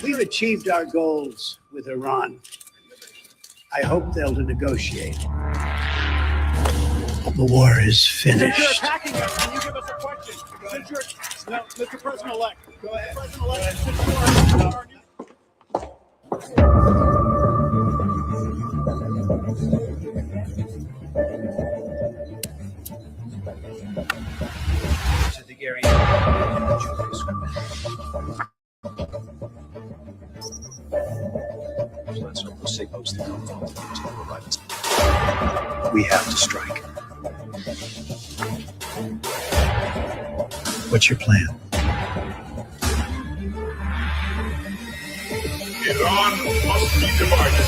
We've achieved our goals with Iran. I hope they'll negotiate. The war is finished. Since you're attacking us, can you give us a question? No, Mr. President-elect. Go ahead. President-elect, since you are our new... To the area. We have to strike. What's your plan? Iran must be divided.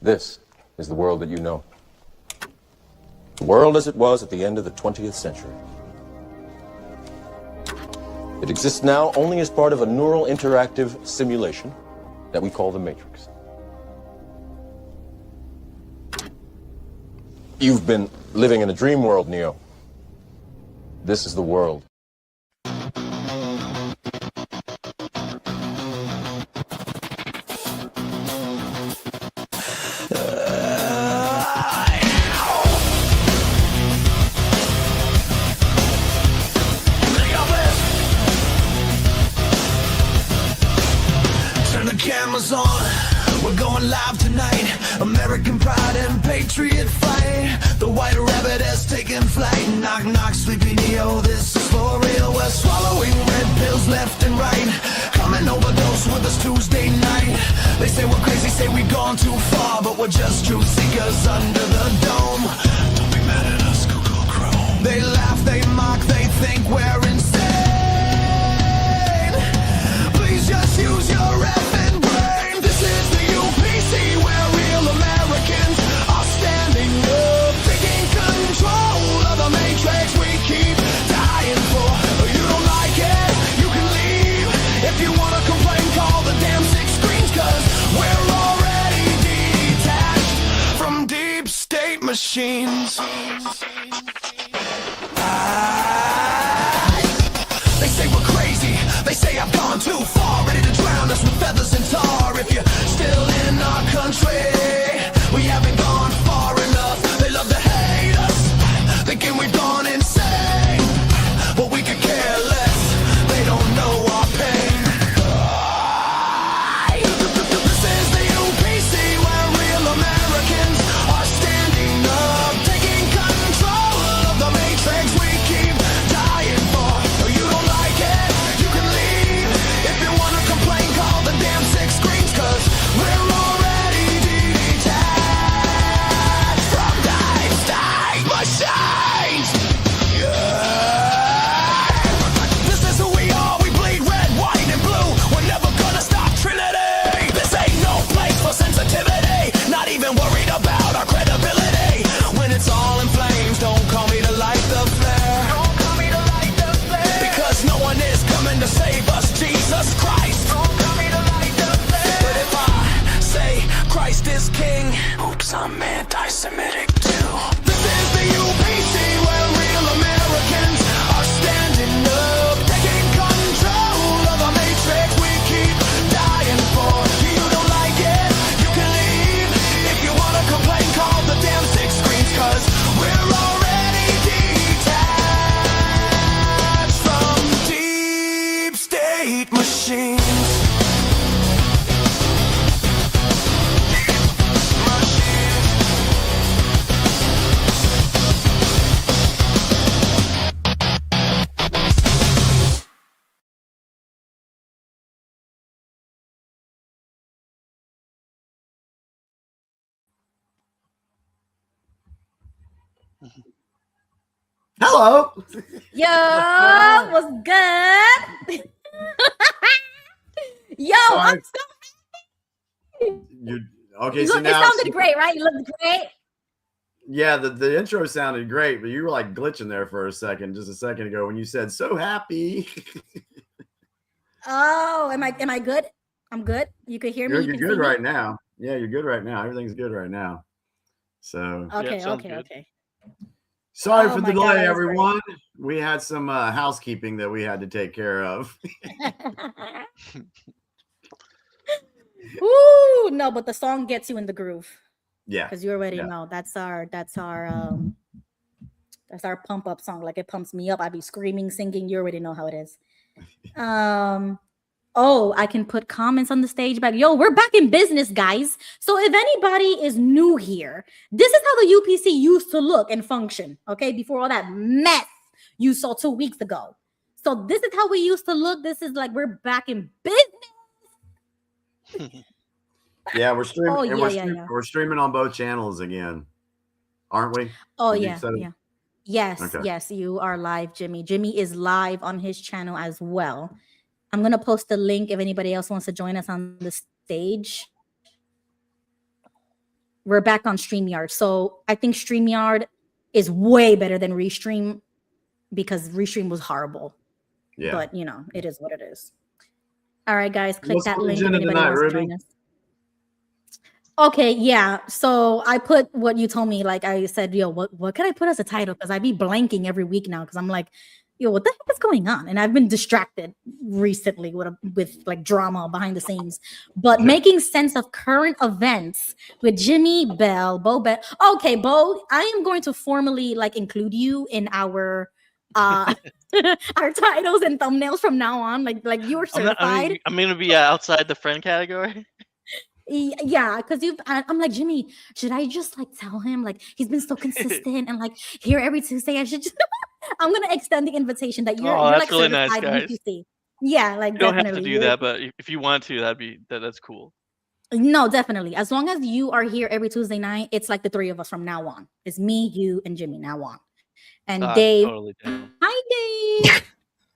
This is the world that you know. The world as it was at the end of the 20th century. It exists now only as part of a neural interactive simulation that we call the Matrix. You've been living in a dream world, Neo. This is the world. Cameras on, we're going live tonight. American pride and patriot fight. The white rabbit has taken flight. Knock, knock, sleepy Neo, this is for real. We're swallowing red pills left and right. Come and overdose with us Tuesday night. They say we're crazy, say we've gone too far, but we're just truth seekers under the dome. Don't be mad at us, Google Chrome. They laugh, they mock, they think we're insane. Please just use your effing brain. This is the UPC where real Americans are standing up, taking control of the matrix we keep dying for. You don't like it, you can leave. If you wanna complain, call the damn six screens, cause we're already detached from deep state machines. They say we're crazy, they say I've gone too far, ready to drown us with feathers and tar. If you're still in our country, we haven't gone far enough. They love to hate us, thinking we've gone insane, but we could care less, they don't know our pain. This is the UPC where real Americans are standing up, taking control of the matrix we keep dying for. You don't like it, you can leave. If you wanna complain, call the damn six screens, cause we're already detached from deep state machines. This is who we are, we bleed red, white, and blue. We're never gonna stop Trinity. This ain't no place for sensitivity, not even worried about our credibility. When it's all in flames, don't call me to light the flare. Don't call me to light the flare, because no one is coming to save us, Jesus Christ. Don't call me to light the flare. But if I say Christ is king, oops, I'm anti-Semitic too. This is the UPC where real Americans are standing up, taking control of the matrix we keep dying for. You don't like it, you can leave. If you wanna complain, call the damn six screens, cause we're already detached from deep state machines. hello. Yo, what's good? Yo, Sorry. I'm so Okay, you so look, now it sounded great, right? You looked great. Yeah, the intro sounded great, but you were like glitching there for a second, just a second ago when you said so happy. Oh, am I good? I'm good. You could hear me. You're You can good see right me? now. Yeah, you're good right now. Everything's good right now. So Okay, sounds okay, good. okay. sorry Oh for my the God, delay, that was great. everyone. We had some housekeeping that we had to take care of. Ooh, no, but the song gets you in the groove Yeah. because you already Yeah. know that's our pump up song. Like it pumps me up. I be screaming, singing. You already know how it is. Oh, I can put comments on the stage back. Yo, we're back in business, guys. So if anybody is new here, this is how the UPC used to look and function, okay? Before all that mess you saw 2 weeks ago. So this is how we used to look. This is like we're back in business. Yeah, we're streaming Oh, and yeah. we're streaming on both channels again. Aren't we? Oh, Did you yeah, set it- yeah. Yes, Okay. yes, you are live, Jimmy. Jimmy is live on his channel as well. I'm going to post the link if anybody else wants to join us on the stage. We're back on StreamYard. So I think StreamYard is way better than Restream because Restream was horrible. Yeah. But, you know, it is what it is. All right, guys, click What's that on the link if agenda anybody tonight, wants to Ruby? join us. Okay, yeah. So I put what you told me. Like I said, yo, what can I put as a title? Because I be blanking every week now because I'm like, yo, what the heck is going on? And I've been distracted recently with like drama behind the scenes. But making sense of current events with Jimmy, Beau. Okay, Beau, I am going to formally like include you in our our titles and thumbnails from now on. Like you're certified. I'm gonna be outside the friend category. Yeah, because I'm like, Jimmy, should I just like tell him like he's been so consistent and like here every Tuesday? I should just I'm gonna extend the invitation that you're That's like really nice, certified guys. UPC. Yeah, like You don't have definitely. to do that, but if you want to, that's cool. No, definitely. As long as you are here every Tuesday night, it's like the three of us from now on. It's me, you, and Jimmy now on. And Dave. Totally down. Hi, Dave.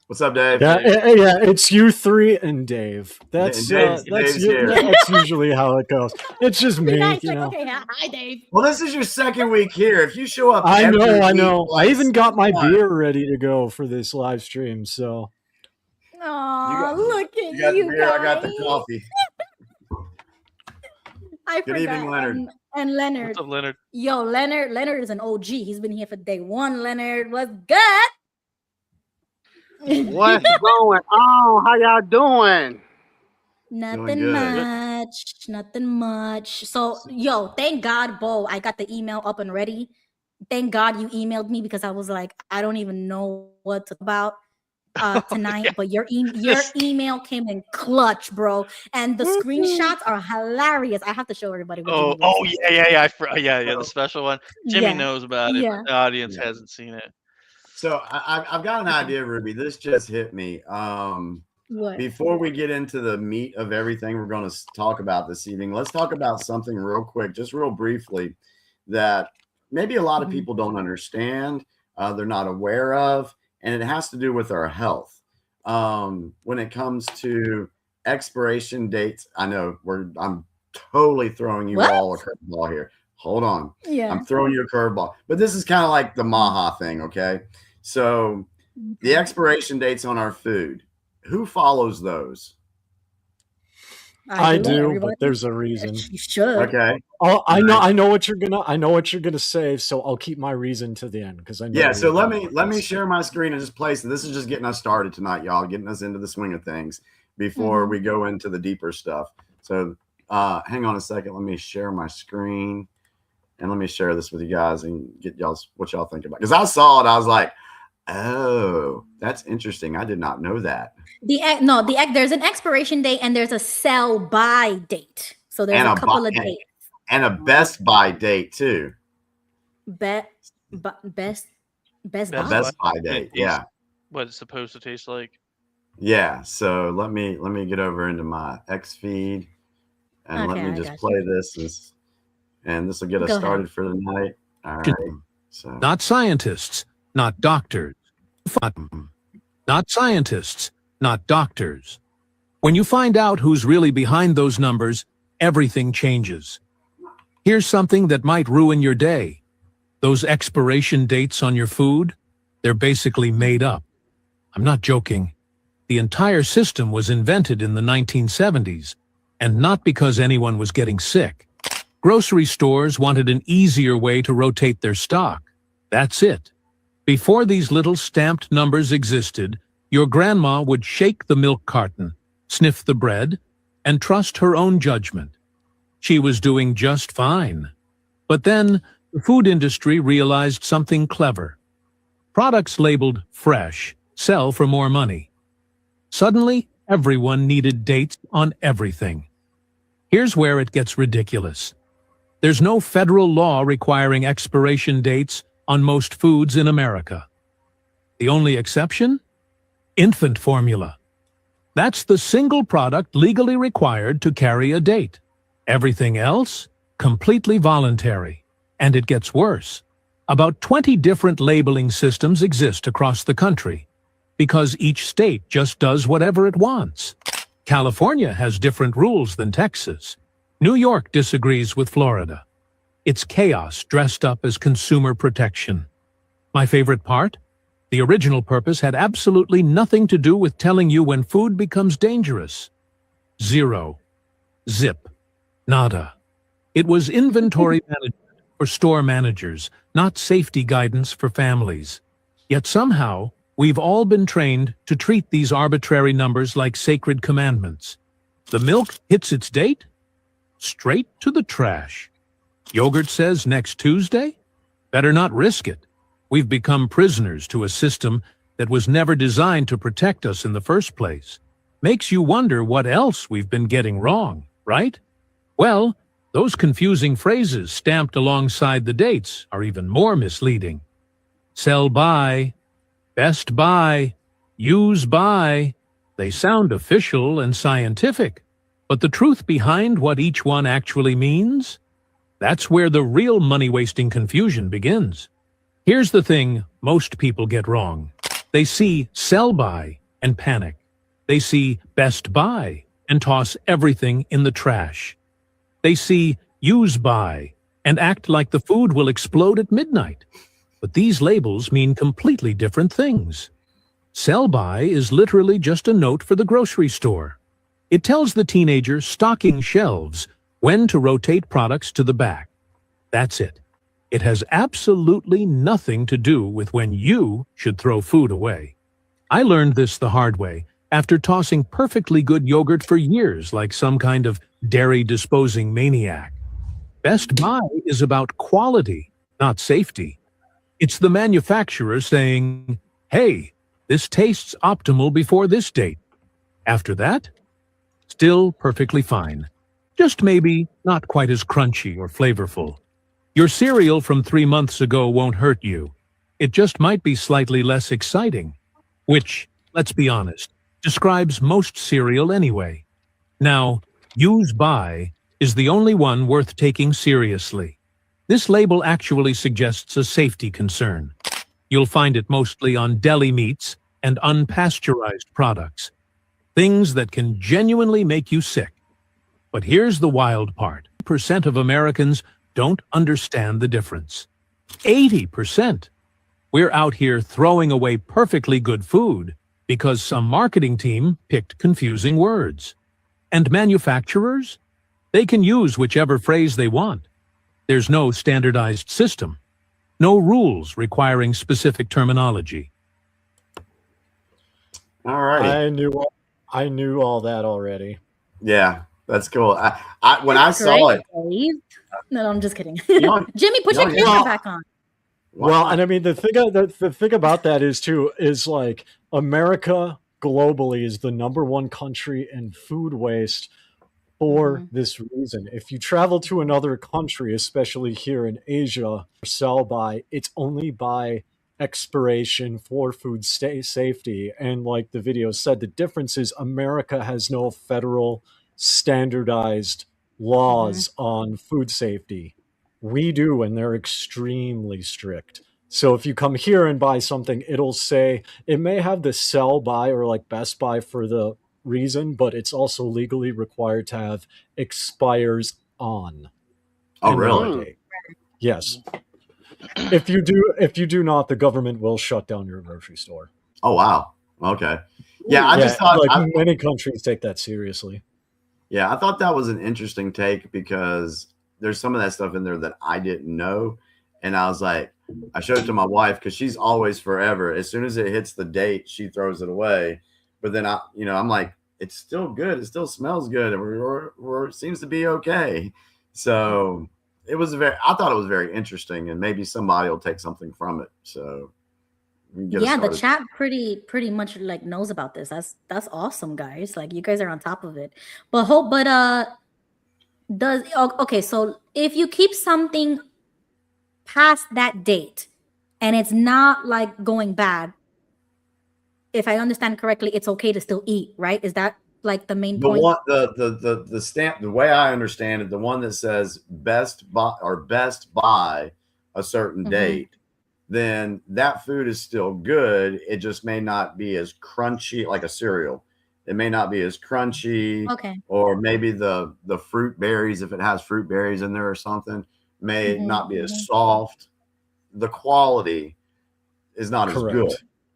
What's up, Dave? Yeah, it's you three and Dave. That's Dave's here. that's usually how it goes. It's just me, Nice, you like, know. okay, hi, Dave. Well, this is your second week here. If you show up, I every know. week, I even got my come on. beer ready to go for this live stream. So, Oh, look at You got the you beer, guys. I got the coffee. I Good forgot. evening, Leonard. And Leonard. What's up, Leonard? Yo, Leonard is an OG. He's been here for day one. Leonard, what's good? What's going on? How y'all doing? Nothing much. So, yo, thank God, Beau, I got the email up and ready. Thank God you emailed me because I was like, I don't even know what to talk about tonight. But your email came in clutch, bro, and the screenshots are hilarious. I have to show everybody. What Yeah. The special one. Jimmy knows about it, but the audience hasn't seen it. So I've got an idea, Ruby. This just hit me. What? Before we get into the meat of everything we're going to talk about this evening, let's talk about something real quick, just real briefly, that maybe a lot of people don't understand, they're not aware of, and it has to do with our health. When it comes to expiration dates, I know I'm totally throwing you all a curveball here. Hold on. Yeah. I'm throwing you a curveball. But this is kind of like the Maha thing, okay? So the expiration dates on our food, who follows those? I do, but there's a reason. You should. Okay. Oh, I know what you're gonna say, so I'll keep my reason to the end because I know. Yeah, so let me share my screen and just place it. This is just getting us started tonight, y'all, getting us into the swing of things before we go into the deeper stuff. So hang on a second, let me share my screen and let me share this with you guys and get what y'all think about it. Because I saw it, I was like, oh, that's interesting. I did not know that. There's an expiration date and there's a sell by date. So there's a couple of dates. And a best buy date too. Best buy date. Yeah. What it's supposed to taste like. Yeah. So let me get over into my X feed and let me just play this and this will get us started for the night. All right. So not scientists, not doctors. Not scientists, not doctors. When you find out who's really behind those numbers, everything changes. Here's something that might ruin your day. Those expiration dates on your food, they're basically made up. I'm not joking. The entire system was invented in the 1970s, and not because anyone was getting sick. Grocery stores wanted an easier way to rotate their stock. That's it. Before these little stamped numbers existed, your grandma would shake the milk carton, sniff the bread, and trust her own judgment. She was doing just fine. But then, the food industry realized something clever. Products labeled fresh sell for more money. Suddenly, everyone needed dates on everything. Here's where it gets ridiculous. There's no federal law requiring expiration dates on most foods in America. The only exception? Infant formula. That's the single product legally required to carry a date. Everything else? Completely voluntary. And it gets worse. About 20 different labeling systems exist across the country, because each state just does whatever it wants. California has different rules than Texas. New York disagrees with Florida. It's chaos dressed up as consumer protection. My favorite part? The original purpose had absolutely nothing to do with telling you when food becomes dangerous. Zero. Zip. Nada. It was inventory management for store managers, not safety guidance for families. Yet somehow, we've all been trained to treat these arbitrary numbers like sacred commandments. The milk hits its date? Straight to the trash. Yogurt says next Tuesday? Better not risk it. We've become prisoners to a system that was never designed to protect us in the first place. Makes you wonder what else we've been getting wrong, right? Well, those confusing phrases stamped alongside the dates are even more misleading. Sell by, best by, use by. They sound official and scientific, but the truth behind what each one actually means? That's where the real money-wasting confusion begins. Here's the thing most people get wrong. They see sell by and panic. They see best buy and toss everything in the trash. They see use by and act like the food will explode at midnight. But these labels mean completely different things. Sell by is literally just a note for the grocery store. It tells the teenager stocking shelves when to rotate products to the back. That's it. It has absolutely nothing to do with when you should throw food away. I learned this the hard way after tossing perfectly good yogurt for years like some kind of dairy-disposing maniac. Best Buy is about quality, not safety. It's the manufacturer saying, hey, this tastes optimal before this date. After that, still perfectly fine. Just maybe not quite as crunchy or flavorful. Your cereal from 3 months ago won't hurt you. It just might be slightly less exciting, which, let's be honest, describes most cereal anyway. Now, use by is the only one worth taking seriously. This label actually suggests a safety concern. You'll find it mostly on deli meats and unpasteurized products, things that can genuinely make you sick. But here's the wild part. 80% of Americans don't understand the difference. 80%. We're out here throwing away perfectly good food because some marketing team picked confusing words. And manufacturers? They can use whichever phrase they want. There's no standardized system. No rules requiring specific terminology. All right. I knew all that already. Yeah, that's cool. When I saw it. No, I'm just kidding. Jimmy, put your camera back on. Well, and I mean, the thing about that is like America globally is the #1 country in food waste for this reason. If you travel to another country, especially here in Asia, sell by, it's only by expiration for food safety. And like the video said, the difference is America has no federal standardized laws on food safety. We do, and they're extremely strict. So if you come here and buy something, it'll say, it may have the sell by or like Best Buy for the reason, but it's also legally required to have expires on. Oh, and really? no date. Yes. If you do not, the government will shut down your grocery store. Oh, wow. Okay. Yeah, I just thought like many countries take that seriously. Yeah, I thought that was an interesting take because there's some of that stuff in there that I didn't know. And I was like, I showed it to my wife because she's always forever. As soon as it hits the date, she throws it away. But then I'm like, it's still good. It still smells good. Or it seems to be okay. So I thought it was very interesting, and maybe somebody will take something from it. So yeah, the chat pretty much like knows about this. That's awesome, guys. Like you guys are on top of it. Okay, so if you keep something past that date and it's not like going bad, if I understand correctly, it's okay to still eat, right? Is that like the main point? The stamp, the way I understand it, the one that says best by a certain date, then that food is still good. It just may not be as crunchy, like a cereal. It may not be as crunchy. Okay. Or maybe the fruit berries, if it has fruit berries in there or something, may not be as soft. The quality is not as good.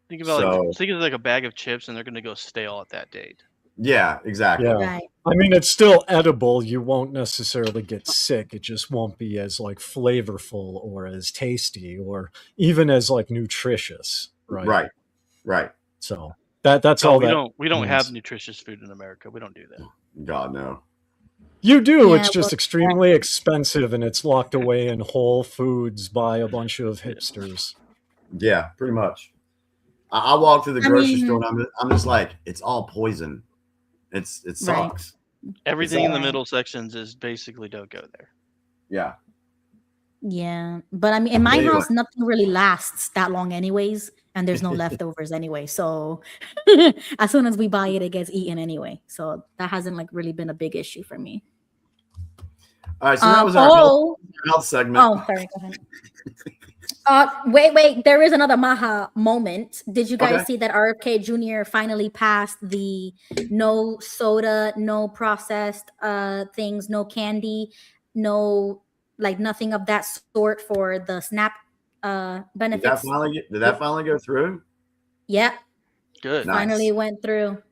Think about think of like a bag of chips, and they're going to go stale at that date. Yeah, exactly. Yeah. Right. I mean, it's still edible. You won't necessarily get sick. It just won't be as like flavorful or as tasty or even as like nutritious. Right. Right. So that's all that. We don't have nutritious food in America. We don't do that. God, no. You do. It's just extremely expensive, and it's locked away in Whole Foods by a bunch of hipsters. Yeah, pretty much. I walk through the grocery store, and I'm just like, it's all poison. It sucks. Right. Everything in the middle sections is basically don't go there. Yeah. Yeah, but I mean, in my house, nothing really lasts that long, anyways, and there's no leftovers anyway. So as soon as we buy it, it gets eaten anyway. So that hasn't like really been a big issue for me. All right, so that was our health segment. Oh, sorry. Go ahead. Wait. There is another Maha moment. Did you guys see that RFK Jr. finally passed the no soda, no processed things, no candy, no like nothing of that sort for the SNAP benefits? Did that finally go through? Yeah. Good. Finally went through.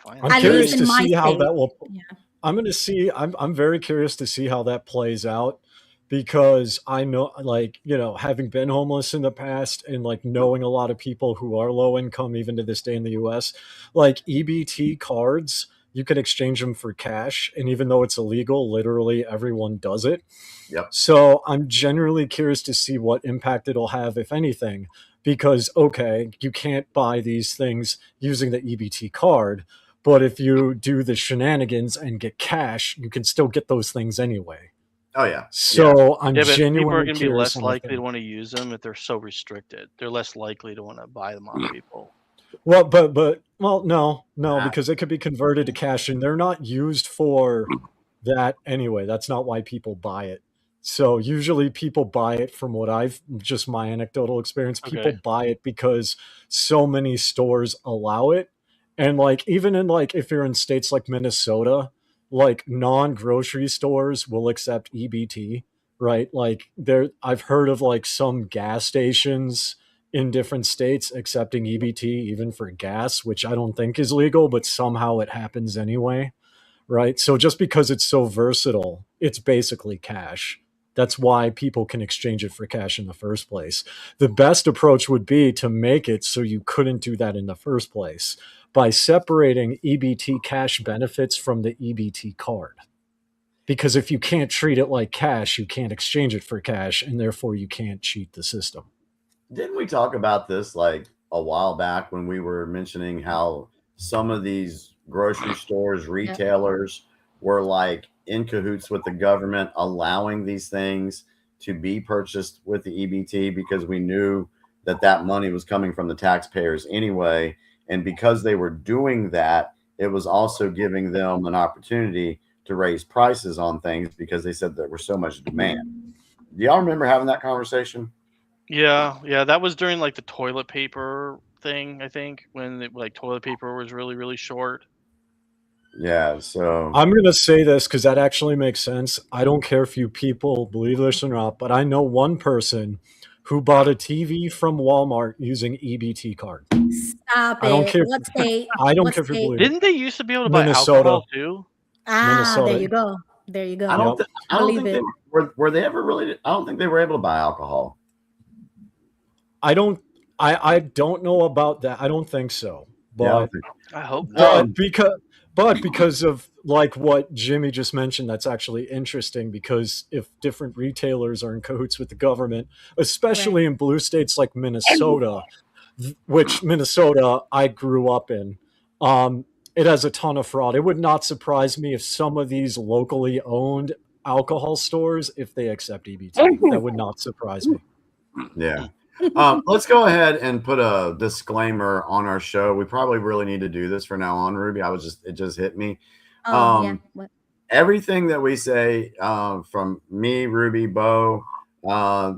I'm curious to see how that will. Yeah. I'm very curious to see how that plays out, because I know, like, having been homeless in the past and like knowing a lot of people who are low income, even to this day in the US, like EBT cards, you can exchange them for cash. And even though it's illegal, literally everyone does it. Yep. So I'm generally curious to see what impact it'll have, if anything, because, okay, you can't buy these things using the EBT card. But if you do the shenanigans and get cash, you can still get those things anyway. Oh, yeah. So I'm but genuinely people are going to be curious less likely to want to use them if they're so restricted. They're less likely to want to buy them off people. Well, no, because it could be converted to cash, and they're not used for that anyway. That's not why people buy it. So usually people buy it, from what just my anecdotal experience, people buy it because so many stores allow it. And like, even in like, if you're in states like Minnesota, like non-grocery stores will accept EBT, right? Like I've heard of like some gas stations in different states accepting EBT even for gas, which I don't think is legal, but somehow it happens anyway, right? So just because it's so versatile, it's basically cash. That's why people can exchange it for cash in the first place. The best approach would be to make it so you couldn't do that in the first place by separating EBT cash benefits from the EBT card. Because if you can't treat it like cash, you can't exchange it for cash, and therefore you can't cheat the system. Didn't we talk about this like a while back when we were mentioning how some of these grocery stores, retailers were like in cahoots with the government, allowing these things to be purchased with the EBT because we knew that money was coming from the taxpayers anyway. And because they were doing that, it was also giving them an opportunity to raise prices on things because they said there was so much demand. Do y'all remember having that conversation? Yeah, that was during like the toilet paper thing, I think, when like toilet paper was really, really short. Yeah, so I'm going to say this because that actually makes sense. I don't care if you people believe this or not, but I know one person who bought a TV from Walmart using EBT card. Stop I don't it. care. What state? I don't What care if you state? believe it. Didn't they used to be able to buy Minnesota. alcohol too? Ah, there Minnesota. you go. There you go. I don't Believe think it. they were they ever really. I don't think they were able to buy alcohol. I don't know about that. I don't think so. But I hope not. because of like what Jimmy just mentioned, that's actually interesting because if different retailers are in cahoots with the government, especially in blue states like Minnesota, which Minnesota I grew up in, it has a ton of fraud. It would not surprise me if some of these locally owned alcohol stores, if they accept EBT, that would not surprise me. Yeah. Let's go ahead and put a disclaimer on our show. We probably really need to do this from now on, Ruby. It just hit me. Yeah. What? Everything that we say from me, Ruby, Beau,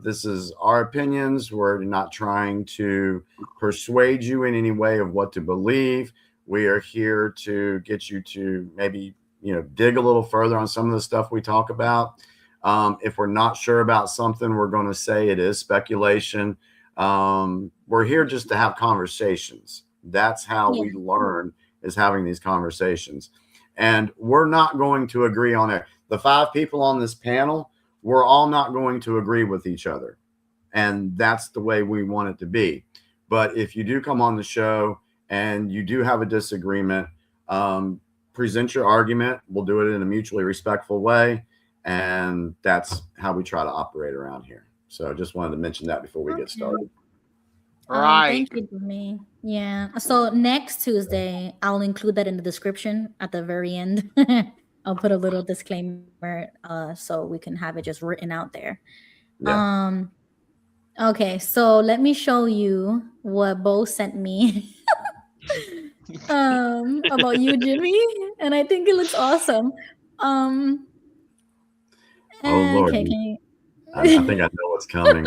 this is our opinions. We're not trying to persuade you in any way of what to believe. We are here to get you to maybe, dig a little further on some of the stuff we talk about. If we're not sure about something, we're going to say it is speculation. We're here just to have conversations. That's how we learn, is having these conversations. And we're not going to agree on it. The 5 people on this panel, we're all not going to agree with each other. And that's the way we want it to be. But if you do come on the show and you do have a disagreement, present your argument. We'll do it in a mutually respectful way. And that's how we try to operate around here. So just wanted to mention that before we get started. Thank you, Jimmy. Yeah. So next Tuesday, I'll include that in the description at the very end. I'll put a little disclaimer so we can have it just written out there. Yeah. Okay, so let me show you what Beau sent me about you, Jimmy, and I think it looks awesome. Oh Lord, okay, can you... I think I know what's coming.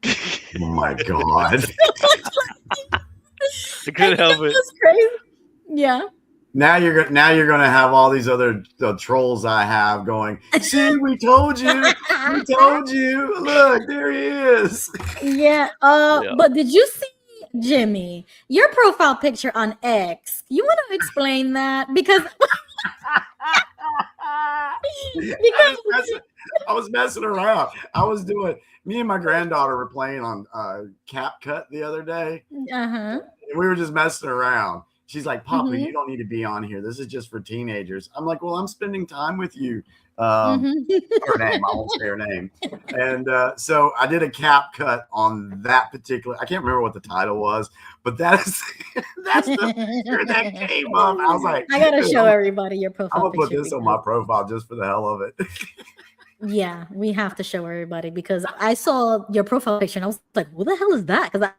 Oh my God! I couldn't help it. That's crazy. Yeah. Now you're gonna have all these other trolls I have going. See, we told you. We told you. Look, there he is. Yeah. But did you see, Jimmy, your profile picture on X? You want to explain that? Because I was messing around. Me and my granddaughter were playing on CapCut the other day. And we were just messing around. She's like, Papa, you don't need to be on here. This is just for teenagers. I'm like, well, I'm spending time with you. Her name, I won't say her name. And so I did a CapCut on that particular. I can't remember what the title was, but that's the picture that came up. I was like, I gotta show everybody your profile. I'm gonna put this on my profile just for the hell of it. Yeah, we have to show everybody because I saw your profile picture and I was like, "Who the hell is that?" Because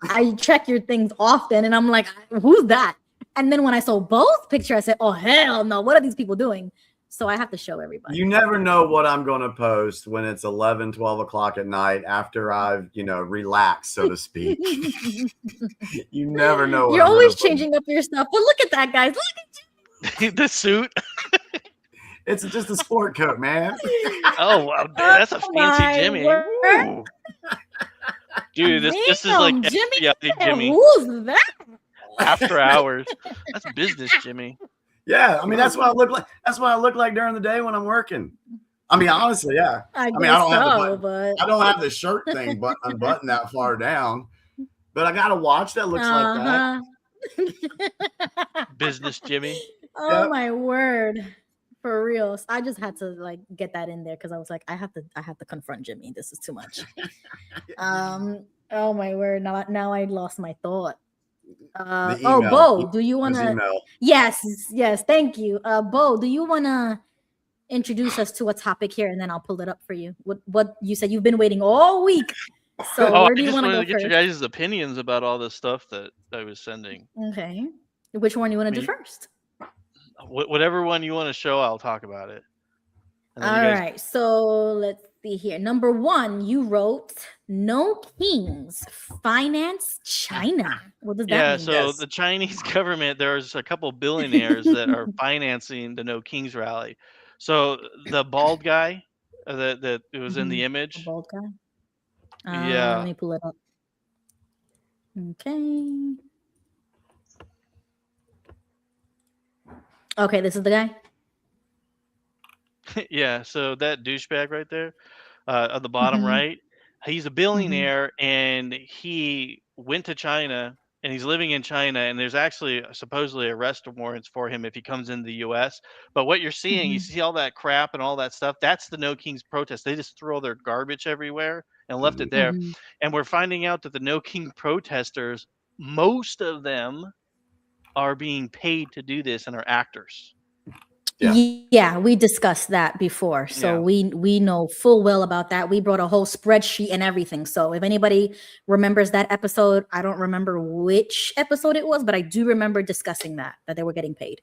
I check your things often, and I'm like, "Who's that?" And then when I saw Beau's picture, I said, "Oh hell no! What are these people doing?" So I have to show everybody. You never know what I'm going to post when it's 11, 12 o'clock at night after I've, relaxed, so to speak. You never know. You're always changing up your stuff. But look at that, guys. Look at you. The suit. It's just a sport coat, man. Oh, wow. Dude, that's a fancy Jimmy. Dude, this is like Jimmy. Jimmy. Who's that? After hours. That's business, Jimmy. Yeah, I mean that's what I look like. That's what I look like during the day when I'm working. I mean, honestly, yeah. I don't have the shirt thing unbuttoned that far down, but I got a watch that looks like that. Business, Jimmy. Oh my word, for real. I just had to get that in there because I was like, I have to confront Jimmy. This is too much. Oh my word. Now I lost my thought. Beau, do you want to? Yes. Thank you. Beau, do you want to introduce us to a topic here, and then I'll pull it up for you? What you said? You've been waiting all week. So where do you want to go get first? your guys' opinions about all the stuff that I was sending. Okay. Which one you want to do first? Whatever one you want to show, I'll talk about it. All right. So let's see here. Number 1, you wrote no kings finance China. What does that Yeah, mean? so the Chinese government, there's a couple billionaires that are financing the No Kings rally. So the bald guy that was in the The image, bald guy. Let yeah, me pull it up. Okay. Okay, this is the guy. yeah. So that douchebag right there, on the bottom right, he's a billionaire and he went to China and he's living in China and there's actually supposedly arrest warrants for him if he comes into the US. But what you're seeing, you see all that crap and all that stuff, that's the No Kings protest. They just threw all their garbage everywhere and left it there. And we're finding out that the No King protesters, most of them are being paid to do this and are actors. Yeah, we discussed that before. So Yeah. we know full well about that. We brought a whole spreadsheet and everything. So if anybody remembers that episode, I don't remember which episode it was, but I do remember discussing that they were getting paid.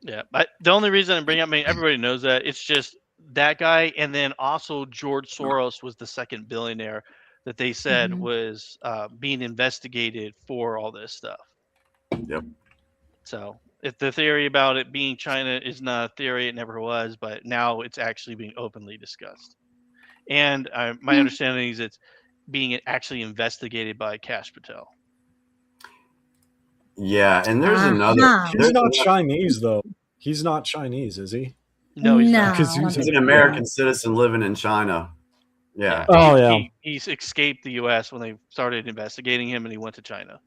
Yeah, but the only reason I bring up, I mean, everybody knows that. It's just that guy, and then also George Soros was the second billionaire that they said was being investigated for all this stuff. Yep. So if the theory about it being China is not a theory, it never was, but now it's actually being openly discussed. And my understanding is it's being actually investigated by Kash Patel. Yeah, and there's another. He's not Chinese though. He's not Chinese, is he? No, he's not. Because He's an American citizen living in China. Yeah. Oh yeah. He's escaped the U.S. when they started investigating him, and he went to China.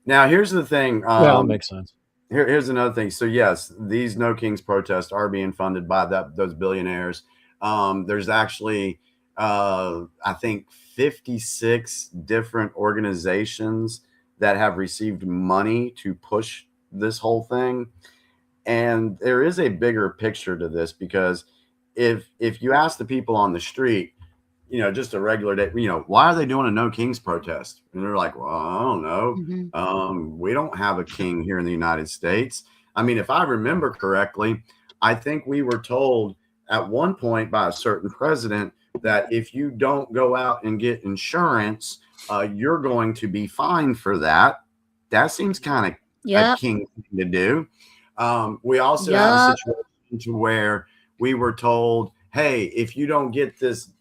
Now here's the thing. Yeah, that makes sense. Here's another thing. So yes, these No Kings protests are being funded by those billionaires. There's actually, I think, 56 different organizations that have received money to push this whole thing. And there is a bigger picture to this, because if you ask the people on the street, just a regular day, why are they doing a No Kings protest? And they're like, well, I don't know. We don't have a king here in the United States. I mean, if I remember correctly, I think we were told at one point by a certain president that if you don't go out and get insurance, you're going to be fined for that. That seems kind of a king thing to do. We also have a situation where we were told, hey, if you don't get this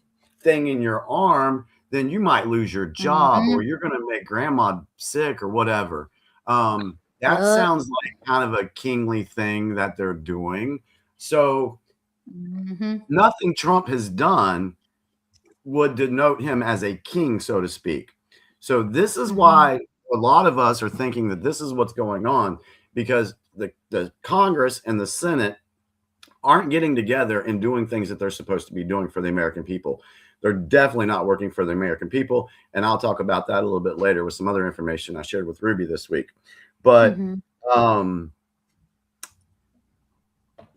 thing in your arm, then you might lose your job or you're going to make grandma sick or whatever. That sounds like kind of a kingly thing that they're doing. So nothing Trump has done would denote him as a king, so to speak. So this is why a lot of us are thinking that this is what's going on, because the Congress and the Senate aren't getting together and doing things that they're supposed to be doing for the American people. They're definitely not working for the American people. And I'll talk about that a little bit later with some other information I shared with Ruby this week. But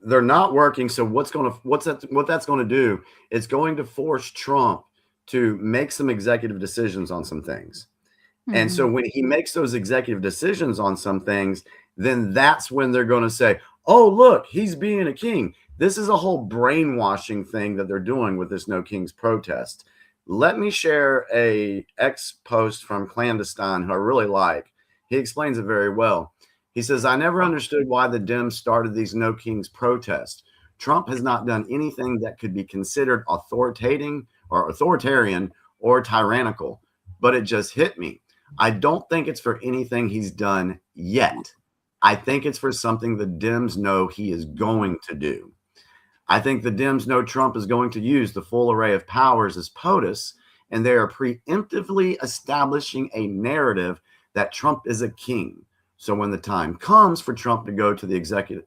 they're not working. So what that's going to do, it's going to force Trump to make some executive decisions on some things. And so when he makes those executive decisions on some things, then that's when they're going to say, oh, look, he's being a king. This is a whole brainwashing thing that they're doing with this No Kings protest. Let me share a ex post from Clandestine who I really like. He explains it very well. He says, I never understood why the Dems started these No Kings protests. Trump has not done anything that could be considered authoritarian or tyrannical, but it just hit me. I don't think it's for anything he's done yet. I think it's for something the Dems know he is going to do. I think the Dems know Trump is going to use the full array of powers as POTUS, and they are preemptively establishing a narrative that Trump is a king. So when the time comes for Trump to go the executive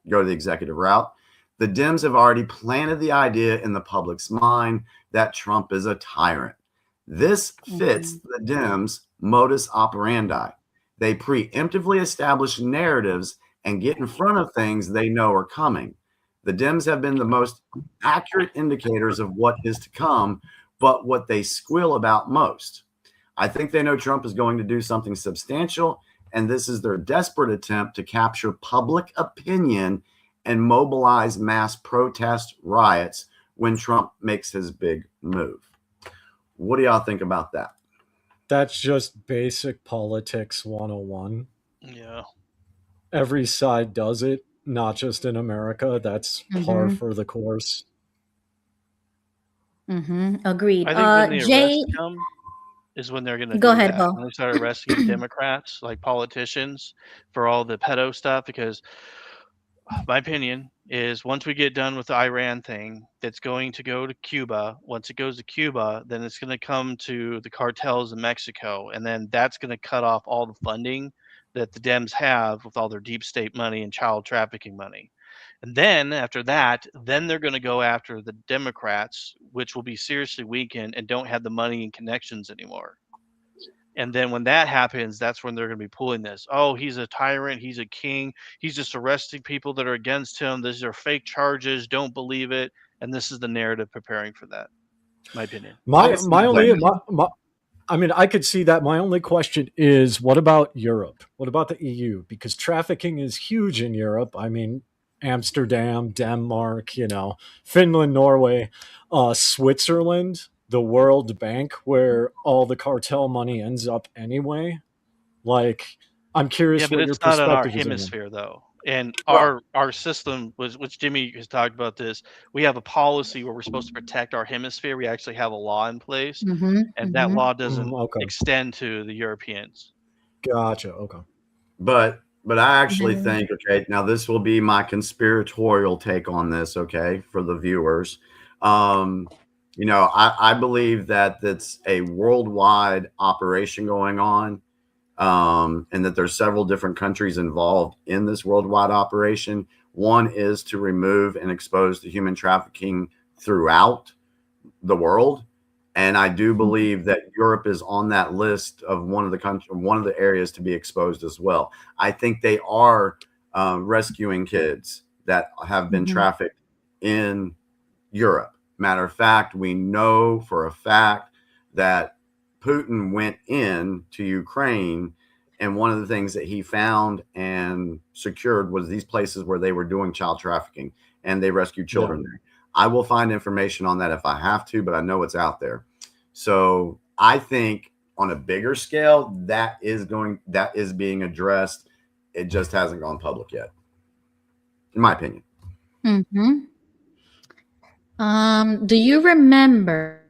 route, the Dems have already planted the idea in the public's mind that Trump is a tyrant. This fits the Dems' modus operandi. They preemptively establish narratives and get in front of things they know are coming. The Dems have been the most accurate indicators of what is to come, but what they squeal about most. I think they know Trump is going to do something substantial, and this is their desperate attempt to capture public opinion and mobilize mass protest riots, when Trump makes his big move. What do y'all think about that? That's just basic politics 101. Yeah. Every side does it, not just in America. That's par for the course. Agreed. I think when the Jay, arrests come is when they're going to go do ahead, that. Beau. When they start arresting Democrats, like politicians, for all the pedo stuff. Because my opinion is once we get done with the Iran thing, that's going to go to Cuba. Once it goes to Cuba, then it's going to come to the cartels in Mexico. And then that's going to cut off all the funding that the Dems have with all their deep state money and child trafficking money. And then after that, then they're going to go after the Democrats, which will be seriously weakened and don't have the money and connections anymore. And then when that happens, that's when they're going to be pulling this. Oh, he's a tyrant. He's a king. He's just arresting people that are against him. These are fake charges. Don't believe it. And this is the narrative preparing for that. My opinion. I mean, I could see that. My only question is, what about Europe? What about the EU? Because trafficking is huge in Europe. I mean, Amsterdam, Denmark, Finland, Norway, Switzerland, the World Bank, where all the cartel money ends up anyway. Like, I'm curious Yeah, but what your it's not on our perspective is on that. hemisphere, though. And our system was, which Jimmy has talked about this. We have a policy where we're supposed to protect our hemisphere. We actually have a law in place, and that law doesn't extend to the Europeans. Gotcha. Okay. But I actually think, okay, now this will be my conspiratorial take on this, okay, for the viewers. I believe that it's a worldwide operation going on, and that there's several different countries involved in this worldwide operation. One is to remove and expose the human trafficking throughout the world. And I do believe that Europe is on that list of one of the areas to be exposed as well. I think they are rescuing kids that have been trafficked in Europe. Matter of fact, we know for a fact that Putin went in to Ukraine, and one of the things that he found and secured was these places where they were doing child trafficking, and they rescued children there. I will find information on that if I have to, but I know it's out there. So I think on a bigger scale, that is being addressed. It just hasn't gone public yet, in my opinion. Do you remember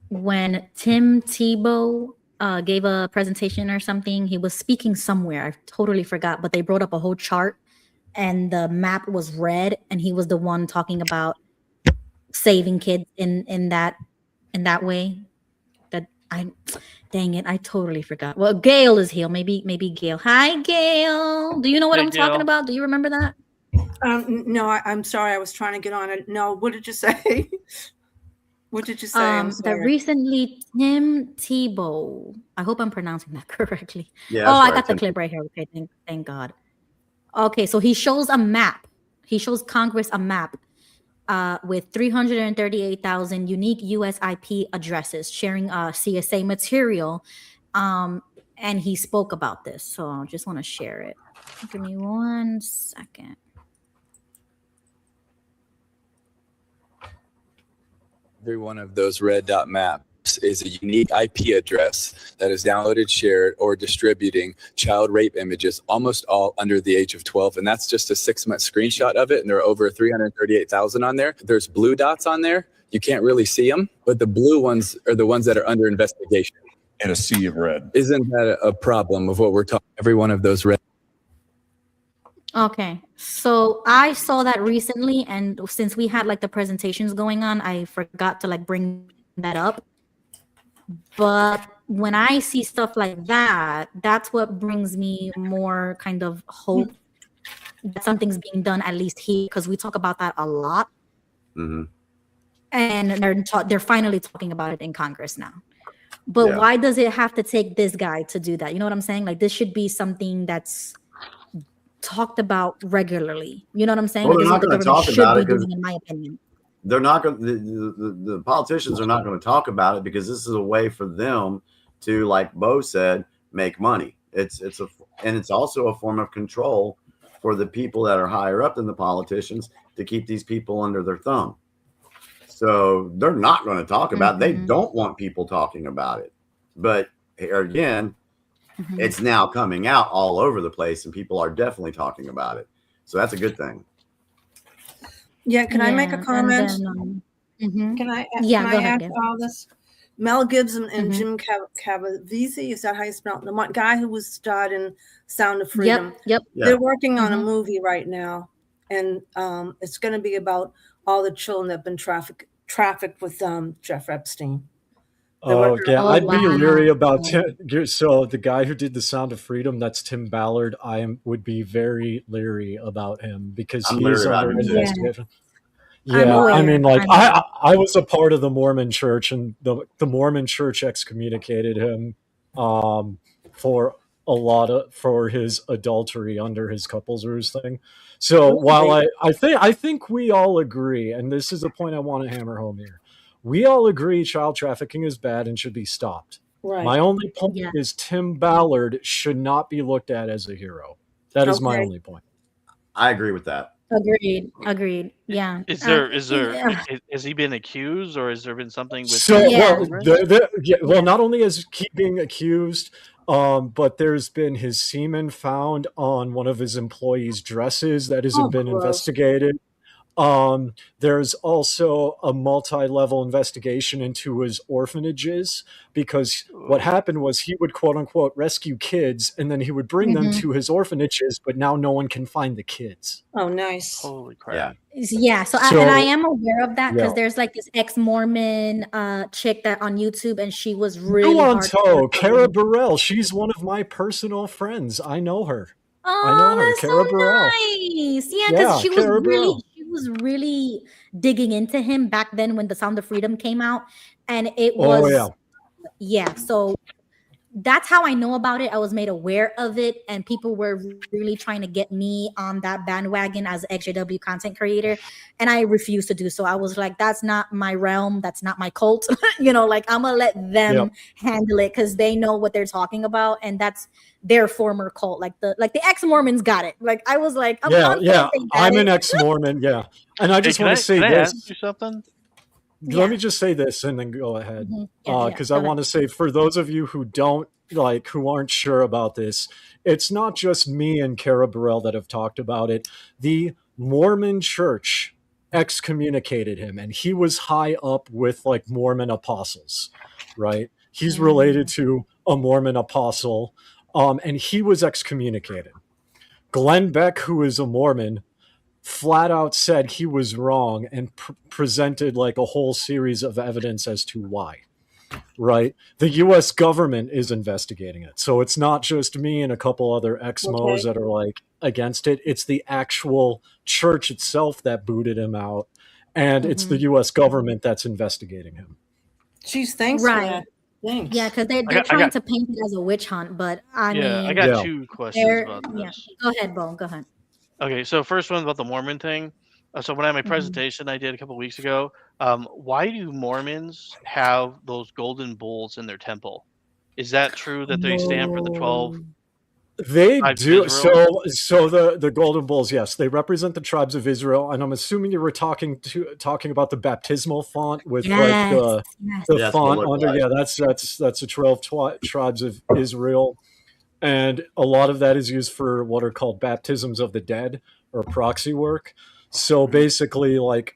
when Tim Tebow gave a presentation or something? He was speaking somewhere. I totally forgot, but they brought up a whole chart and the map was red, and he was the one talking about saving kids in that way. Dang it, I totally forgot. Well, Gail is here. Maybe Gail. Hi, Gail. Do you know what I'm talking about? Do you remember that? No, I'm sorry. I was trying to get on it. No, what did you say? What did you say? That recently Tim Tebow. I hope I'm pronouncing that correctly. Yeah. I got the clip right here. Okay, thank God. Okay, so he shows a map. He shows Congress a map with 338,000 unique US IP addresses sharing CSA material. And he spoke about this. So I just want to share it. Give me 1 second. Every one of those red dot maps is a unique IP address that is downloaded, shared, or distributing child rape images, almost all under the age of 12. And that's just a 6-month screenshot of it. And there are over 338,000 on there. There's blue dots on there. You can't really see them, but the blue ones are the ones that are under investigation. In a sea of red. Isn't that a problem of what we're talking? Every one of those red. Okay, so I saw that recently, and since we had like the presentations going on, I forgot to like bring that up. But when I see stuff like that, that's what brings me more kind of hope that something's being done, at least here, because we talk about that a lot. And they're finally talking about it in Congress now. But why does it have to take this guy to do that? You know what I'm saying? Like, this should be something that's talked about regularly. You know what I'm saying? Well, like, they're not going to talk about it because, in my opinion, they're not going. The politicians are not going to talk about it because this is a way for them to, like Beau said, make money. And it's also a form of control for the people that are higher up than the politicians to keep these people under their thumb. So they're not going to talk about it. They don't want people talking about it. But here again, it's now coming out all over the place, and people are definitely talking about it. So that's a good thing. Yeah, can I make a comment? Then, Can I? Yeah, can go I ahead, add Gabe. to all this? Mel Gibson and Jim Caviezel, is that how you spell it? The guy who was starred in Sound of Freedom. Yep. They're working on a movie right now, and it's going to be about all the children that have been trafficked with Jeff Epstein. Oh yeah, I'd be leery about wow. so the guy who did the Sound of Freedom, that's Tim Ballard. Would be very leery about him because I'm he leery is about under him too. investigation. I'm Yeah, I mean, aware. like I was a part of the Mormon Church, and the Mormon Church excommunicated him for for his adultery under his couples ruse thing. So while I think we all agree, and this is the point I want to hammer home here, we all agree child trafficking is bad and should be stopped. Right. My only point is Tim Ballard should not be looked at as a hero. That is my only point. I agree with that. Agreed. Yeah. Has he been accused, or has there been something with well, not only is he being accused, but there's been his semen found on one of his employees' dresses that hasn't been investigated. There's also a multi-level investigation into his orphanages, because what happened was he would quote unquote rescue kids and then he would bring them to his orphanages, but now no one can find the kids. Oh, nice. Holy crap. Yeah, so I am aware of that, because there's like this ex-Mormon chick that on YouTube, and she was really hardcore. Cara Burrell, she's one of my personal friends. I know her. Oh, I know her. that's Cara so Burrell. nice. Yeah, because Cara Burrell. she was really digging into him back then when the Sound of Freedom came out, and it was so that's how I know about it. I was made aware of it, and people were really trying to get me on that bandwagon as an XJW content creator, and I refused to do so. I was like, that's not my realm. That's not my cult. Like I'm gonna let them handle it, because they know what they're talking about, and that's their former cult. Like the ex-Mormons got it. Like I was like, I'm an ex-Mormon. Yeah, and I just want to say this. Ask you something? Let me just say this and then go ahead, because I want to say, for those of you who who aren't sure about this, it's not just me and Cara Burrell that have talked about it. The Mormon Church excommunicated him, and he was high up with like Mormon apostles, right? He's related to a Mormon apostle, and he was excommunicated. Glenn Beck, who is a Mormon, flat out said he was wrong and presented like a whole series of evidence as to why. Right? The U.S. government is investigating it. So it's not just me and a couple other ex-Mos that are like against it. It's the actual church itself that booted him out. And it's the U.S. government that's investigating him. Jeez, thanks for that. Thanks. Yeah, because they're trying to paint it as a witch hunt, but I mean, I got two questions about this. Go ahead, Beau. Go ahead. Okay, so first one about the Mormon thing. So when I had my presentation I did a couple weeks ago, why do Mormons have those golden bulls in their temple? Is that true that they stand for the 12? They do. So the golden bulls, yes, they represent the tribes of Israel, and I'm assuming you were talking about the baptismal font with like the font under. Yeah, that's the 12 tribes of Israel. And a lot of that is used for what are called baptisms of the dead, or proxy work. So basically, like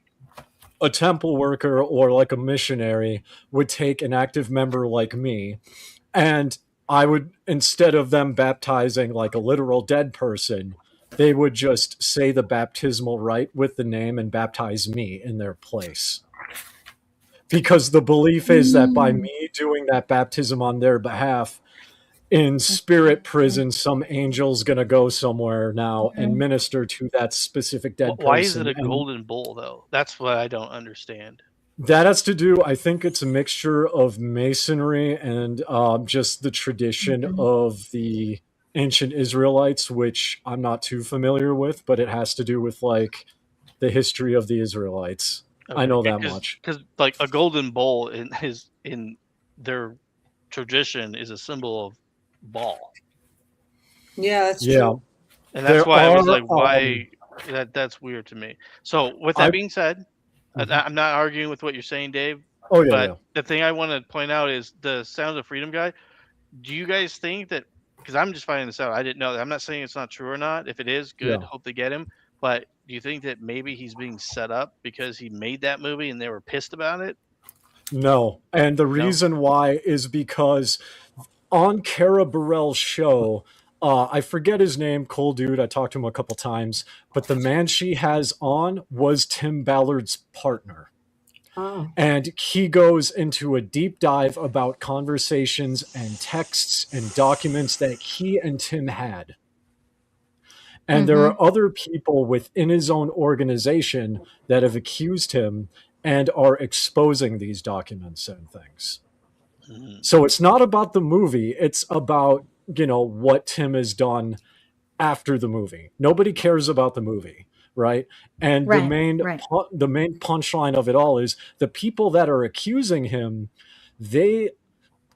a temple worker or like a missionary would take an active member like me, and I would, instead of them baptizing like a literal dead person, they would just say the baptismal rite with the name and baptize me in their place. Because the belief is that by me doing that baptism on their behalf, in spirit prison, some angel's going to go somewhere now and minister to that specific dead person. Why is it a golden bull, though? That's what I don't understand. That has to do, I think it's a mixture of masonry and just the tradition of the ancient Israelites, which I'm not too familiar with, but it has to do with like the history of the Israelites. Okay. I know that much. Because like a golden bull in their tradition is a symbol of ball. Yeah, that's true. And that's why I was like, That's weird to me. So with that being said, I'm not arguing with what you're saying, Dave. Oh, yeah, But yeah. the thing I want to point out is the Sounds of Freedom guy. Do you guys think that? Because I'm just finding this out. I didn't know that. I'm not saying it's not true or not. If it is, good. Yeah. Hope they get him. But do you think that maybe he's being set up because he made that movie and they were pissed about it? No. And the reason why is because on Cara Burrell's show, I forget his name, cool dude. I talked to him a couple times, but the man she has on was Tim Ballard's partner. Oh. And he goes into a deep dive about conversations and texts and documents that he and Tim had. And there are other people within his own organization that have accused him and are exposing these documents and things. So it's not about the movie. It's about, what Tim has done after the movie. Nobody cares about the movie, right? And the main punchline of it all is the people that are accusing him, they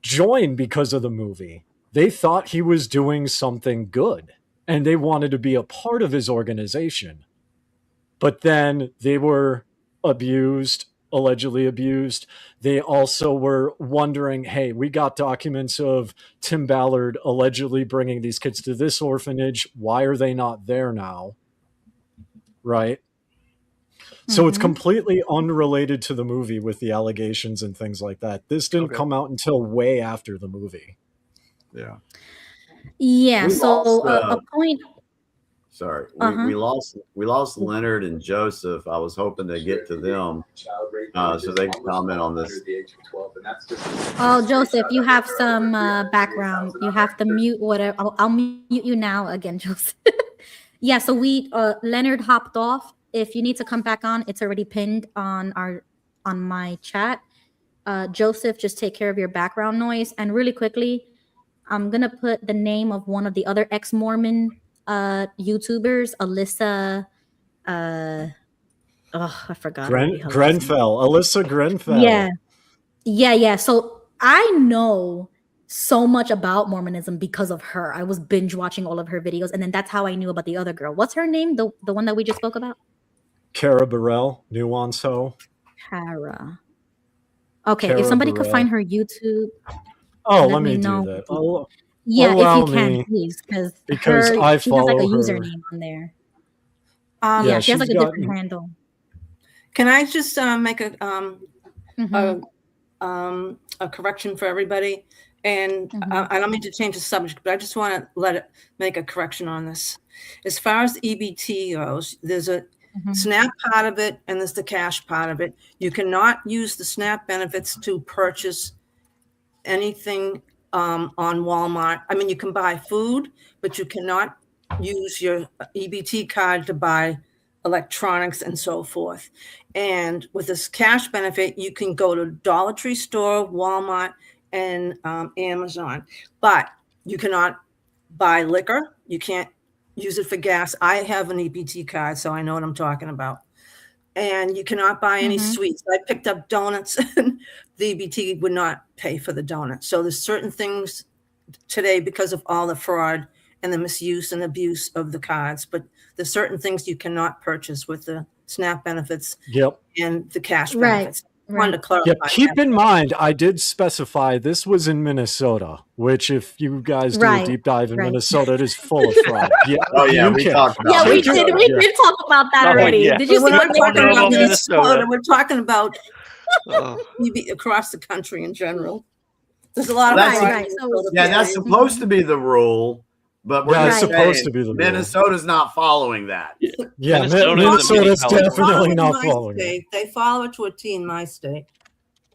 joined because of the movie. They thought he was doing something good and they wanted to be a part of his organization. But then they were allegedly abused. They also were wondering, hey, we got documents of Tim Ballard allegedly bringing these kids to this orphanage. Why are they not there now? Right? So it's completely unrelated to the movie with the allegations and things like that. This didn't come out until way after the movie. Yeah. Yeah. We So lost, a point. Sorry, we lost Leonard and Joseph. I was hoping to get to them so they can comment on this. Oh, Joseph, you have some background. You have to mute whatever. I'll mute you now again, Joseph. Yeah. So Leonard hopped off. If you need to come back on, it's already pinned on my chat. Joseph, just take care of your background noise. And really quickly, I'm gonna put the name of one of the other ex-Mormon YouTubers, Alyssa. I forgot. Grenfell, Alyssa Grenfell. Yeah. So I know so much about Mormonism because of her. I was binge watching all of her videos, and then that's how I knew about the other girl. What's her name? The one that we just spoke about? Cara Burrell, Nuance Ho. Cara. Okay, Cara if somebody Burrell. could find her YouTube. Let me do that. Yeah, allow if you can, me, please, because she I has follow like a her. username on there. Yeah, she has like a different gotten- handle. Can I just make a correction for everybody? And I don't mean to change the subject, but I just want to make a correction on this. As far as EBT goes, there's a SNAP part of it and there's the cash part of it. You cannot use the SNAP benefits to purchase anything on Walmart. I mean, you can buy food, but you cannot use your EBT card to buy electronics and so forth. And with this cash benefit, you can go to Dollar Tree store, Walmart, and Amazon, but you cannot buy liquor. You can't use it for gas. I have an EBT card, so I know what I'm talking about. And you cannot buy any sweets. I picked up donuts and the EBT would not pay for the donuts. So there's certain things today because of all the fraud and the misuse and abuse of the cards, but there's certain things you cannot purchase with the SNAP benefits and the cash benefits. I wanted to clarify. Keep in mind, I did specify this was in Minnesota, which if you guys do a deep dive in Minnesota, it is full of fraud. We talked about Yeah, we did. We did talk about that already. Did you see We're what not they talking were about doing? Minnesota. We're talking about across the country in general. There's a lot of fraud. That's supposed to be the rule, but we're just supposed to be the rule. Minnesota's not following that. Yeah, Minnesota's definitely not following it. They follow it to a T in my state.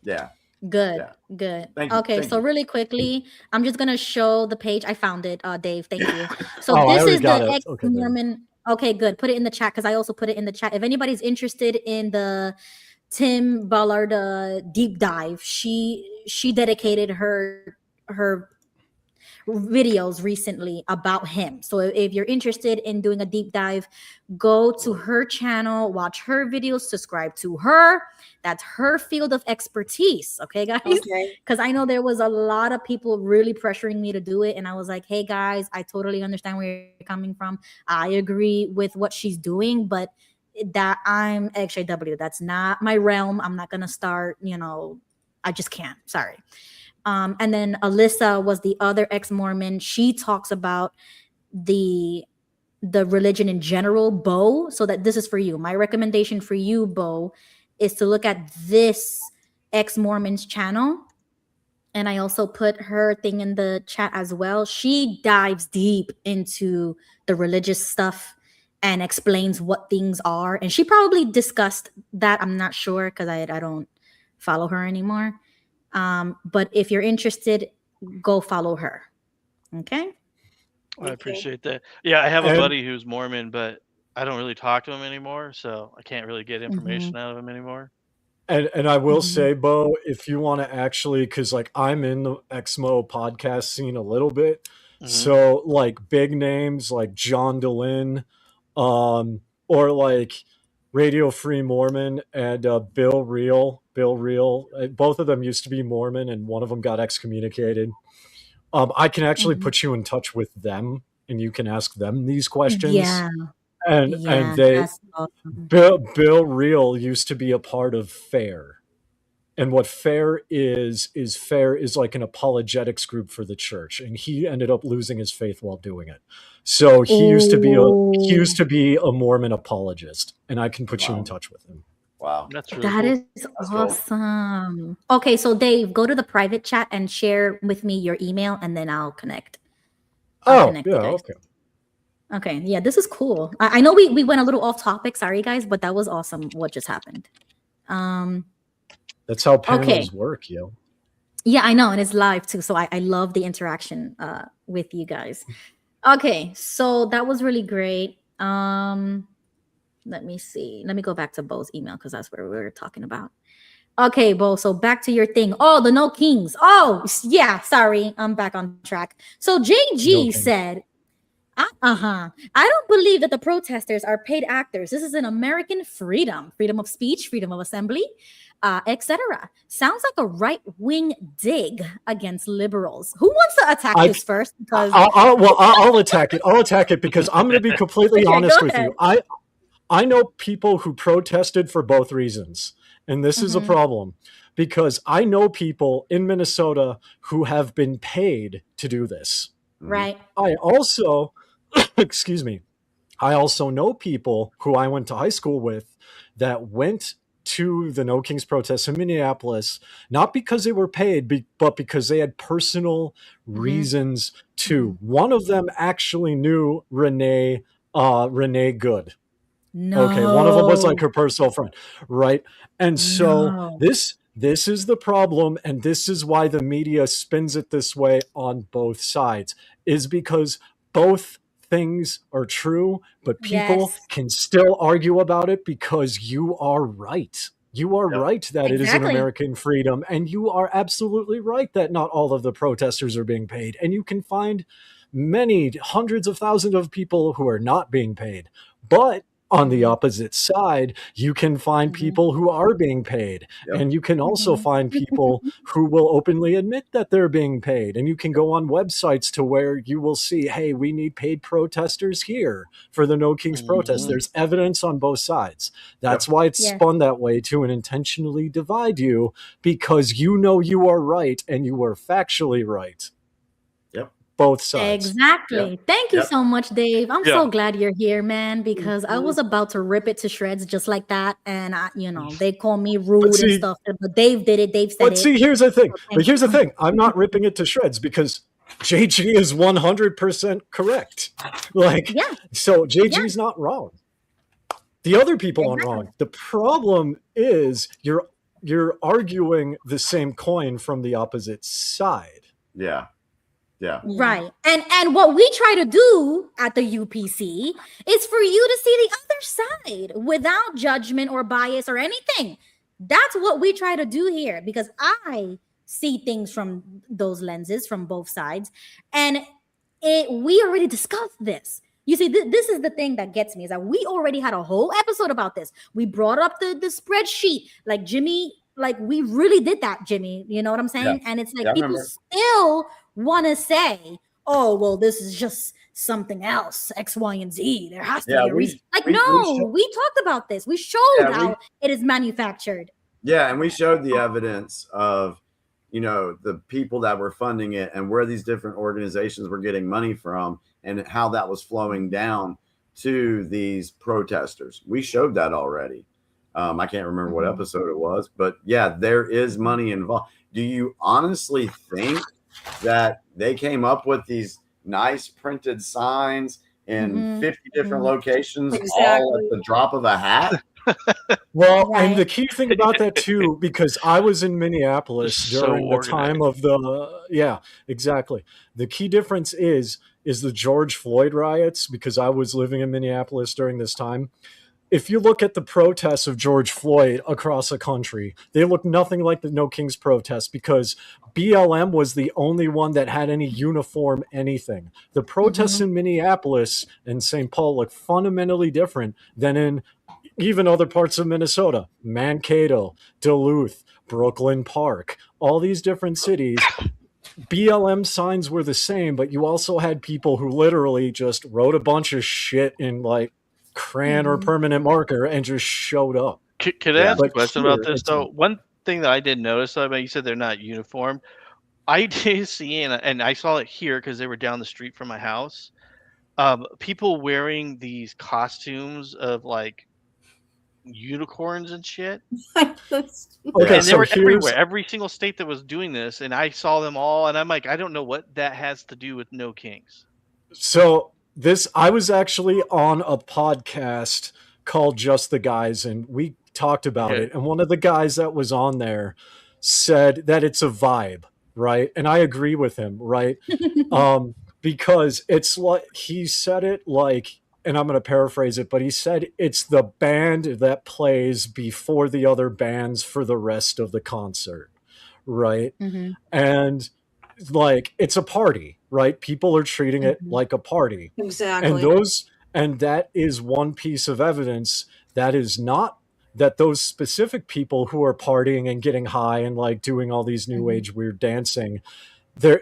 Yeah. Good. Thank you, Okay, thank so you. really quickly, I'm just gonna show the page. I found it, Dave. Thank you. So I this already is got the it. Okay, ex-Mormon. Okay, good. Put it in the chat because I also put it in the chat. If anybody's interested in the Tim Ballard deep dive, she dedicated her videos recently about him. So if you're interested in doing a deep dive, go to her channel, watch her videos, subscribe to her. That's her field of expertise. Okay, guys? Okay. Because I know there was a lot of people really pressuring me to do it. And I was like, hey, guys, I totally understand where you're coming from. I agree with what she's doing, but that I'm XJW. That's not my realm. I'm not going to start, I just can't. Sorry. And then Alyssa was the other ex-Mormon. She talks about the religion in general, Beau. So that this is for you. My recommendation for you, Beau, is to look at this ex-Mormon's channel. And I also put her thing in the chat as well. She dives deep into the religious stuff and explains what things are. And she probably discussed that. I'm not sure because I don't follow her anymore. But if you're interested, go follow her. Okay? I appreciate that. Yeah, I have a buddy who's Mormon, but I don't really talk to him anymore, so I can't really get information out of him anymore. And I will say, Beau, if you want to actually, because like I'm in the Exmo podcast scene a little bit, so like big names like John DeLynn, or like Radio Free Mormon and Bill Reel, both of them used to be Mormon, and one of them got excommunicated. I can actually put you in touch with them, and you can ask them these questions. Yeah. And they, awesome. Bill Reel used to be a part of FAIR. And what FAIR is like an apologetics group for the church. And he ended up losing his faith while doing it. So he used to be a Mormon apologist. And I can put you in touch with him. Wow. That's really That is awesome. Cool. Okay, so Dave, go to the private chat and share with me your email, and then I'll connect. Okay, yeah, this is cool. I know we went a little off topic. Sorry, guys, but that was awesome what just happened. That's how panels work, yo. Yeah, I know, and it's live too, so I love the interaction with you guys. Okay, so that was really great. Let me see. Let me go back to Beau's email because that's what we were talking about. Okay, Beau, so back to your thing. Oh, the No Kings. Oh, yeah, sorry. I'm back on track. So JG said, I don't believe that the protesters are paid actors. This is an American freedom of speech, freedom of assembly, etc. Sounds like a right-wing dig against liberals. Who wants to attack this first? Because I'll attack it. I'll attack it because I'm going to be completely honest with you. I know people who protested for both reasons, and this is a problem because I know people in Minnesota who have been paid to do this. Right. I also, excuse me, I also know people who I went to high school with that went to the No Kings protests in Minneapolis, not because they were paid, but because they had personal reasons to. One of them actually knew Renee Good. No. Okay, one of them was like her personal friend, right? And so this is the problem, and this is why the media spins it this way on both sides, is because both things are true, but people can still argue about it because you are right. You are right that it is an American freedom, and you are absolutely right that not all of the protesters are being paid, and you can find many hundreds of thousands of people who are not being paid. But on the opposite side, you can find people who are being paid. And you can also find people who will openly admit that they're being paid. And you can go on websites to where you will see, hey, we need paid protesters here for the No Kings protest. There's evidence on both sides. That's why it's spun that way to and intentionally divide you, because you know you are right and you are factually right. Both sides. Exactly. Thank you so much, Dave. I'm so glad you're here, man, because I was about to rip it to shreds just like that. And, they call me rude and stuff. But Dave did it. Dave said it. But see, here's the thing. I'm not ripping it to shreds because JG is 100% correct. So JG's not wrong. The other people aren't wrong. The problem is you're arguing the same coin from the opposite side. Yeah. Right. And what we try to do at the UPC is for you to see the other side without judgment or bias or anything. That's what we try to do here, because I see things from those lenses from both sides. And we already discussed this. You see, this is the thing that gets me, is that we already had a whole episode about this. We brought up the spreadsheet, like Jimmy, like we really did that, Jimmy. You know what I'm saying? Yeah. And it's like Yeah, I people remember. still want to say, oh, well, this is just something else, X, Y, and Z. There has to be a reason. Like, no, we talked about this. We showed how it is manufactured. Yeah, and we showed the evidence of, you know, the people that were funding it and where these different organizations were getting money from and how that was flowing down to these protesters. We showed that already. I can't remember what episode it was, but yeah, there is money involved. Do you honestly think that they came up with these nice printed signs in 50 different locations all at the drop of a hat? Well, and the key thing about that too, because I was in Minneapolis during the time of the exactly. The key difference is the George Floyd riots, because I was living in Minneapolis during this time. If you look at the protests of George Floyd across the country, they look nothing like the No Kings protests, because BLM was the only one that had any uniform anything. The protests in Minneapolis and St. Paul look fundamentally different than in even other parts of Minnesota, Mankato, Duluth, Brooklyn Park, all these different cities. BLM signs were the same, but you also had people who literally just wrote a bunch of shit in like crayon or permanent marker and just showed up. Could I ask a question about this though? One thing that I did notice, though, you said they're not uniform. I did see, and I saw it here because they were down the street from my house. People wearing these costumes of like unicorns and shit. Okay, and they were everywhere. Every single state that was doing this, and I saw them all, and I'm like, I don't know what that has to do with No Kings. So I was actually on a podcast called Just the Guys, and we talked about it. And one of the guys that was on there said that it's a vibe, right? And I agree with him, right? Because it's like, he said it like, and I'm going to paraphrase it, but he said it's the band that plays before the other bands for the rest of the concert, right? And like, it's a party, right? People are treating it like a party. Exactly. And that is one piece of evidence that is not that those specific people who are partying and getting high and like doing all these new age weird dancing,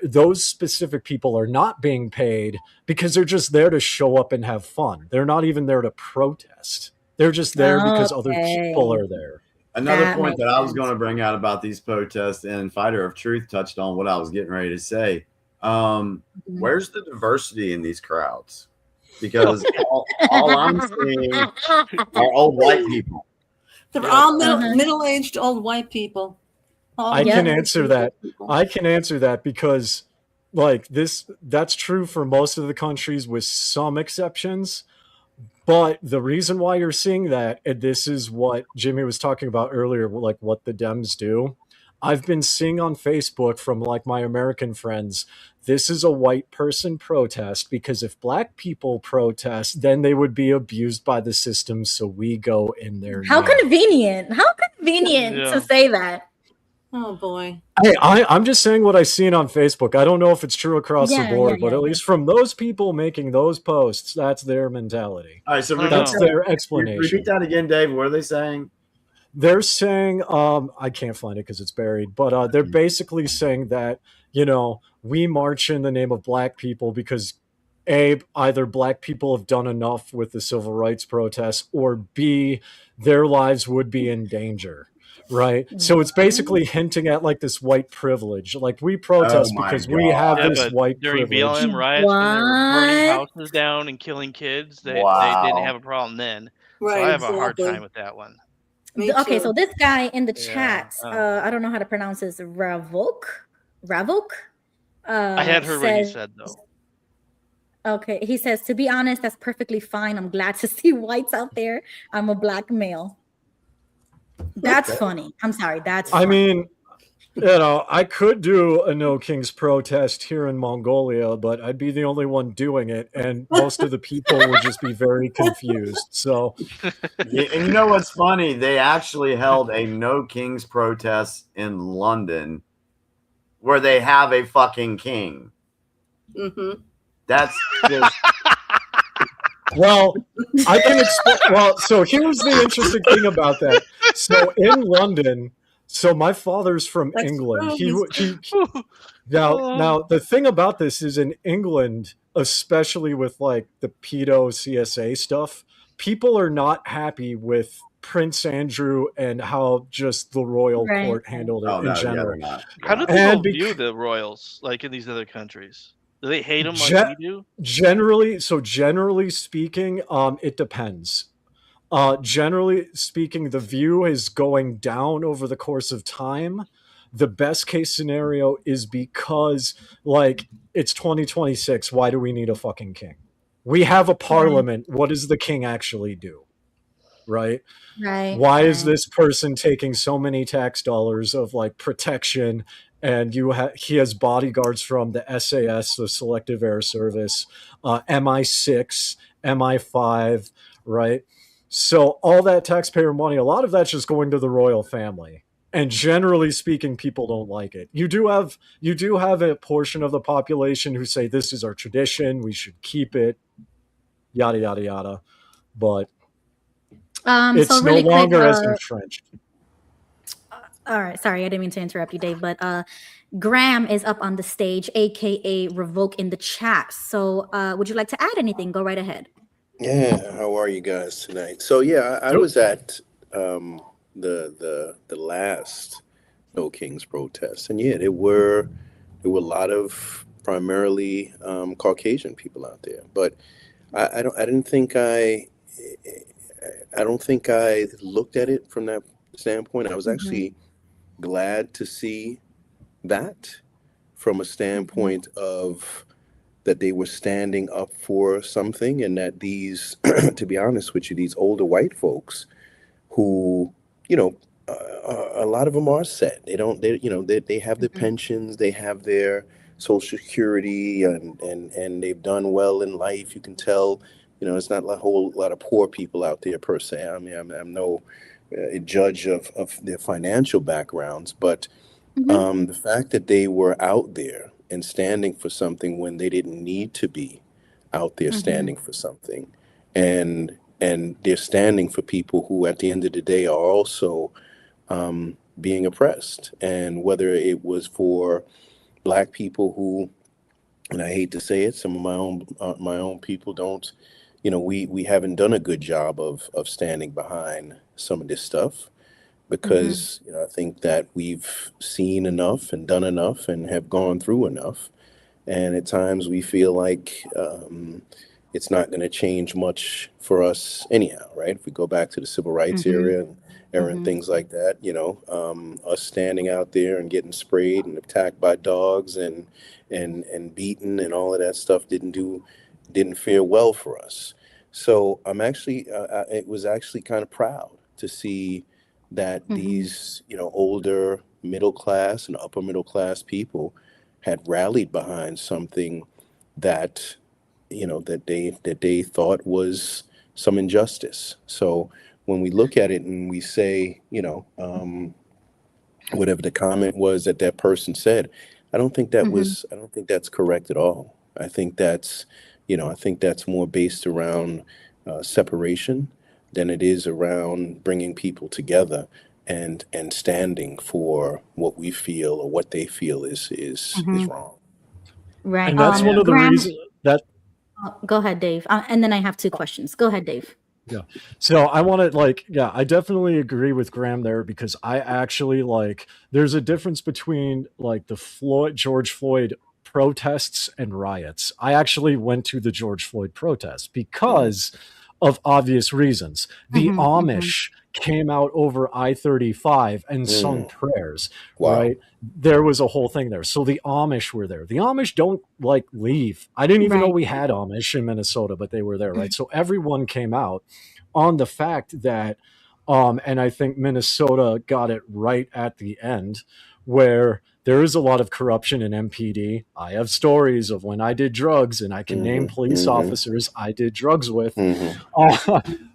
those specific people are not being paid because they're just there to show up and have fun. They're not even there to protest. They're just there because other people are there. Another point that I was going to bring out about these protests, and Fighter of Truth touched on what I was getting ready to say. Where's the diversity in these crowds? Because all I'm seeing are old white people. They're all middle-aged old white people. I can answer that. I can answer that because like that's true for most of the countries with some exceptions. But the reason why you're seeing that, and this is what Jimmy was talking about earlier, like what the Dems do. I've been seeing on Facebook from like my American friends, this is a white person protest because if black people protest, then they would be abused by the system. So we go in there. How convenient. How convenient to say that. Oh boy. Hey, I'm just saying what I've seen on Facebook. I don't know if it's true across the board, but at least from those people making those posts, that's their mentality. All right, so that's their explanation. Repeat that again, Dave. What are they saying? They're saying, I can't find it because it's buried, but they're basically saying that, you know, we march in the name of black people because A, either black people have done enough with the civil rights protests, or B, their lives would be in danger. Right. So it's basically hinting at like this white privilege. Like we protest because we have this white during privilege. BLM riots, when they were burning houses down and killing kids, they didn't have a problem then. Right, so I have a hard time with that one. Okay, so this guy in the chat, I don't know how to pronounce this, Ravok. I had heard what he said though. Okay, he says, to be honest, that's perfectly fine. I'm glad to see whites out there. I'm a black male. That's funny. I'm sorry. That's funny. I mean, you know, I could do a No Kings protest here in Mongolia, but I'd be the only one doing it, and most of the people would just be very confused. So, and you know what's funny? They actually held a No Kings protest in London where they have a fucking king. That's just. Well, I can explain. Well, so here's the interesting thing about that. So in London, so my father's from England. Now the thing about this is in England, especially with like the pedo CSA stuff, people are not happy with Prince Andrew and how just the royal court handled it in general. How do people view the royals like in these other countries? Do they hate them like we do? Generally speaking, it depends. Generally speaking, the view is going down over the course of time. The best case scenario is because, like, it's 2026. Why do we need a fucking king? We have a parliament. What does the king actually do? Right? Right. Why is this person taking so many tax dollars of like protection? And he has bodyguards from the SAS, the Selective Air Service, MI6, MI5, right? So all that taxpayer money, a lot of that's just going to the royal family. And generally speaking, people don't like it. You do have a portion of the population who say this is our tradition, we should keep it, yada yada yada. But it's so really no longer quick, as entrenched. All right, sorry, I didn't mean to interrupt you, Dave, but Graham is up on the stage, aka Revoke in the chat. So would you like to add anything? Go right ahead. Yeah, how are you guys tonight? So yeah, I was at the last No Kings protest, and yeah, there were a lot of primarily Caucasian people out there, but I don't think I looked at it from that standpoint. I was actually glad to see that from a standpoint of that they were standing up for something, and that these, to be honest with you, these older white folks who, a lot of them are set. They have their pensions, they have their Social Security, and they've done well in life. You can tell, it's not a whole lot of poor people out there per se. I mean, I'm no judge of their financial backgrounds, but the fact that they were out there and standing for something when they didn't need to be out there standing for something, and they're standing for people who at the end of the day are also being oppressed. And whether it was for Black people who, and I hate to say it, some of my own people don't, we haven't done a good job of standing behind some of this stuff, because I think that we've seen enough and done enough and have gone through enough, and at times we feel like it's not going to change much for us anyhow, right? If we go back to the civil rights era and things like that, us standing out there and getting sprayed and attacked by dogs and beaten and all of that stuff didn't fare well for us. So I'm actually, it was actually kind of proud to see that these, older middle class and upper middle class people had rallied behind something that, that they thought was some injustice. So when we look at it and we say, whatever the comment was that person said, I don't think that's correct at all. I think that's more based around separation than it is around bringing people together and standing for what we feel or what they feel is wrong. Right. And that's one of the reasons that. Go ahead, Dave. And then I have two questions. Go ahead, Dave. Yeah. So I want to I definitely agree with Graham there, because I actually there's a difference between the George Floyd protests and riots. I actually went to the George Floyd protest because of obvious reasons. The Amish came out over I-35 and sung prayers, right? There was a whole thing there. So the Amish were there. The Amish don't leave. I didn't even know we had Amish in Minnesota, but they were there, right? So everyone came out on the fact that, and I think Minnesota got it right at the end, where there is a lot of corruption in MPD. I have stories of when I did drugs, and I can name police officers I did drugs with.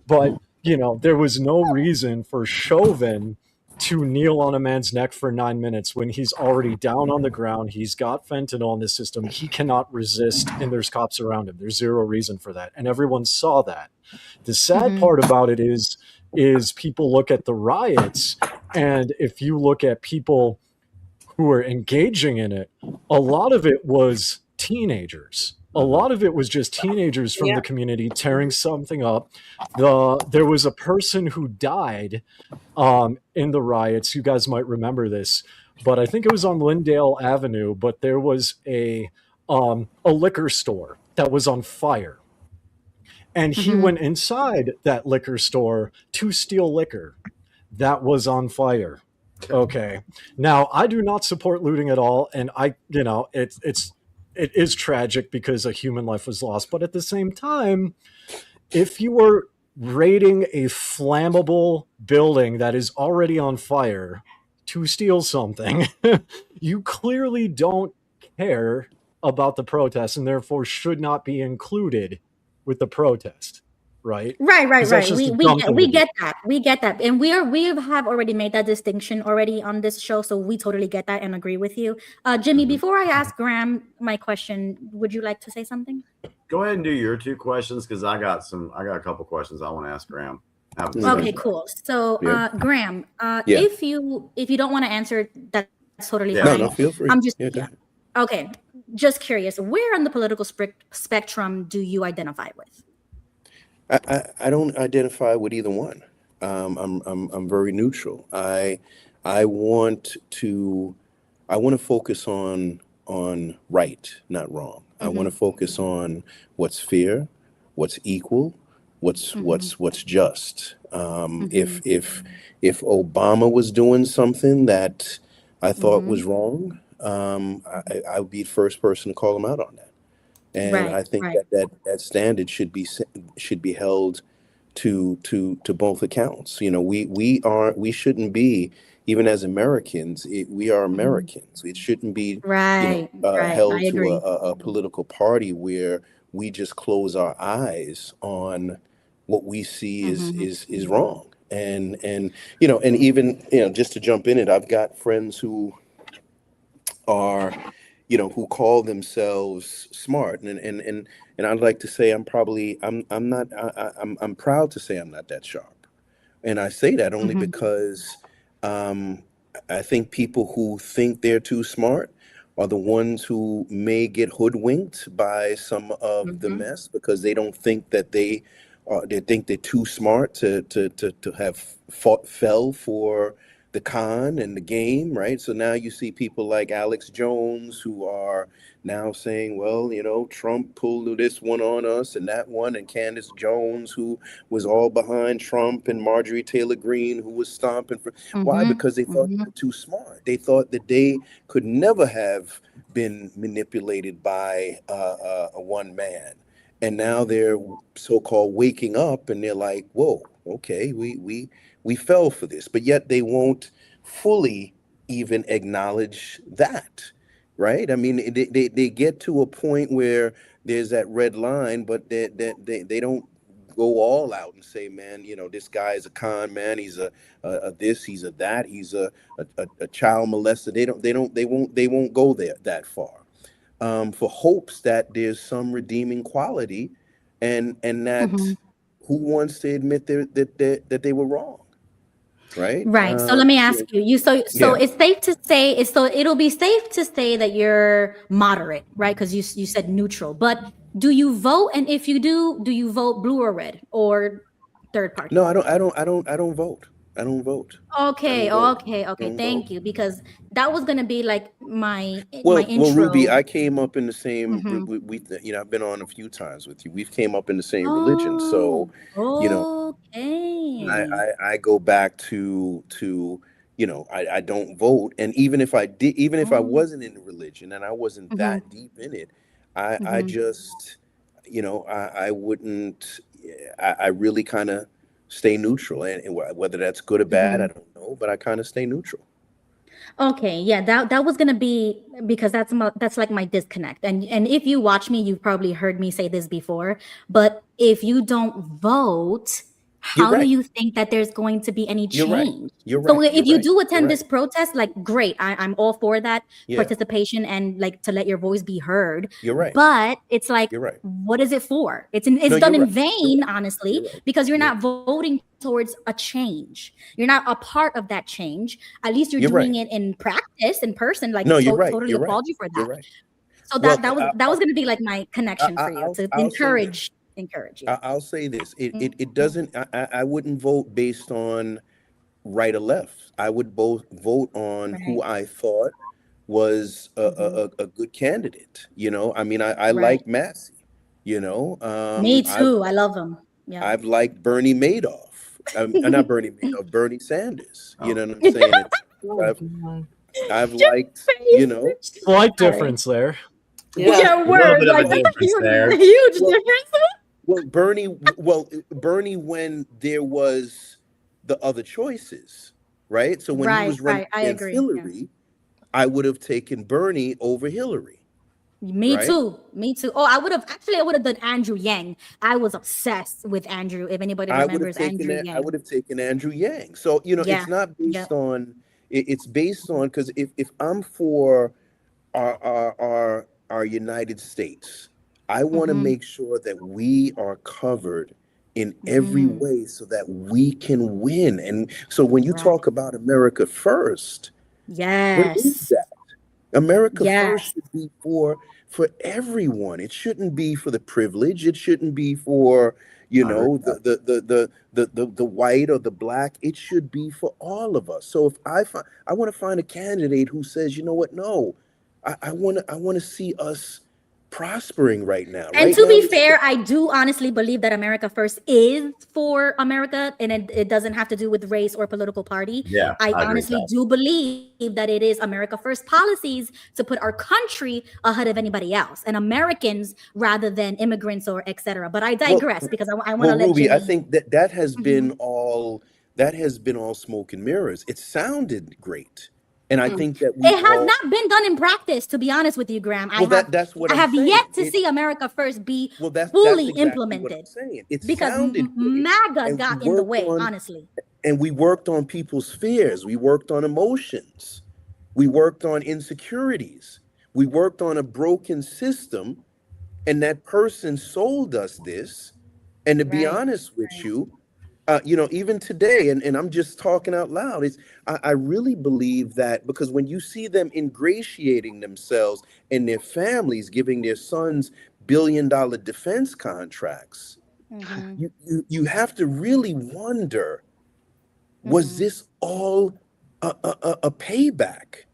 But, there was no reason for Chauvin to kneel on a man's neck for 9 minutes when he's already down on the ground. He's got fentanyl in the system. He cannot resist, and there's cops around him. There's zero reason for that. And everyone saw that. The sad part about it is people look at the riots, and if you look at people who were engaging in it, a lot of it was teenagers. A lot of it was just teenagers from the community tearing something up. There was a person who died in the riots. You guys might remember this, but I think it was on Lyndale Avenue. But there was a liquor store that was on fire, and he went inside that liquor store to steal liquor that was on fire. Okay, now I do not support looting at all, and it is tragic because a human life was lost. But at the same time, if you were raiding a flammable building that is already on fire to steal something, you clearly don't care about the protest and therefore should not be included with the protest. Right. Right. We get that, and we have already made that distinction already on this show, so we totally get that and agree with you. Jimmy, before I ask Graham my question, would you like to say something? Go ahead and do your 2 questions, because I got a couple questions I want to ask Graham. Okay, cool. So Graham, if you don't want to answer, that's totally fine. No, feel free. I'm just okay. Just curious, where on the political spectrum do you identify with? I don't identify with either one. I'm very neutral. I want to focus on right, not wrong. I want to focus on what's fair, what's equal, what's just. If Obama was doing something that I thought was wrong, I would be the first person to call him out on that. And I think that standard should be held to both accounts. We shouldn't be, even as Americans, we are Americans. It shouldn't be held to a political party where we just close our eyes on what we see is wrong. And even just to jump in it, I've got friends who are who call themselves smart, and I'd like to say I'm proud to say I'm not that sharp, and I say that only because I think people who think they're too smart are the ones who may get hoodwinked by some of the mess, because they don't think that they think they're too smart to have fell for the con and the game, right? So now you see people like Alex Jones who are now saying, well, Trump pulled this one on us and that one, and Candace Jones, who was all behind Trump, and Marjorie Taylor Greene, who was stomping for. Why? Because they thought they were too smart. They thought that they could never have been manipulated by a one man. And now they're so-called waking up, and they're like, whoa, okay, we fell for this, but yet they won't fully even acknowledge that, right? I mean, they get to a point where there's that red line, but they don't go all out and say, man, this guy is a con man. He's a this, he's a that, he's a child molester. They won't go there that far, for hopes that there's some redeeming quality, and that who wants to admit that they were wrong. Right. So let me ask you. So it's safe to say it'll be safe to say that you're moderate, right? Because you said neutral. But do you vote? And if you do you vote blue or red or third party? No, I don't vote. I don't vote. Okay. Thank you, because that was gonna be like my intro. Well, Ruby, I came up in the same. We I've been on a few times with you. We've came up in the same religion, so I go back to I don't vote, and even if I did, even if I wasn't in the religion and I wasn't that deep in it, I just I wouldn't. I really kind of stay neutral, and whether that's good or bad, I don't know, but I kind of stay neutral. Okay, yeah, that was gonna be, because that's like my disconnect, and if you watch me, you've probably heard me say this before, but if you don't vote, how do you think that there's going to be any change? You're So right. if you You're do right. attend this protest, like great, I'm all for that Yeah. participation and like to let your voice be heard. You're right. But it's like, You're right. what is it for? It's No, done you're in right. vain, honestly, You're right. because you're not voting towards a change. You're not a part of that change. At least you're You're doing right. it in practice, in person. Like, No, you're right. totally You're right. applaud you for that. You're right. So Well, that was going to be like my connection for you to I'll say encourage you. I'll say this. It doesn't. I wouldn't vote based on right or left. I would both vote on who I thought was a good candidate. You know, I mean, I like Massey. You know, Me too. I love him. Yeah. I've liked Bernie Madoff. Not Bernie Madoff. Bernie Sanders. You know what I'm saying? I've liked. You know, slight difference there. Yeah, word. Like, huge difference. Well, Bernie, when there was the other choices, right? So when he was running against Hillary, I would have taken Bernie over Hillary. Me too. Oh, I would have done Andrew Yang. I was obsessed with Andrew. If anybody remembers Andrew Yang, I would have taken Andrew Yang. So it's not based on. It's based on, because if I'm for our United States, I want to make sure that we are covered in every way so that we can win. And so when you talk about America first, what is that? America first should be for everyone. It shouldn't be for the privileged. It shouldn't be for the white or the black. It should be for all of us. So if I want to find a candidate who says, you know what, no, I want to see us prospering right now. And to be fair, I do honestly believe that America First is for America, and it doesn't have to do with race or political party. Yeah, I honestly do believe that it is America First policies to put our country ahead of anybody else and Americans rather than immigrants or etc. But I digress because I want to let Ruby, Jimmy. I think that has been all smoke and mirrors. It sounded great. And I think that it has not been done in practice, to be honest with you, Graham. That's what I have yet to see America First be fully implemented. Because MAGA got in the way, honestly. And we worked on people's fears. We worked on emotions. We worked on insecurities. We worked on a broken system. And that person sold us this. And to be honest with you, even today, and I'm just talking out loud, I really believe that, because when you see them ingratiating themselves and their families giving their sons billion-dollar defense contracts, you have to really wonder, was this all a payback?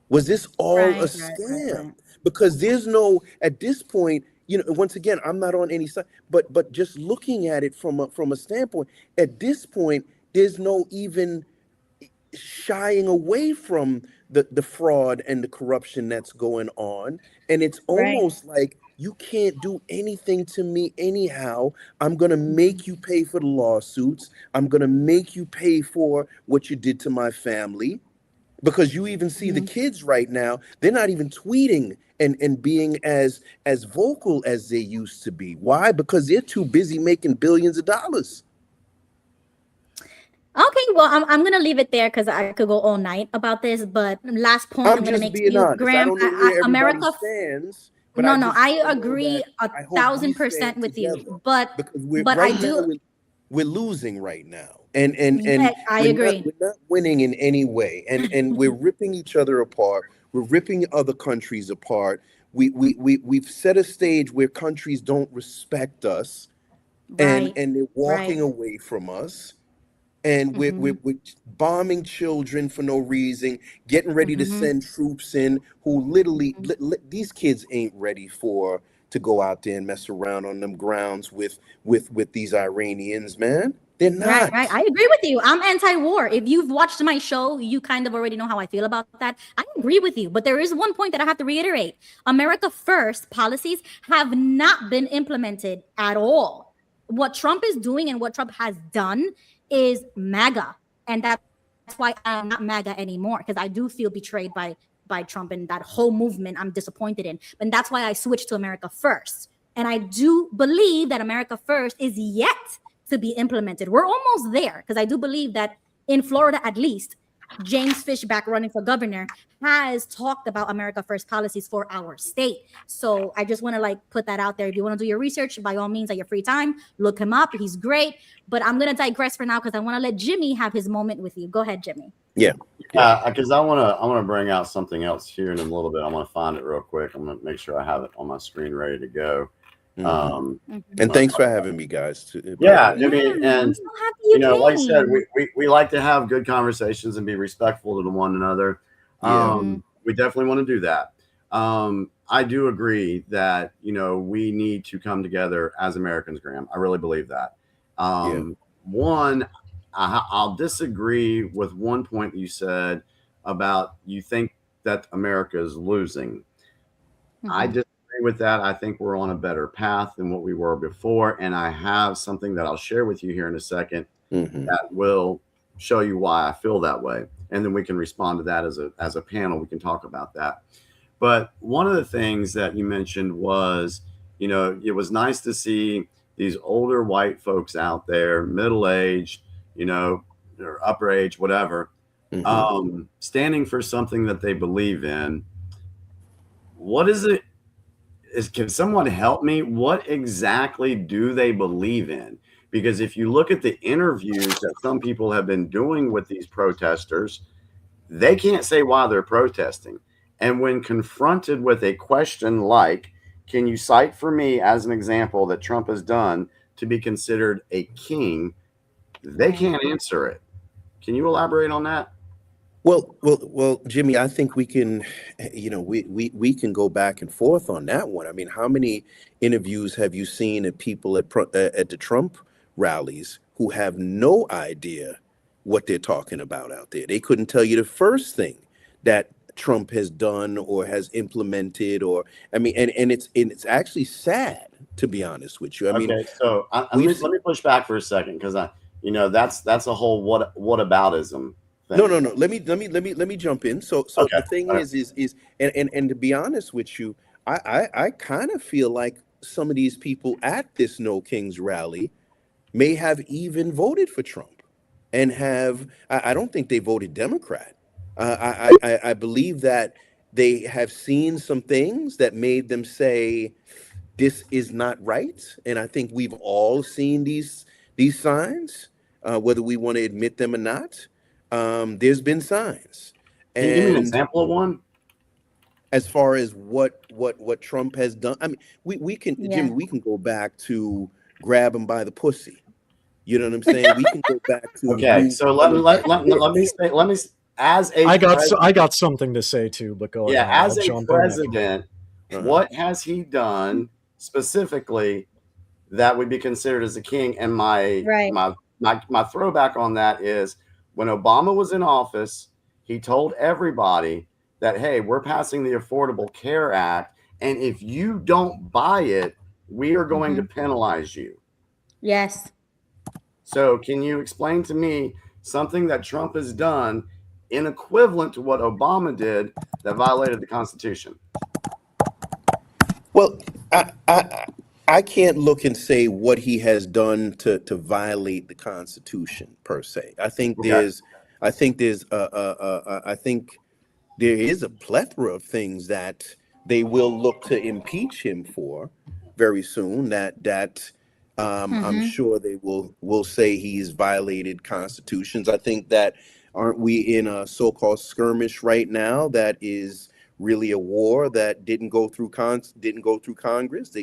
Was this all a scam? Because there's no, at this point, once again, I'm not on any side, but just looking at it from a standpoint, at this point, there's no even shying away from the fraud and the corruption that's going on. And it's almost like, you can't do anything to me anyhow. I'm going to make you pay for the lawsuits. I'm going to make you pay for what you did to my family. Because you even see the kids right now, they're not even tweeting and being as vocal as they used to be. Why? Because they're too busy making billions of dollars. Okay, well, I'm going to leave it there because I could go all night about this. But last point I'm going to make to you, honest. Graham, America stands. No, I agree 1,000% with you. But we're losing right now. And I agree. We're not winning in any way. And we're ripping each other apart. We're ripping other countries apart. We've set a stage where countries don't respect us, and they're walking away from us. And we're bombing children for no reason, getting ready to send troops in who literally, these kids ain't ready to go out there and mess around on them grounds with these Iranians, man. They're not. Right. I agree with you. I'm anti-war. If you've watched my show, you kind of already know how I feel about that. I agree with you. But there is one point that I have to reiterate. America First policies have not been implemented at all. What Trump is doing and what Trump has done is MAGA. And that's why I'm not MAGA anymore, because I do feel betrayed by Trump and that whole movement I'm disappointed in. And that's why I switched to America First. And I do believe that America First is yet to be implemented. We're almost there, because I do believe that in Florida, at least, James Fishback, running for governor, has talked about America First policies for our state. So I just want to like put that out there. If you want to do your research, by all means, at your free time, look him up. He's great. But I'm going to digress for now because I want to let Jimmy have his moment with you. Go ahead, Jimmy. Yeah. Because I want to bring out something else here in a little bit. I want to find it real quick. I'm going to make sure I have it on my screen ready to go. And thanks for having me, guys. Yeah, I mean, and I'm so happy you like I said, came. we like to have good conversations and be respectful to one another. We definitely want to do that. I do agree that we need to come together as Americans, Graham. I really believe that. One, I'll disagree with one point you said about you think that America is losing. I disagree with that. I think we're on a better path than what we were before. And I have something that I'll share with you here in a second that will show you why I feel that way. And then we can respond to that as a panel. We can talk about that. But one of the things that you mentioned was, it was nice to see these older white folks out there, middle-aged, or upper age, whatever, standing for something that they believe in. What is it? Can someone help me? What exactly do they believe in? Because if you look at the interviews that some people have been doing with these protesters, they can't say why they're protesting. And when confronted with a question like, can you cite for me as an example that Trump has done to be considered a king? They can't answer it. Can you elaborate on that? Well, Jimmy, I think we can, we can go back and forth on that one. I mean, how many interviews have you seen of people at the Trump rallies who have no idea what they're talking about out there? They couldn't tell you the first thing that Trump has done or has implemented, and it's actually sad, to be honest with you. I mean, so let me push back for a second, because that's a whole whataboutism. No. Let me jump in. So okay. The thing is, and to be honest with you, I kind of feel like some of these people at this No Kings rally may have even voted for Trump, and I don't think they voted Democrat. I believe that they have seen some things that made them say this is not right, and I think we've all seen these signs, whether we want to admit them or not. There's been signs. Can you give me an example of one? As far as what Trump has done, I mean, we can, Jimmy, we can go back to grab him by the pussy. You know what I'm saying? We can go back to. Okay, so let me as a I got something to say too, but go ahead. Yeah, as a president, what has he done specifically that would be considered as a king? And my throwback on that is, when Obama was in office, he told everybody that, hey, we're passing the Affordable Care Act, and if you don't buy it, we are going to penalize you. Yes. So can you explain to me something that Trump has done in equivalent to what Obama did that violated the Constitution? Well, I can't look and say what he has done to violate the Constitution per se. I think there is a plethora of things that they will look to impeach him for very soon. That I'm sure they will say he's violated constitutions. I think that aren't we in a so-called skirmish right now that is really a war that didn't go through Congress, didn't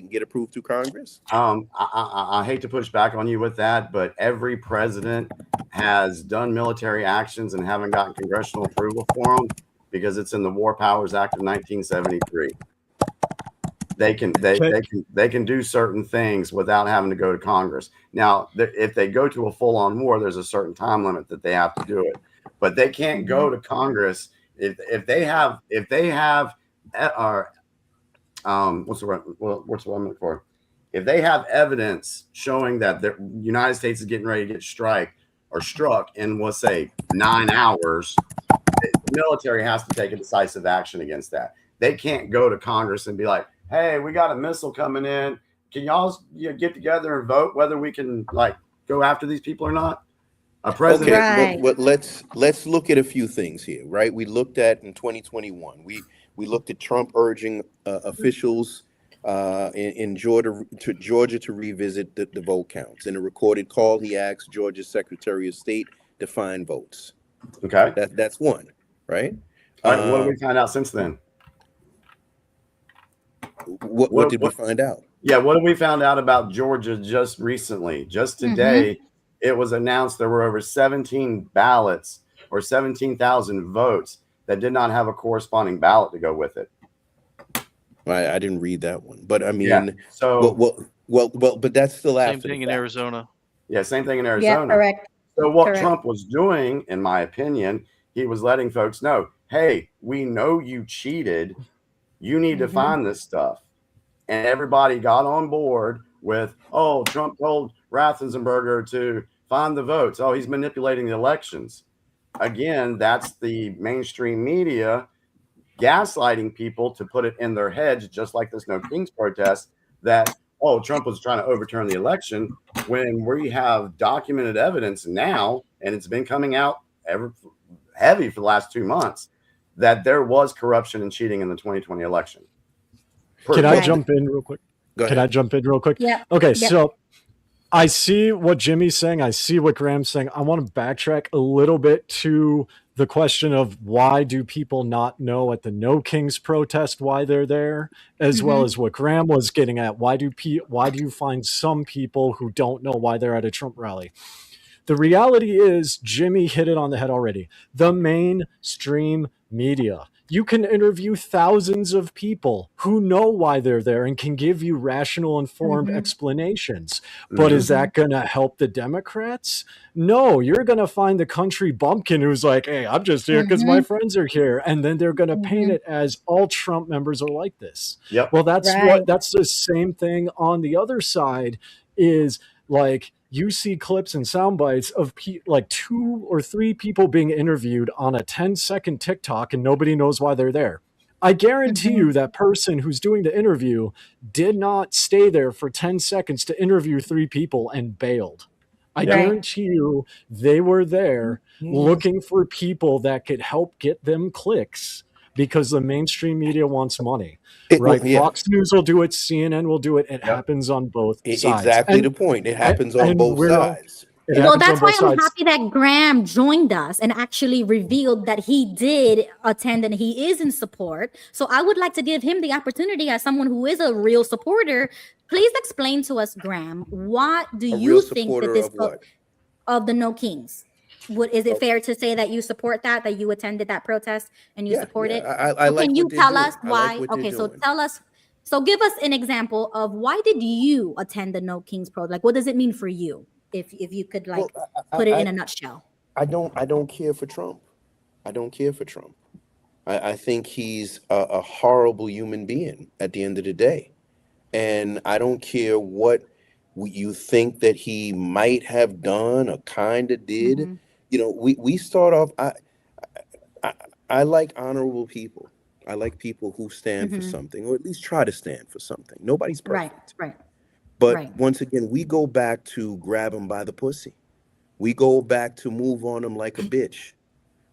get approved through Congress? I hate to push back on you with that, but every president has done military actions and haven't gotten congressional approval for them because it's in the War Powers Act of 1973. They can do certain things without having to go to Congress. Now, if they go to a full-on war, there's a certain time limit that they have to do it, but they can't go to Congress if they have what's the word I'm looking for? If they have evidence showing that the United States is getting ready to get struck in, let's say, 9 hours, the military has to take a decisive action against that. They can't go to Congress and be like, hey, we got a missile coming in. Can y'all get together and vote whether we can go after these people or not? A president. Okay, let's look at a few things here, right? We looked at in 2021. We looked at Trump urging officials in Georgia to revisit the vote counts. In a recorded call, he asked Georgia's Secretary of State to find votes. Okay, that's one, right? All right. What did we find out since then? What did we find out? Yeah, what have we found out about Georgia just recently? Just today, it was announced there were over 17 ballots or 17,000 votes that did not have a corresponding ballot to go with it. I didn't read that one, but I mean, Yeah, so but that's still after. Same thing in Arizona. Yeah, same thing in Arizona. Yeah, correct. So what Correct. Trump was doing, in my opinion, he was letting folks know, hey, we know you cheated. You need to find this stuff. And everybody got on board with, oh, Trump told Raffensperger to find the votes. Oh, he's manipulating the elections. Again, that's the mainstream media gaslighting people to put it in their heads, just like this No Kings protest, that, oh, Trump was trying to overturn the election, when we have documented evidence now, and it's been coming out heavy for the last 2 months, that there was corruption and cheating in the 2020 election. Can I jump in real quick? Can I jump in real quick? Yeah. Okay, Yep. so I see what Jimmy's saying. I see what Graham's saying. I want to backtrack a little bit to the question of why do people not know at the No Kings protest why they're there, as well as what Graham was getting at. Why do you find some people who don't know why they're at a Trump rally? The reality is, Jimmy hit it on the head already. The mainstream media. You can interview thousands of people who know why they're there and can give you rational, informed explanations. But is that going to help the Democrats? No, you're going to find the country bumpkin who's like, hey, I'm just here because my friends are here. And then they're going to paint it as all Trump members are like this. Yep. Well, that's that's the same thing on the other side is like, you see clips and sound bites of like 2 or 3 people being interviewed on a 10-second TikTok and nobody knows why they're there. I guarantee you that person who's doing the interview did not stay there for 10 seconds to interview 3 people and bailed. I guarantee you they were there looking for people that could help get them clicks because the mainstream media wants money. Fox News will do it. CNN will do it. It happens on both sides. Exactly the point. It happens on both sides. Well, that's why I'm happy that Graham joined us and actually revealed that he did attend and he is in support. So I would like to give him the opportunity as someone who is a real supporter. Please explain to us, Graham, what do you think that this of the No Kings? Is it fair to say that you support that you attended that protest and you support it? I like can you tell us why? Like okay, so tell us. So give us an example of why did you attend the No Kings protest? Like, what does it mean for you? If you could put it in a nutshell. I don't care for Trump. I don't care for Trump. I think he's a horrible human being at the end of the day. And I don't care what you think that he might have done or kind of did. You know, we start off, I like honorable people. I like people who stand for something, or at least try to stand for something. Nobody's perfect. Right. But once again, we go back to grab him by the pussy. We go back to move on him like a bitch.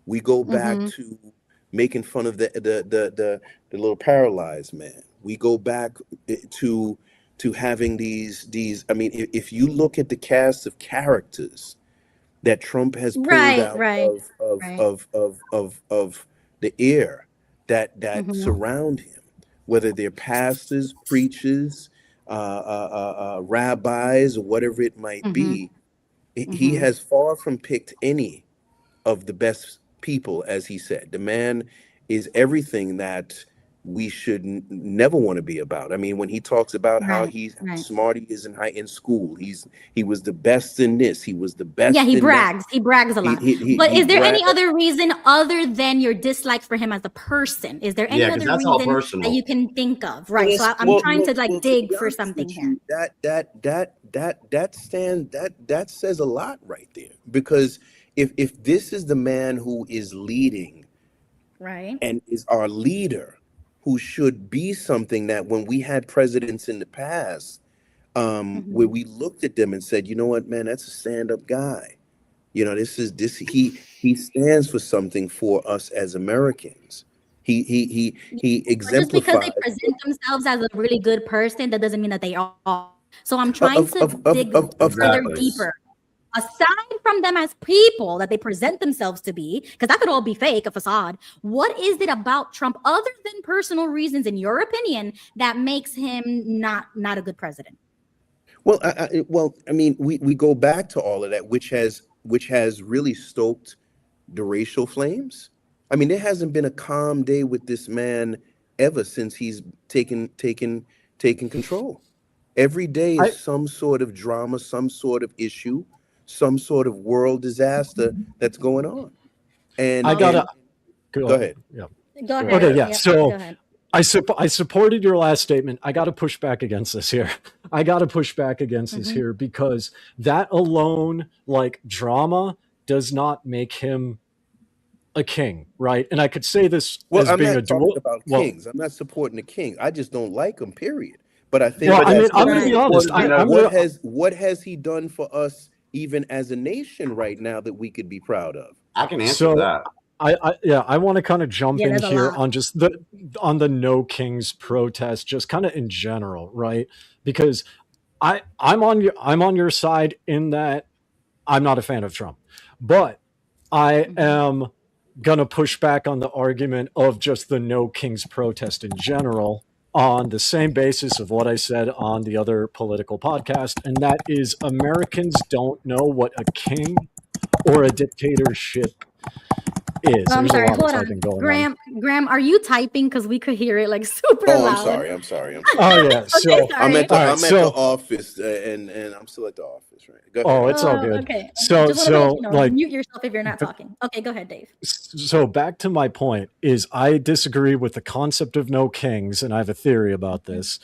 We go back to making fun of the little paralyzed man. We go back to having these. I mean, if you look at the cast of characters that Trump has pulled out of the air that surround him, whether they're pastors, preachers, rabbis, or whatever it might be, he has far from picked any of the best people, as he said. The man is everything that we should never want to be about. I mean, when he talks about how smart he is in school, he was the best in this, he was the best. Yeah, he in brags. that. He brags a lot. But is there any other reason other than your dislike for him as a person? Is there any other reason that you can think of? Right. So I'm trying to dig for something here. That says a lot right there. Because if this is the man who is leading, right, and is our leader, who should be something that when we had presidents in the past, where we looked at them and said, you know what, man, that's a stand-up guy. He stands for something for us as Americans. He But just because they exemplifies present themselves as a really good person, that doesn't mean that they are. So I'm trying to dig further deeper. Aside from them as people that they present themselves to be, because that could all be fake, a facade. What is it about Trump, other than personal reasons, in your opinion, that makes him not a good president? Well, I mean, we go back to all of that, which has really stoked the racial flames. I mean, there hasn't been a calm day with this man ever since he's taken control. Every day is some sort of drama, some sort of issue, some sort of world disaster that's going on. And I gotta go ahead. Yeah. Go ahead. Okay, yeah. Go So ahead. I supported your last statement. I got to push back against this here. This here because that alone, like drama, does not make him a king, right? And I could say this as I'm being not a talking dual. about Well, kings. I'm not supporting the king. I just don't like him. Period. But I think. well, I mean, I'm going to be honest. What has he done for us, even as a nation, right now, that we could be proud of? I can answer that. I want to kind of jump in there's a here lot. on just the No Kings protest, just kind of in general, right? Because I'm on your side in that I'm not a fan of Trump, but I am gonna push back on the argument of just the No Kings protest in general on the same basis of what I said on the other political podcast, and that is Americans don't know what a king or a dictatorship is. I'm There's sorry. a lot Hold of on, typing going on. Graham, are you typing? Because we could hear it like super Oh, loud. I'm sorry. Oh yeah. So Okay, I'm sorry. at the All right, so- office, and I'm still at the office, right? Go ahead. Oh, it's all good. Okay. So Just wanna let you know, like mute yourself if you're not talking. Okay, go ahead, Dave. so back to my point is I disagree with the concept of no kings, and I have a theory about this.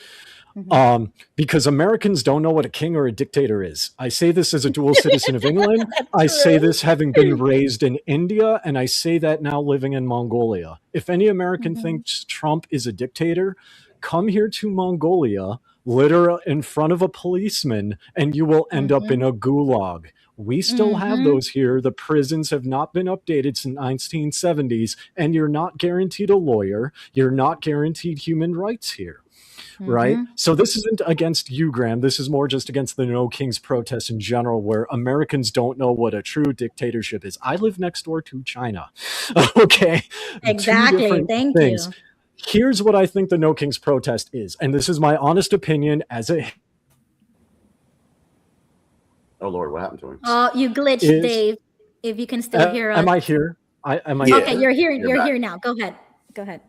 Because Americans don't know what a king or a dictator is. I say this as a dual citizen of England. I say this having been raised in India, and I say that now living in Mongolia. If any American thinks Trump is a dictator, come here to Mongolia, litter in front of a policeman, and you will end up in a gulag. We still have those here. The prisons have not been updated since 1970s, and you're not guaranteed a lawyer. You're not guaranteed human rights here. Right. So this isn't against you, Graham. This is more just against the No Kings protest in general, where Americans don't know what a true dictatorship is. I live next door to China. Okay. Exactly. Thank you. Here's what I think the No Kings protest is. And this is my honest opinion as a. Oh, Lord, what happened to him? Oh, you glitched, Dave. If you can still hear us. Am I here? Am I Okay, here? you're here. You're back. here now. Go ahead.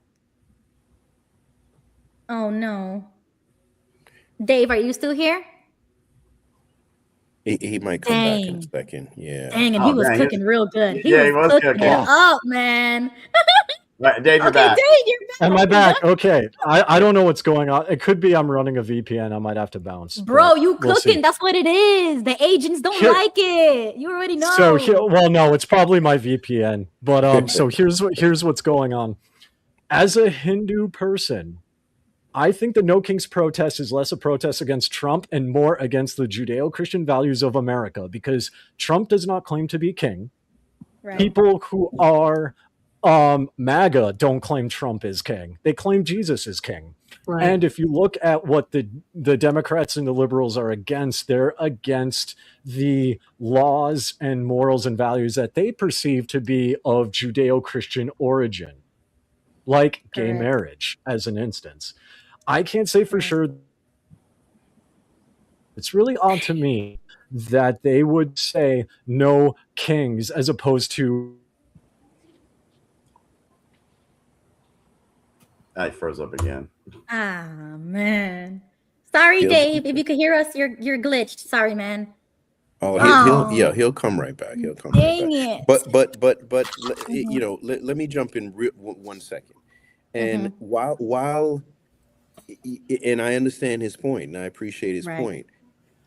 Oh no. Dave, are you still here? He might come back in a second. Yeah. Dang, and he was cooking real good. He was cooking it up, man. Right, Dave, you're Okay, back. Dave, you're back. Am I back? Okay. I don't know what's going on. It could be I'm running a VPN. I might have to bounce. Bro, but you we'll cooking. see. That's what it is. The agents don't like it. You already know. So well, no, it's probably my VPN. But so here's what's going on. As a Hindu person, I think the No Kings protest is less a protest against Trump and more against the Judeo-Christian values of America, because Trump does not claim to be king. Right. People who are MAGA don't claim Trump is king. They claim Jesus is king. Right. And if you look at what the Democrats and the liberals are against, they're against the laws and morals and values that they perceive to be of Judeo-Christian origin, like gay marriage, as an instance. I can't say for sure. It's really odd to me that they would say no kings as opposed to. I froze up again. Ah, man. Sorry, Dave. If you could hear us, you're glitched. Sorry, man. He'll come right back. He'll come Dang right back. it. But let me jump in 1 second. And while and I understand his point, and I appreciate his point.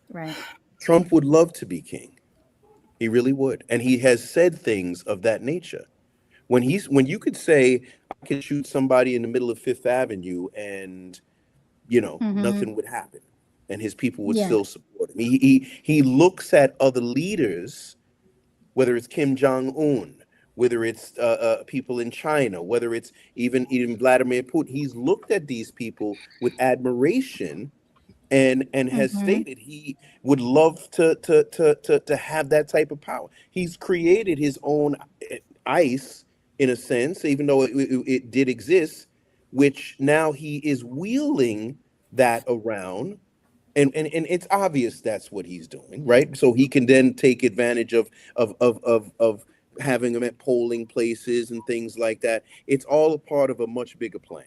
Right. Trump would love to be king. He really would. And he has said things of that nature. When you could say, I could shoot somebody in the middle of Fifth Avenue and, nothing would happen. and his people would Yeah. still support him. He looks at other leaders, whether it's Kim Jong-un, whether it's people in China, whether it's even Vladimir Putin. He's looked at these people with admiration and has stated he would love to have that type of power. He's created his own ICE, in a sense, even though it did exist, which now he is wheeling that around. And it's obvious that's what he's doing, right? So he can then take advantage of having them at polling places and things like that. It's all a part of a much bigger plan.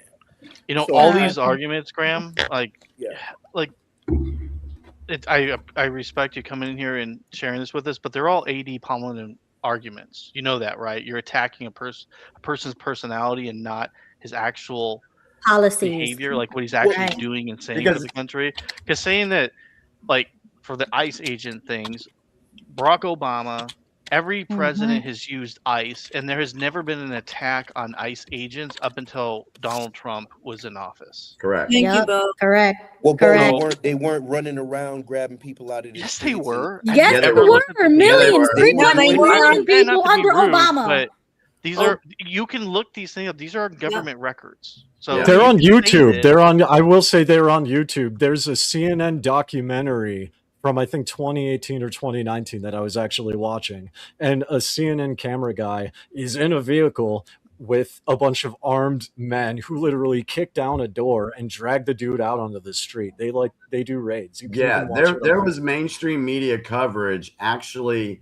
You know, So all I- these arguments, Graham, like I respect you coming in here and sharing this with us, but they're all AD Pomlin arguments. You know that, right? You're attacking a person's personality and not his actual Policies. behavior, like what he's actually Right. doing and saying for the country. Because saying that, like for the ICE agent things, Barack Obama, every president has used ICE, and there has never been an attack on ICE agents up until Donald Trump was in office. Correct. Thank you, Beau. Correct. Well, Beau, Correct. they weren't running around grabbing people out of the Yes, streets. they were. Yes, Have they you ever were. looked at the Millions, videos? They were 3.2 doing million Try not people to be under rude, Obama. but these are, you can look these things up. These are government records. So They're you on can say YouTube. that- They're on. I will say they're on YouTube. There's a CNN documentary from I think 2018 or 2019 that I was actually watching, and a CNN camera guy is in a vehicle with a bunch of armed men who literally kick down a door and drag the dude out onto the street. They do raids. You can Yeah, even watch it there on was mainstream media coverage actually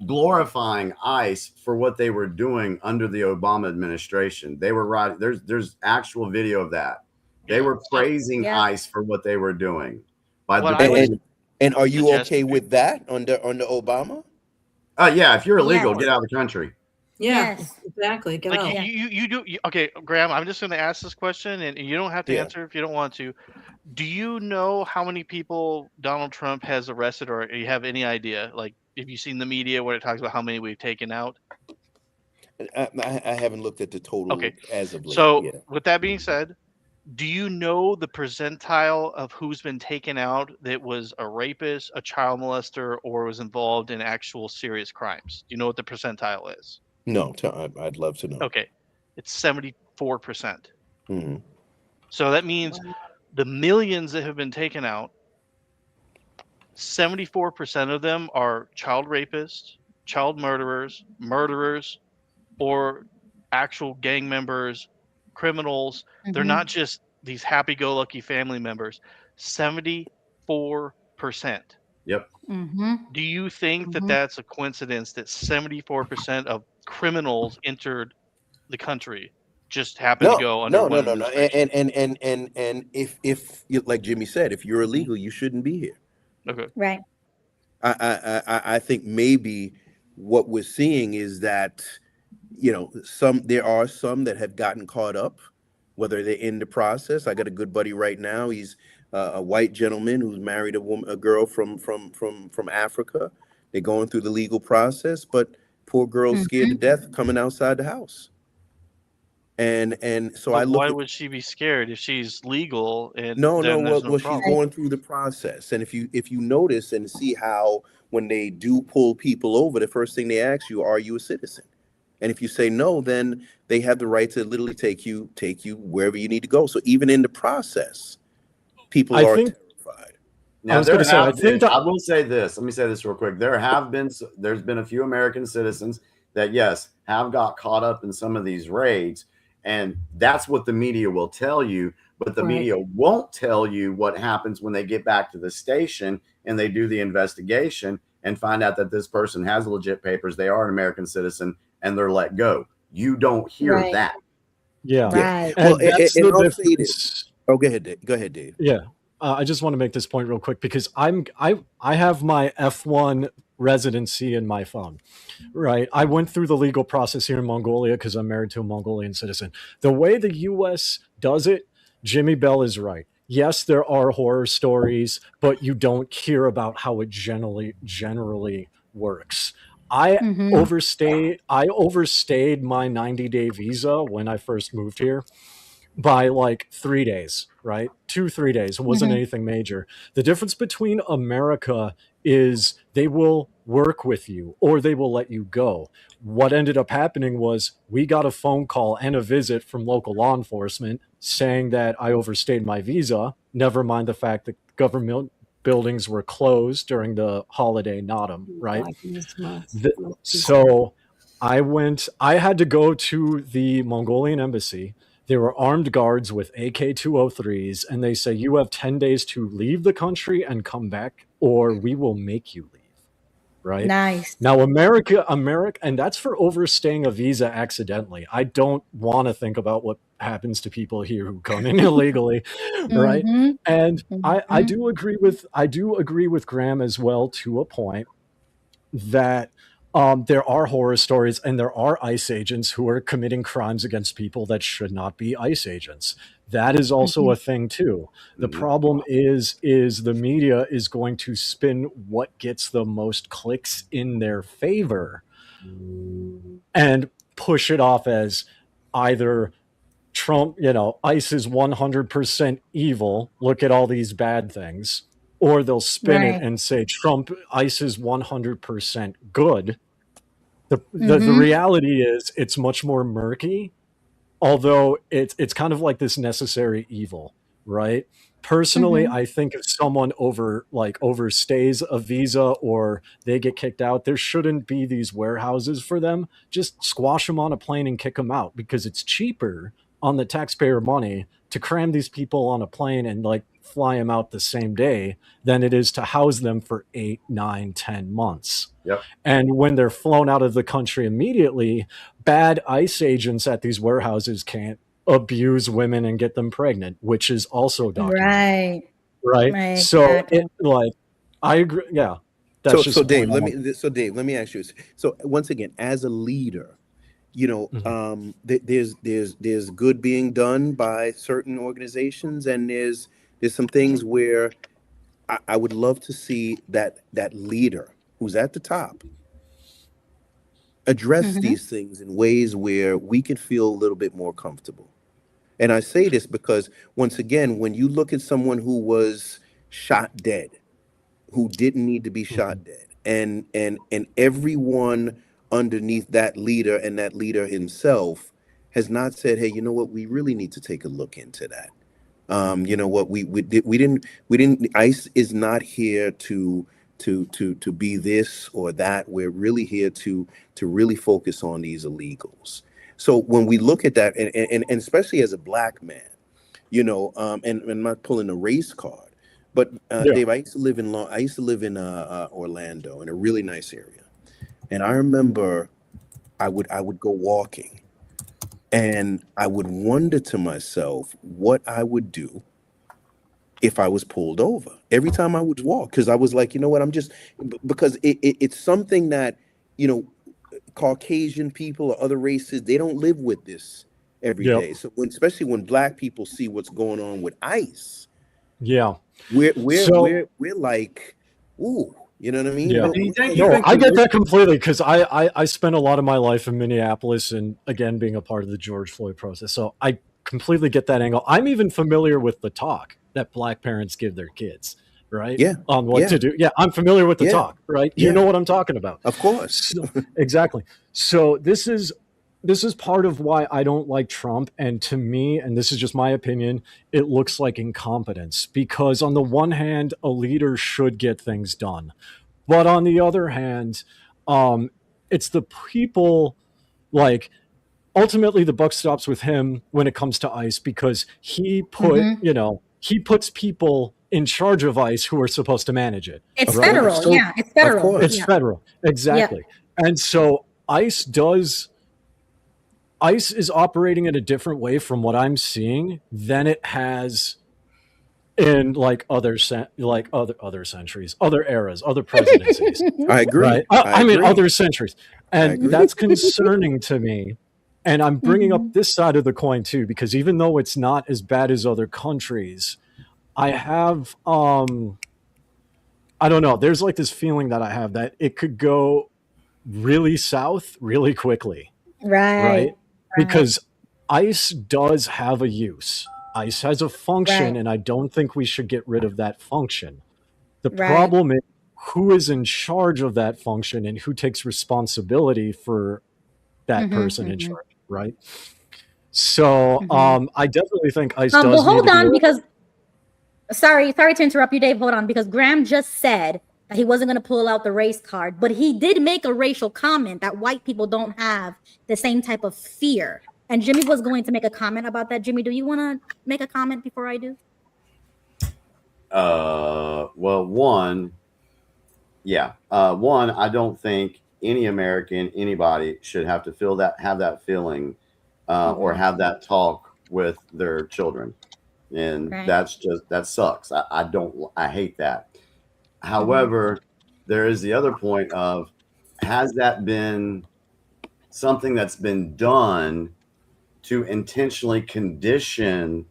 glorifying ICE for what they were doing under the Obama administration. They were right. There's actual video of that. They were praising ICE for what they were doing. And are you okay with that under Obama? Yeah, if you're illegal, get out of the country. Yeah, exactly. Get out. Like you do. Okay, Graham, I'm just going to ask this question, and you don't have to answer if you don't want to. Do you know how many people Donald Trump has arrested, or you have any idea? Like, have you seen the media when it talks about how many we've taken out? I haven't looked at the total as of late. So, with that being said, do you know the percentile of who's been taken out that was a rapist, a child molester, or was involved in actual serious crimes? Do you know what the percentile is? No, I'd love to know. Okay, it's 74%. Mm-hmm. So that means the millions that have been taken out, 74% of them are child rapists, child murderers, or actual gang members, criminals. They're not just these happy-go-lucky family members. 74%. Yep. Do you think that that's a coincidence that 74% of criminals entered the country just happened to go under one administration? And if like Jimmy said, if you're illegal, you shouldn't be here. Okay. Right. I think maybe what we're seeing is that there are some that have gotten caught up, whether they're in the process. I got a good buddy right now. He's a white gentleman who's married a girl from Africa. They're going through the legal process, but poor girl's scared to death coming outside the house. And so But I look. why would she be scared if she's legal? And No. there's Well, she's going through the process, and if you notice and see how when they do pull people over, the first thing they ask you, are you a citizen? And if you say no, then they have the right to literally take you wherever you need to go. So even in the process, people are terrified. Now, I will say this. Let me say this real quick. There's been a few American citizens that, yes, have got caught up in some of these raids. And that's what the media will tell you. But the media won't tell you what happens when they get back to the station and they do the investigation and find out that this person has legit papers. They are an American citizen and they're let go. You don't hear that. Yeah. Right. Well, And that's and the I'll say difference. this. Oh, go ahead, Dave. Yeah. I just want to make this point real quick because I have my F1 residency in my phone, right? I went through the legal process here in Mongolia because I'm married to a Mongolian citizen. The way the U.S. does it, Jimmy Bell is right. Yes, there are horror stories, but you don't hear about how it generally works. I overstayed my 90-day visa when I first moved here. by like 3 days, right? 2-3 days. It wasn't anything major. The difference between America is they will work with you or they will let you go. What ended up happening was we got a phone call and a visit from local law enforcement saying that I overstayed my visa, never mind the fact that government buildings were closed during the holiday Nadam, right? So I had to go to the Mongolian embassy. There were armed guards with AK-203s, and they say, you have 10 days to leave the country and come back, or we will make you leave. Right? Nice. Now, America, and that's for overstaying a visa accidentally. I don't want to think about what happens to people here who come in illegally, right? And I do agree with Graham as well to a point that there are horror stories and there are ICE agents who are committing crimes against people that should not be ICE agents. That is also a thing too. The problem is the media is going to spin what gets the most clicks in their favor and push it off as either Trump, ICE is 100% evil. Look at all these bad things. Or they'll spin it and say ICE is 100% good. The reality is it's much more murky, although it's kind of like this necessary evil, right? Personally, I think if someone overstays a visa or they get kicked out, there shouldn't be these warehouses for them. Just squash them on a plane and kick them out, because it's cheaper on the taxpayer money to cram these people on a plane and fly them out the same day than it is to house them for 8, 9, 10 months. Yep. And when they're flown out of the country immediately, bad ICE agents at these warehouses can't abuse women and get them pregnant, which is also documented. Right. So I agree. Yeah. So Dave, let me ask you. So once again, as a leader, there's good being done by certain organizations, and there's some things where I would love to see that leader who's at the top address these things in ways where we could feel a little bit more comfortable. And I say this because, once again, when you look at someone who was shot dead, who didn't need to be shot dead, and everyone underneath that leader and that leader himself has not said, hey, you know what, we really need to take a look into that. You know what, we didn't ICE is not here to be this or that. We're really here to really focus on these illegals. So when we look at that, and especially as a black man, and I'm not pulling a race card, but Dave, I used to live in Orlando, in a really nice area, and I remember I would go walking, and I would wonder to myself what I would do if I was pulled over every time I would walk, because I was like, you know what, because it's something that, Caucasian people or other races, they don't live with this every day. So especially when black people see what's going on with ICE, we're like, ooh, you know what I mean? Yeah. No, I get that completely, because I spent a lot of my life in Minneapolis, and again, being a part of the George Floyd process. So I completely get that angle. I'm even familiar with the talk that black parents give their kids, right? Yeah. On what to do. Yeah, I'm familiar with the talk, right? You know what I'm talking about. Of course. Exactly. So this is part of why I don't like Trump. And to me, and this is just my opinion, it looks like incompetence, because on the one hand, a leader should get things done. But on the other hand, it's the people, ultimately the buck stops with him when it comes to ICE, because he puts people in charge of ICE who are supposed to manage it. It's federal. So, it's federal. It's federal. Exactly. Yeah. And so ICE is operating in a different way from what I'm seeing than it has in other centuries, other eras, other presidencies. I agree. Right? I mean, other centuries. And that's concerning to me. And I'm bringing up this side of the coin too, because even though it's not as bad as other countries, I have, I don't know, there's this feeling that I have that it could go really south really quickly. Right. Because ICE does have a use. ICE has a function, Right. and I don't think we should get rid of that function. The Right. problem is who is in charge of that function and who takes responsibility for that person in charge, right? So I definitely think ICE But does need hold to be on, there. because sorry to interrupt you, Dave. Hold on, because Graham just said that he wasn't going to pull out the race card, but he did make a racial comment that white people don't have the same type of fear. And Jimmy was going to make a comment about that. Jimmy, do you want to make a comment before I do? Well, one, I don't think any American, anybody should have to have that feeling, or have that talk with their children. And that sucks. I hate that. However, there is the other point of, has that been something that's been done to intentionally condition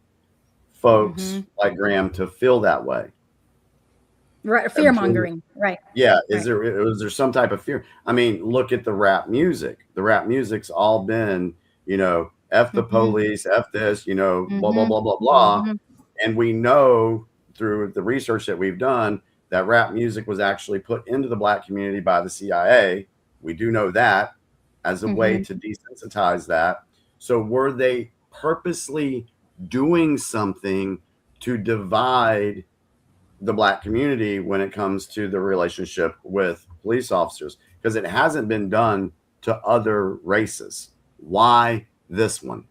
folks like Graham to feel that way? Right, fear mongering, right? Yeah, is there some type of fear? I mean, look at the rap music. The rap music's all been, F the police, F this, blah, blah, blah, blah, blah. And we know through the research that we've done that rap music was actually put into the Black community by the CIA. We do know that as a way to desensitize that. So were they purposely doing something to divide the Black community when it comes to the relationship with police officers? Because it hasn't been done to other races. Why this one?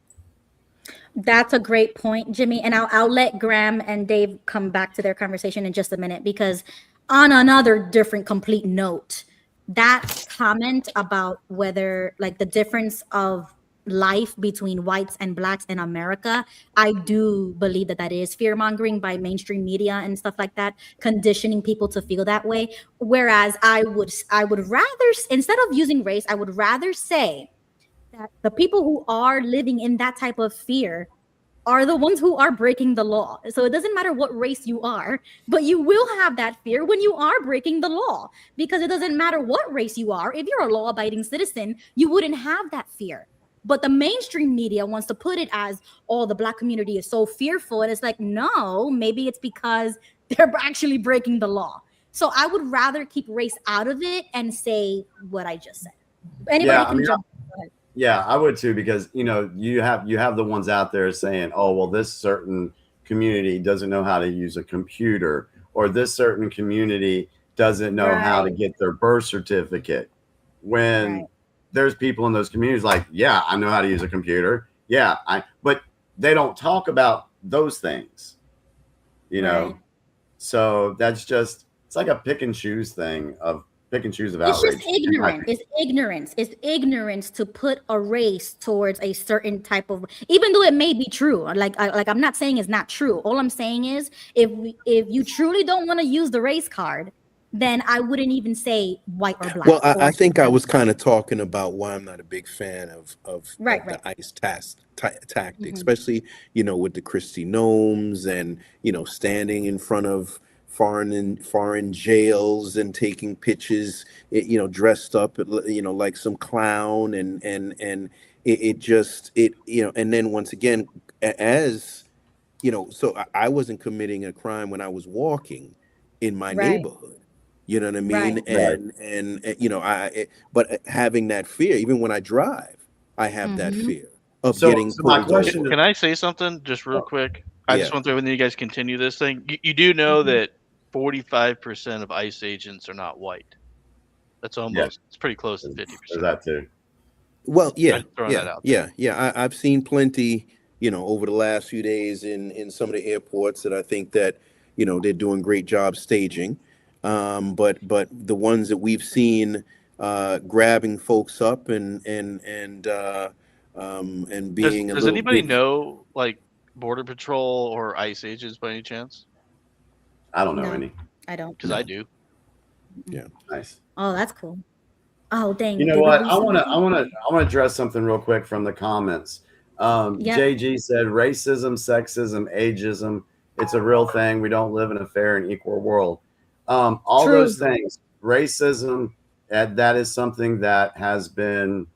That's a great point, Jimmy. And I'll let Graham and Dave come back to their conversation in just a minute, because on another different complete note, that comment about whether like the difference of life between whites and Blacks in America, I do believe that is fear mongering by mainstream media and stuff like that, conditioning people to feel that way. Whereas I would rather, instead of using race, I would rather say that the people who are living in that type of fear are the ones who are breaking the law. So it doesn't matter what race you are, but you will have that fear when you are breaking the law, because it doesn't matter what race you are. If you're a law-abiding citizen, you wouldn't have that fear. But the mainstream media wants to put it as, oh, the Black community is so fearful. And it's like, no, maybe it's because they're actually breaking the law. So I would rather keep race out of it and say what I just said. Anybody can jump. Go ahead. Yeah, I would too, because you have the ones out there saying, oh, well, this certain community doesn't know how to use a computer, or this certain community doesn't know how to get their birth certificate. When there's people in those communities like, yeah, I know how to use a computer. Yeah, but they don't talk about those things, So that's just, it's like a pick and choose thing of pick and choose of outrage. It's just ignorant. It's ignorance. It's ignorance to put a race towards a certain type of, even though it may be true. Like I'm not saying it's not true. All I'm saying is, if you truly don't want to use the race card, then I wouldn't even say white or Black. Well, I think I was kind of talking about why I'm not a big fan of the ICE tactic, especially, with the Christy Gnomes and, standing in front of foreign jails and taking pictures, dressed up, like some clown, and it just, and then once again, as so I wasn't committing a crime when I was walking in my neighborhood. You know what I mean? And but having that fear, even when I drive, I have that fear of getting pulled over. Can I say something just real quick? I just want to, when you guys continue this thing, you do know that 45% of ICE agents are not white. That's almost, it's pretty close to 50%. That too. Well, yeah. I've seen plenty, over the last few days in some of the airports that I think that, they're doing great job staging. But the ones that we've seen grabbing folks up and being does anybody know, like, Border Patrol or ICE agents by any chance? I don't know any. I don't. Because I do. Yeah. Nice. Oh, that's cool. Oh, dang. You know what? I want to address something real quick from the comments. JG said racism, sexism, ageism. It's a real thing. We don't live in a fair and equal world. All those things, racism, that is something that has been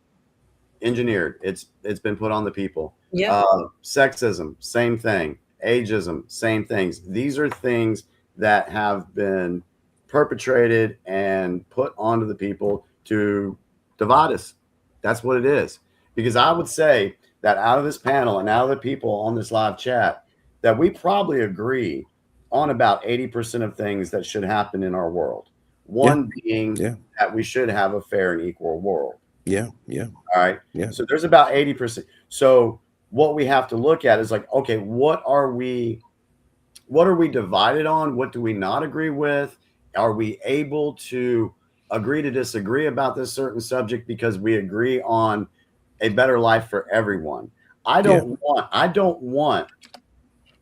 engineered. It's been put on the people. Yeah. Sexism, same thing. Ageism, same things. These are things that have been perpetrated and put onto the people to divide us. That's what it is. Because I would say that out of this panel and out of the people on this live chat, that we probably agree on about 80% of things that should happen in our world. One being that we should have a fair and equal world. Yeah. All right. Yeah. So there's about 80%. So what we have to look at is like, okay, what are we divided on? What do we not agree with? Are we able to agree to disagree about this certain subject because we agree on a better life for everyone? I don't want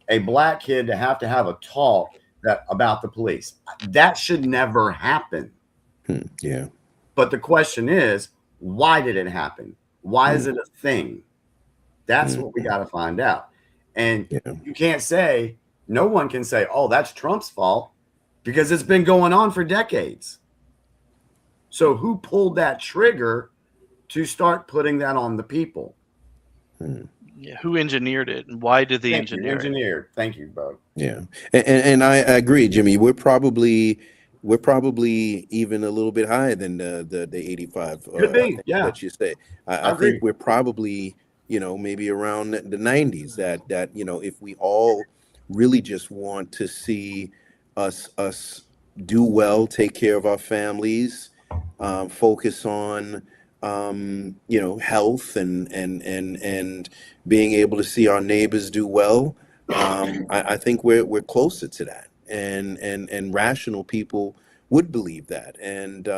a black kid to have a talk about the police. That should never happen. Yeah. But the question is, why did it happen? Why is it a thing? That's what we got to find out. And you can't say, no one can say, oh, that's Trump's fault, because it's been going on for decades. So who pulled that trigger to start putting that on the people? Yeah, who engineered it, and why did they engineer it? Thank you, Beau. Yeah, and I agree, Jimmy. We're probably even a little bit higher than the 85. Could be, that you say. I think we're probably maybe around the 90s. That if we all really just want to see us do well, take care of our families, focus on health and being able to see our neighbors do well. I think we're closer to that, and rational people would believe that. And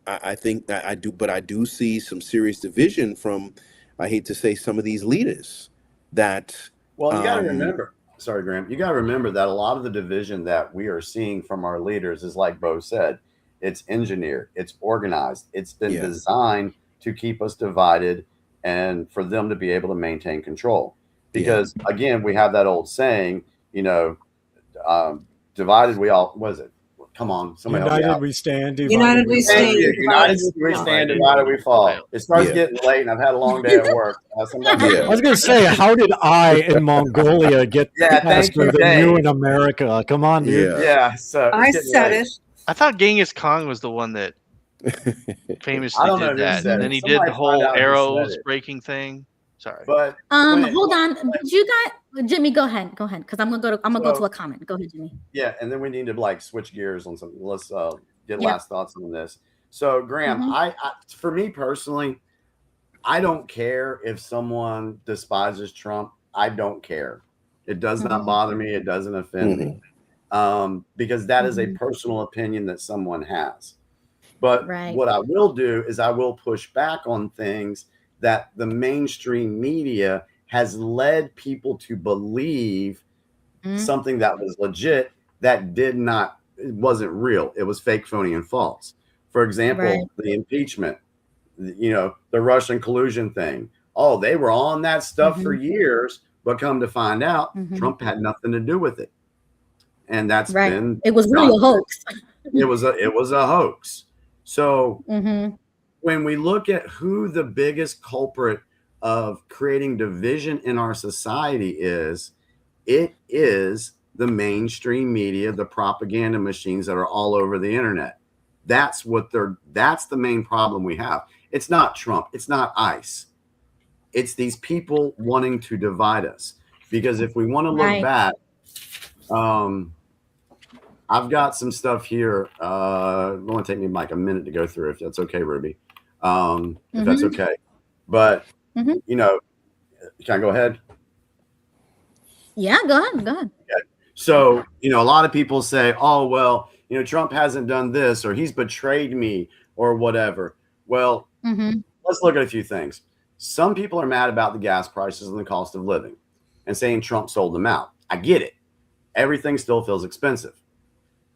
I think that I do, but I do see some serious division from, I hate to say, some of these leaders that. Well, you got to remember. Sorry, Graham. You got to remember that a lot of the division that we are seeing from our leaders is, like Beau said, it's engineered, it's organized, it's been designed to keep us divided and for them to be able to maintain control. Because again, we have that old saying, divided we all, was it? Come on, somebody help me United out. we stand, United we stand. United we stand, divided we fall. It starts getting late, and I've had a long day at work. Sometimes I was going to say, how did I in Mongolia get faster than you in America? Come on, dude. So I said it. I thought Genghis Khan was the one that famously I don't know did who that, said and then it. he did Somebody the whole find out who said arrows it. breaking thing. Sorry, but hold on. Did you guys, Jimmy? Go ahead, because I'm gonna go to a comment. Go ahead, Jimmy. Yeah, and then we need to switch gears on something. Let's get last thoughts on this. So, Graham, I for me personally, I don't care if someone despises Trump. I don't care. It does not bother me. It doesn't offend me, because that is a personal opinion that someone has. But what I will do is I will push back on things that the mainstream media has led people to believe something that was legit that it wasn't real. It was fake, phony, and false. For example, the impeachment, the Russian collusion thing. Oh, they were on that stuff for years, but come to find out, Trump had nothing to do with it. And that's been, it was really a hoax. It was a hoax. So when we look at who the biggest culprit of creating division in our society is, it is the mainstream media, the propaganda machines that are all over the internet. That's the main problem we have. It's not Trump. It's not ICE. It's these people wanting to divide us. Because if we want to look back, I've got some stuff here. It's going to take me like a minute to go through, if that's okay, Ruby. If that's okay. But, can I go ahead? Yeah, go ahead. Okay. So, a lot of people say, oh, well, Trump hasn't done this, or he's betrayed me, or whatever. Well, let's look at a few things. Some people are mad about the gas prices and the cost of living and saying Trump sold them out. I get it. Everything still feels expensive.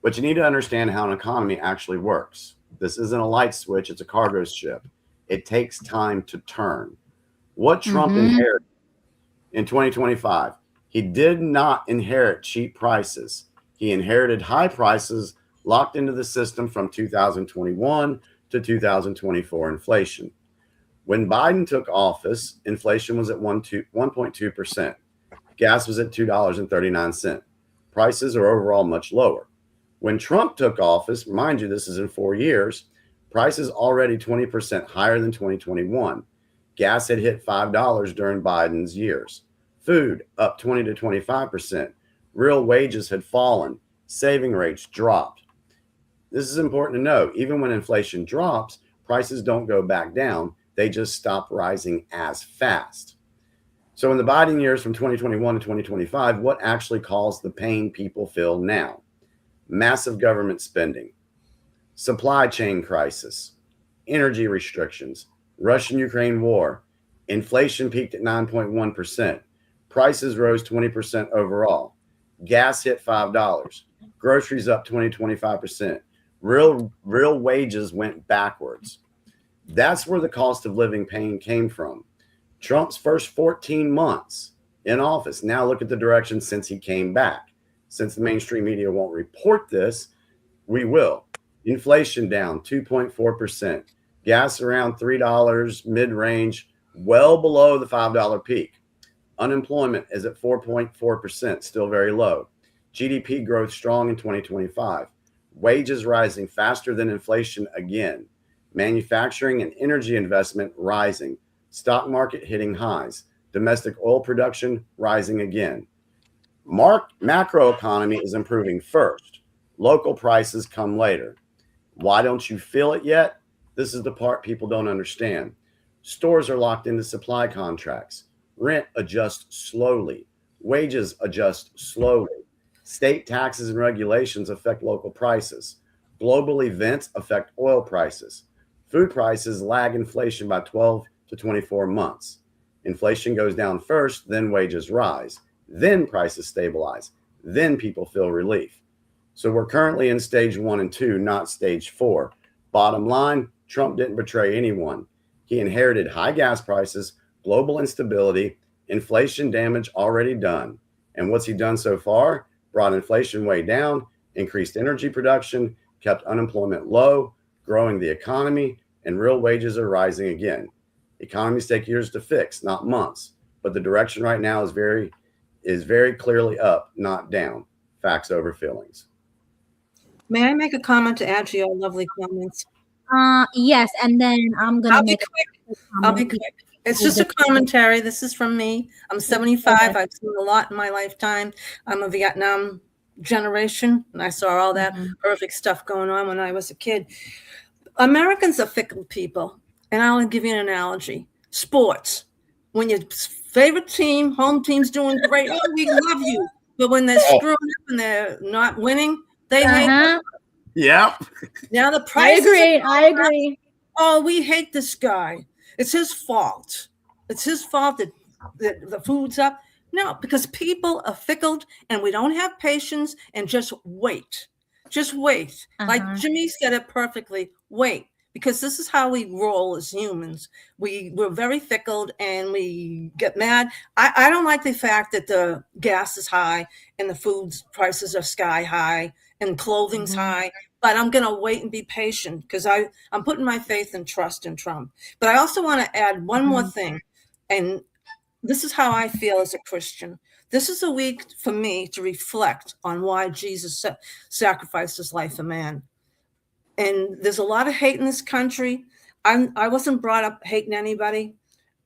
But you need to understand how an economy actually works. This isn't a light switch. It's a cargo ship. It takes time to turn. What Trump inherited in 2025, he did not inherit cheap prices. He inherited high prices locked into the system from 2021 to 2024 inflation. When Biden took office, inflation was at 1.2%. Gas was at $2.39. Prices are overall much lower. When Trump took office, mind you, this is in 4 years, prices already 20% higher than 2021. Gas had hit $5 during Biden's years. Food up 20 to 25%. Real wages had fallen. Saving rates dropped. This is important to know. Even when inflation drops, prices don't go back down. They just stop rising as fast. So in the Biden years from 2021 to 2025, what actually caused the pain people feel now? Massive government spending, supply chain crisis, energy restrictions, Russian-Ukraine war, inflation peaked at 9.1%, prices rose 20% overall, gas hit $5, groceries up 25%, real wages went backwards. That's where the cost of living pain came from. Trump's first 14 months in office. Now look at the direction since he came back. Since the mainstream media won't report this, we will. Inflation down 2.4%. Gas around $3 mid-range, well below the $5 peak. Unemployment is at 4.4%, still very low. GDP growth strong in 2025. Wages rising faster than inflation again. Manufacturing and energy investment rising. Stock market hitting highs. Domestic oil production rising again. Macro economy is improving first. Local prices come later. Why don't you feel it yet? This is the part people don't understand. Stores are locked into supply contracts. Rent adjusts slowly. Wages adjust slowly. State taxes and regulations affect local prices. Global events affect oil prices. Food prices lag inflation by 12 to 24 months. Inflation goes down first, then wages rise, then prices stabilize, then people feel relief. So we're currently in stage 1 and 2, not stage 4. Bottom line, Trump didn't betray anyone. He inherited high gas prices, global instability, inflation damage already done. And what's he done so far? Brought inflation way down, increased energy production, kept unemployment low, growing the economy, and real wages are rising again. Economies take years to fix, not months. But the direction right now is very clearly up, not down. Facts over feelings. May I make a comment to add to your lovely comments? Yes, and then I'm gonna make. I'll be quick. It's just a commentary. This is from me. I'm 75. I've seen a lot in my lifetime. I'm a Vietnam generation, and I saw all that perfect stuff going on when I was a kid. Americans are fickle people, and I'll give you an analogy. Sports. When your favorite team, home team's doing great, oh, we love you. But when they're screwing up and they're not winning, they hate you. Yep. Now the price. I agree. Oh, we hate this guy. It's his fault. It's his fault that the food's up. No, because people are fickle and we don't have patience and just wait. Just wait. Like Jimmy said it perfectly. Wait. Because this is how we roll as humans. We're very fickle and we get mad. I don't like the fact that the gas is high and the food prices are sky high and clothing's high. But I'm going to wait and be patient because I'm putting my faith and trust in Trump. But I also want to add one more thing. And this is how I feel as a Christian. This is a week for me to reflect on why Jesus sacrificed his life for man. And there's a lot of hate in this country. I wasn't brought up hating anybody.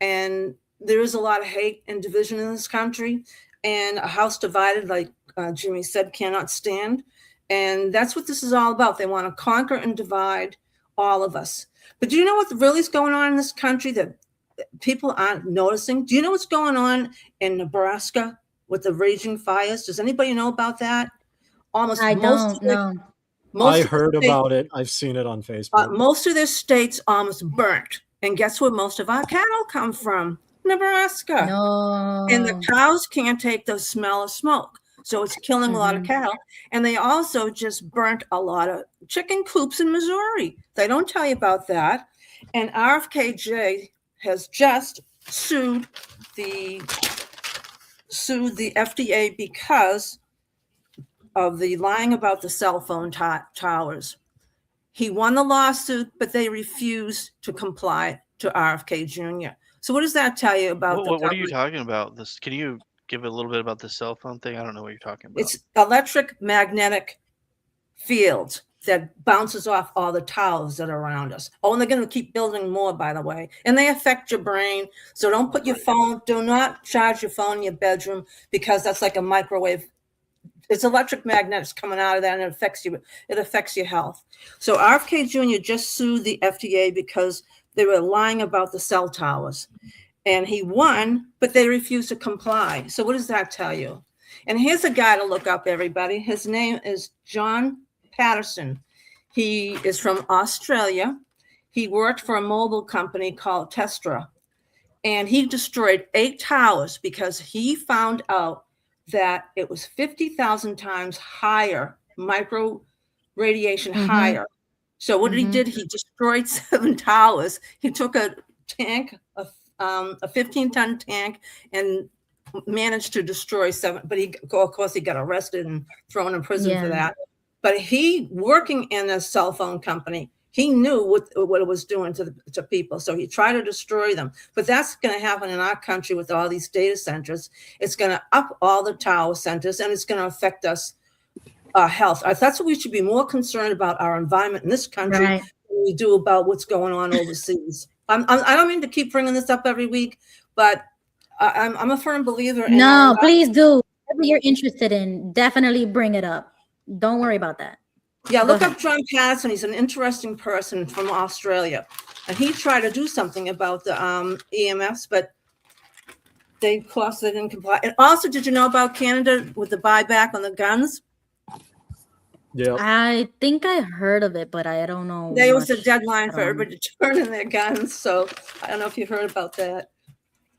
And there is a lot of hate and division in this country. And a house divided, like Jimmy said, cannot stand. And that's what this is all about. They want to conquer and divide all of us. But do you know what really is going on in this country that people aren't noticing? Do you know what's going on in Nebraska with the raging fires? Does anybody know about that? I don't know. I heard about it. I've seen it on Facebook. Most of their states almost burnt. And guess where most of our cattle come from? Nebraska. No. And the cows can't take the smell of smoke. So it's killing a lot of cattle. And they also just burnt a lot of chicken coops in Missouri. They don't tell you about that. And RFKJ has just sued the FDA because of the lying about the cell phone towers. He won the lawsuit, but they refused to comply to RFK Jr. So what does that tell you about the What are you government? talking about? This? Can you give a little bit about the cell phone thing? I don't know what you're talking about. It's electric magnetic field that bounces off all the towers that are around us. Oh, and they're going to keep building more, by the way. And they affect your brain. So don't put your phone, do not charge your phone in your bedroom, because that's like a microwave. It's electric magnets coming out of that, and it affects you. It affects your health. So RFK Jr. just sued the FDA because they were lying about the cell towers. And he won, but they refused to comply. So what does that tell you? And here's a guy to look up, everybody. His name is John Patterson. He is from Australia. He worked for a mobile company called Tesla, and he destroyed 8 towers because he found out that it was 50,000 times higher, micro radiation higher. So what he did, he destroyed 7 towers. He took a tank, a 15-ton tank, and managed to destroy 7. But of course, he got arrested and thrown in prison for that. But he, working in a cell phone company, he knew what it was doing to people. So he tried to destroy them. But that's going to happen in our country with all these data centers. It's going to up all the tower centers, and it's going to affect us, health. That's what we should be more concerned about, our environment in this country, than we do about what's going on overseas. I don't mean to keep bringing this up every week, but I'm a firm believer in. No, please do. Whatever you're interested in, definitely bring it up. Don't worry about that. Yeah, look up John Patterson. He's an interesting person from Australia. And he tried to do something about the EMFs, but they didn't comply. And also, did you know about Canada with the buyback on the guns? Yeah. I think I heard of it, but I don't know. There was a deadline for everybody to turn in their guns. So I don't know if you've heard about that.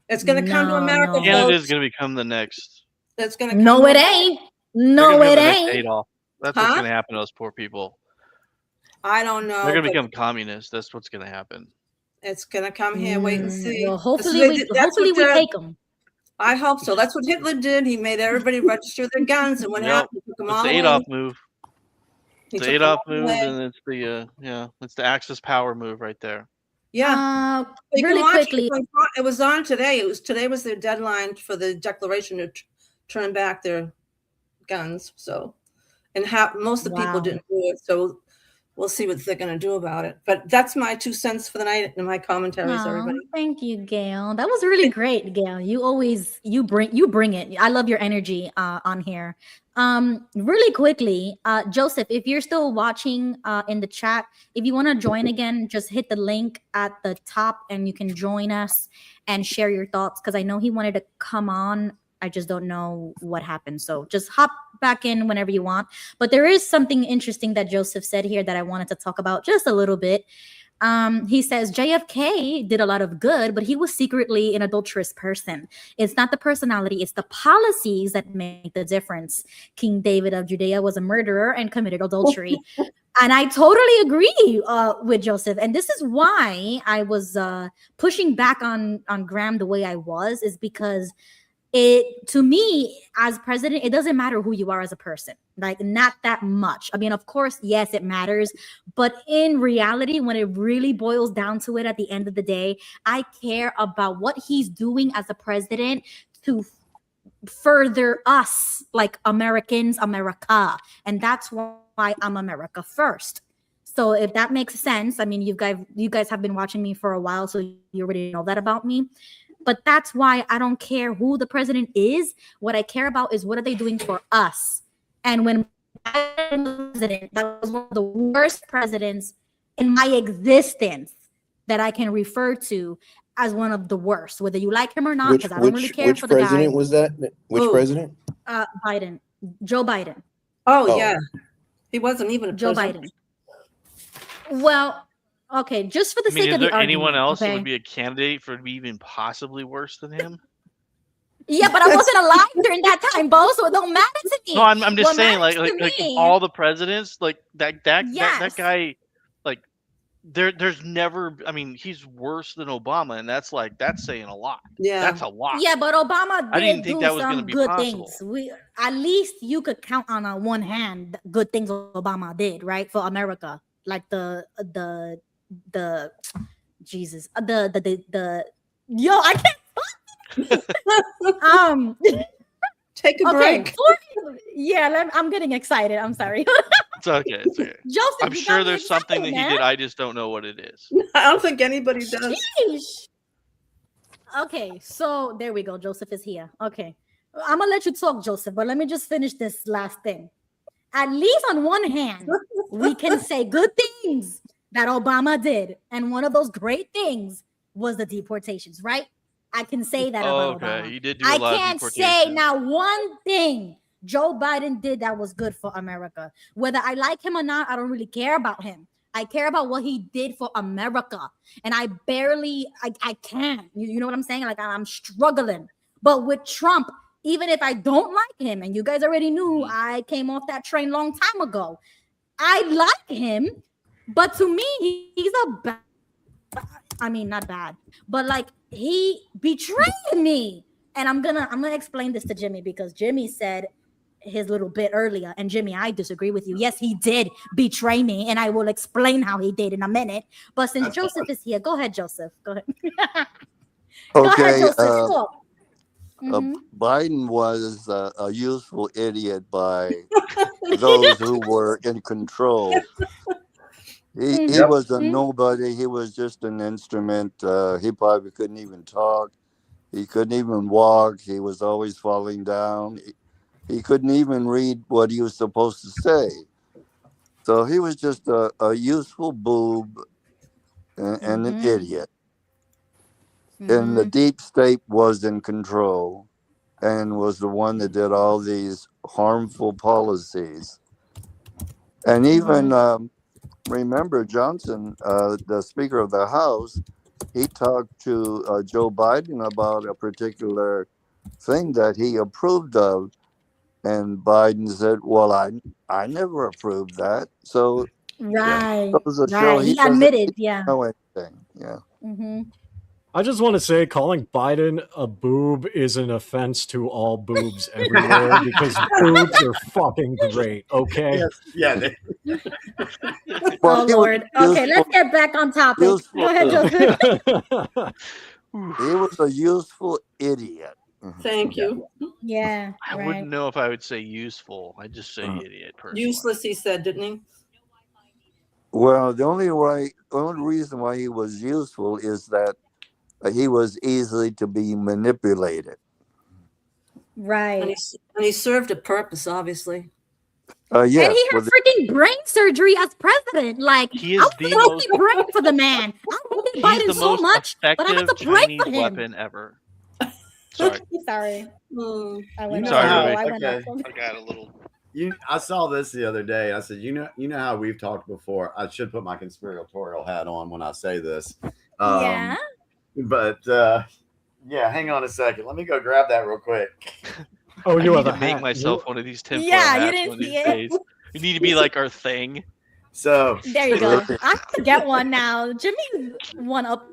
It's going to come to America. Canada is going to become the next. That's going to come. No, it ain't. No, it ain't. Adolf. That's what's going to happen to those poor people. I don't know. They're going to become communists. That's what's going to happen. It's going to come here. Wait and see. Well, hopefully we take them. I hope so. That's what Hitler did. He made everybody register their guns, and what happened? He took them all the away. Adolf move. He It's took the them Adolf all move, away. and it's the Axis power move right there. Yeah. You can Really watch quickly. It was on today. Today was their deadline for the declaration to turn back their guns. So, and most of the people didn't do it. So we'll see what they're going to do about it. But that's my 2 cents for the night and my commentaries, everybody. Thank you, Gail. That was really great, Gail. You bring it. I love your energy on here. Really quickly, Joseph, if you're still watching in the chat, if you want to join again, just hit the link at the top and you can join us and share your thoughts, because I know he wanted to come on. I just don't know what happened. So just hop back in whenever you want. But there is something interesting that Joseph said here that I wanted to talk about just a little bit. He says JFK did a lot of good, but he was secretly an adulterous person. It's not the personality, it's the policies that make the difference. King David of Judea was a murderer and committed adultery. And I totally agree with Joseph. And this is why I was pushing back on Graham the way I was, is because to me, as president, it doesn't matter who you are as a person, like not that much. I mean, of course, yes, it matters. But in reality, when it really boils down to it, at the end of the day, I care about what he's doing as a president to further us, like Americans, America. And that's why I'm America first. So if that makes sense, I mean, you guys have been watching me for a while, so you already know that about me. But that's why I don't care who the president is. What I care about is what are they doing for us. And when president, that was one of the worst presidents in my existence that I can refer to as one of the worst, whether you like him or not, because I don't really care for the guy. Which president was that? Which president? Biden. Joe Biden. Oh, yeah. He wasn't even a Joe president. Biden. Well, okay, just for the sake of the argument. Anyone else that okay? would be a candidate for even possibly worse than him? Yeah, but I wasn't alive during that time, Beau, so it don't matter to me. No, I'm just What saying, matters like to me- all the presidents, like that Yes. guy, like there's never. I mean, he's worse than Obama, and that's saying a lot. Yeah, that's a lot. Yeah, but Obama I did didn't think do that was gonna some be good possible. things. At least you could count on one hand the good things Obama did, right, for America, like the Jesus, yo, I can't. Take a Okay, break. I'm getting excited. I'm sorry. It's okay. It's okay. Joseph, I'm you sure got me there's something that excited, he did. man. I just don't know what it is. I don't think anybody does. Sheesh. Okay, so there we go. Joseph is here. Okay, I'm gonna let you talk, Joseph, but let me just finish this last thing. At least on one hand, we can say good things that Obama did, and one of those great things was the deportations, right? I can say that about Okay, Obama. he did do a I lot of can't say deportations. now one thing Joe Biden did that was good for America. Whether I like him or not, I don't really care about him. I care about what he did for America. And I can't. You know what I'm saying? Like, I'm struggling. But with Trump, even if I don't like him, and you guys already knew I came off that train long time ago, I like him. But to me, he's a bad, I mean, not bad, but like, he betrayed me. And I'm gonna explain this to Jimmy, because Jimmy said his little bit earlier, and Jimmy, I disagree with you. Yes, he did betray me, and I will explain how he did in a minute. But since Joseph is here, go ahead, Joseph. Go ahead. Go ahead, Joseph. Talk. Biden was a useful idiot by those who were in control. He was a nobody. He was just an instrument. He probably couldn't even talk. He couldn't even walk. He was always falling down. He couldn't even read what he was supposed to say. So he was just a useful boob and an idiot. And the deep state was in control and was the one that did all these harmful policies. And even remember Johnson, the Speaker of the House, he talked to Joe Biden about a particular thing that he approved of. And Biden said, well, I never approved that. So Right. show He admitted, know anything. Yeah. I just want to say calling Biden a boob is an offense to all boobs everywhere because boobs are fucking great, okay? Yeah. Oh, Lord. Okay, let's get back on topic. Go ahead, Joseph. He was a useful idiot. Thank you. Yeah. I wouldn't know if I would say useful. I'd just say idiot personally. Useless, he said, didn't he? Well, the only reason why he was useful is that he was easily to be manipulated. Right. And he served a purpose, obviously. Yes. And he had freaking brain surgery as president. Like, He I is was the totally most- praying for the man. I hated He's Biden the so most much, but I had effective to pray Chinese for him. weapon ever. Sorry. Sorry. I went Sorry, off. Ruby. I went off. I got a little. I saw this the other day. I said, you know how we've talked before. I should put my conspiratorial hat on when I say this. Yeah. But yeah, hang on a second. Let me go grab that real quick. Oh, you I have need a to make hat. myself one of these tinfoil Yeah, you hats didn't one of these see it. days. You need to be like our thing. So There you go. I have to get one now. Jimmy's one up,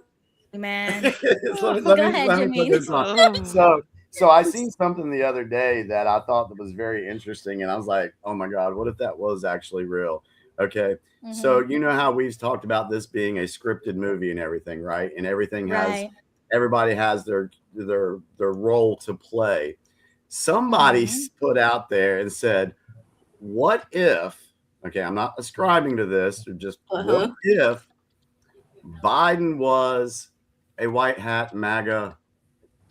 man. let Go me ahead, put Jimmy. this on. So I seen something the other day that I thought that was very interesting, and I was like, oh my God, what if that was actually real? Okay. So you know how we've talked about this being a scripted movie and everything, right? And everything has everybody has their role to play. Somebody put out there and said, what if, okay, I'm not ascribing to this, or just what if Biden was a white hat MAGA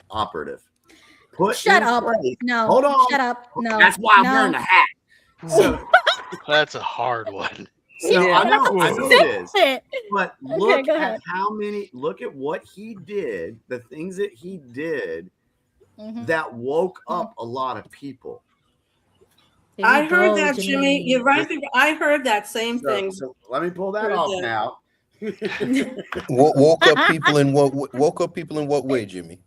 operative? Shut up. No. Hold on. Shut up. No. That's why I'm wearing the hat. So, That's a hard one. so I know it is. But look go at ahead. look at what he did, the things that he did that woke up a lot of people. I heard that, Jimmy. You're right. I heard that same thing. So let me pull that off now. Woke up people in what way, Jimmy?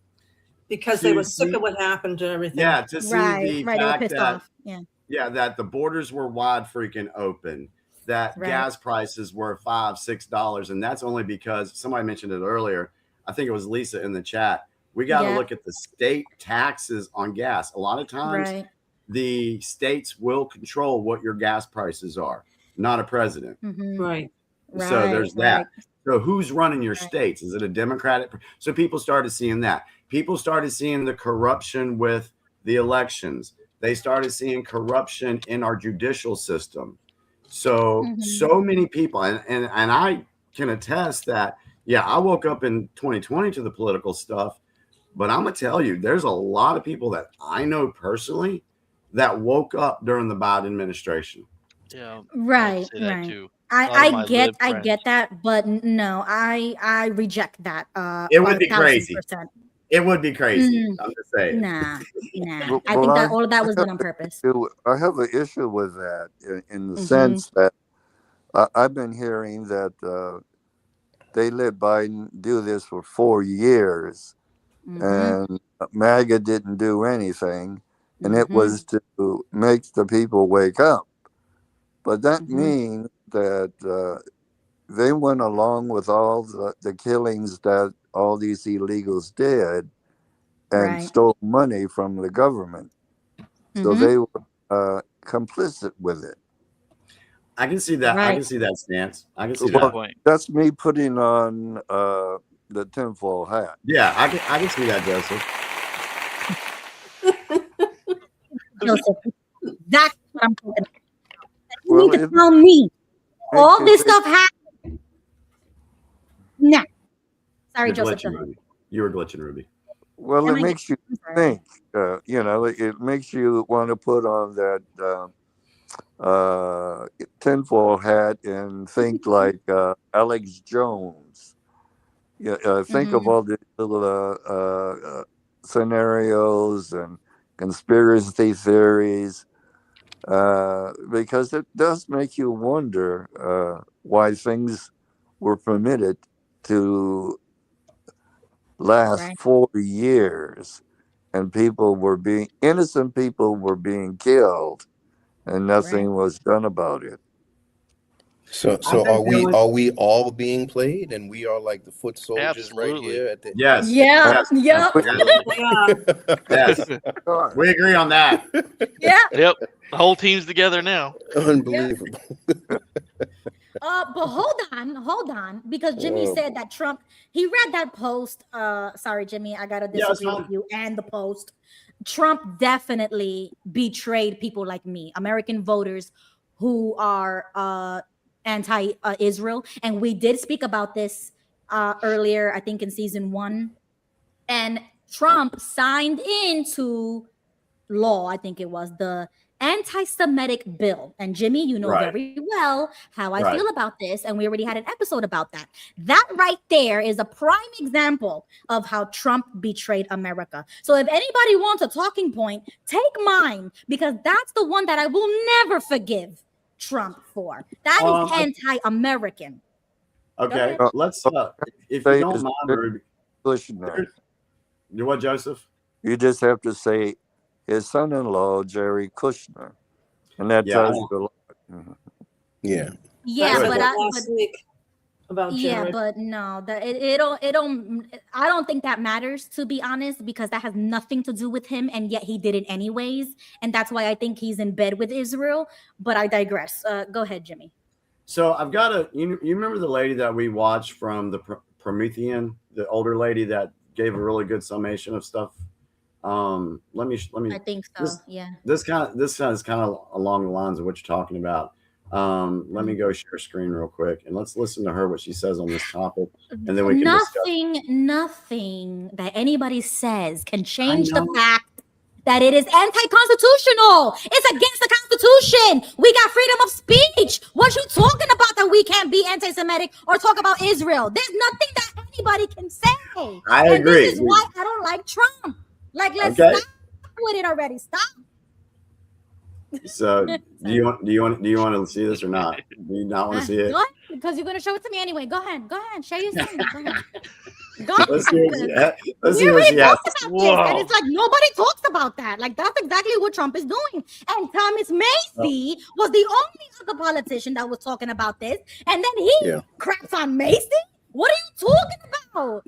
Because they were sick of what happened to everything. Yeah, to see the they were fact pissed that off. Yeah. yeah, that the borders were wide freaking open, that gas prices were $5-6, and that's only because somebody mentioned it earlier. I think it was Lisa in the chat. We got to look at the state taxes on gas. A lot of times, the states will control what your gas prices are, not a president. Right. So there's that. So who's running your states? Is it a Democratic? So people started seeing that. People started seeing the corruption with the elections. They started seeing corruption in our judicial system. So so many people, and I can attest that, yeah, I woke up in 2020 to the political stuff, but I'm gonna tell you, there's a lot of people that I know personally that woke up during the Biden administration. Yeah, Right, say that right. too. A lot of I my get lib I friends. get that, but no, I reject that. It would be crazy. 1000%. It would be crazy. I'm just saying. Nah. Well, I think that all of that was done on purpose. I have an issue with that in the sense that I've been hearing that they let Biden do this for 4 years, and MAGA didn't do anything, and it was to make the people wake up. But that means that they went along with all the killings that all these illegals did and stole money from the government. So they were complicit with it. I can see that. I Right. can see that stance. I can see Well, that. that's me putting on the tinfoil hat. Yeah, I can see that, Joseph. Joseph, that's what I'm talking about. You Well, need to tell me all this stuff happened. Nah. Sorry, You're Joseph. glitching, Ruby. You were glitching, Ruby. Well, Am it I makes you think. It makes you want to put on that tinfoil hat and think like Alex Jones. Think of all the little scenarios and conspiracy theories, because it does make you wonder why things were permitted to last 4 years, and innocent people were being killed, and nothing was done about it. So are we all being played, and we are like the foot soldiers right here at the Yes. Yeah. Yes. Yep. Yes. We agree on that. Yeah. Yep. The whole team's together now. Unbelievable. But hold on, because Jimmy said that Trump, he read that post. Sorry, Jimmy, I gotta disagree with you and the post. Trump definitely betrayed people like me, American voters who are anti-Israel. And we did speak about this earlier, I think in season 1. And Trump signed into law, I think it was the anti-Semitic bill. And Jimmy, you know very well how I feel about this, and we already had an episode about that. That right there is a prime example of how Trump betrayed America. So if anybody wants a talking point, take mine, because that's the one that I will never forgive Trump for. That is anti-American. Okay, let's if you don't mind, Ruby. You what, Joseph? You just have to say his son-in-law, Jerry Kushner, and that tells you a lot. Yeah, but last week about Jared. but no, it don't. I don't think that matters, to be honest, because that has nothing to do with him, and yet he did it anyways, and that's why I think he's in bed with Israel. But I digress. Go ahead, Jimmy. So I've got you remember the lady that we watched from the Promethean, the older lady that gave a really good summation of stuff. Let me. I think so. This is kind of along the lines of what you're talking about. Let me go share screen real quick and let's listen to her, what she says on this topic, and then we can discuss. Nothing that anybody says can change the fact that it is anti-constitutional. It's against the Constitution. We got freedom of speech. What you talking about that we can't be anti-Semitic or talk about Israel? There's nothing that anybody can say. I agree. This is why I don't like Trump. Like, let's Okay. stop with it already. Stop. So do you want to see this or not? Do you not want to see it? Go ahead, because you're gonna show it to me anyway. Go ahead. Share your screen. Go ahead. Go ahead. Let's see what she already has. talked about this, and it's like nobody talks about that. Like, that's exactly what Trump is doing. And Thomas Macy was the only other politician that was talking about this, and then he craps on Macy. What are you talking about?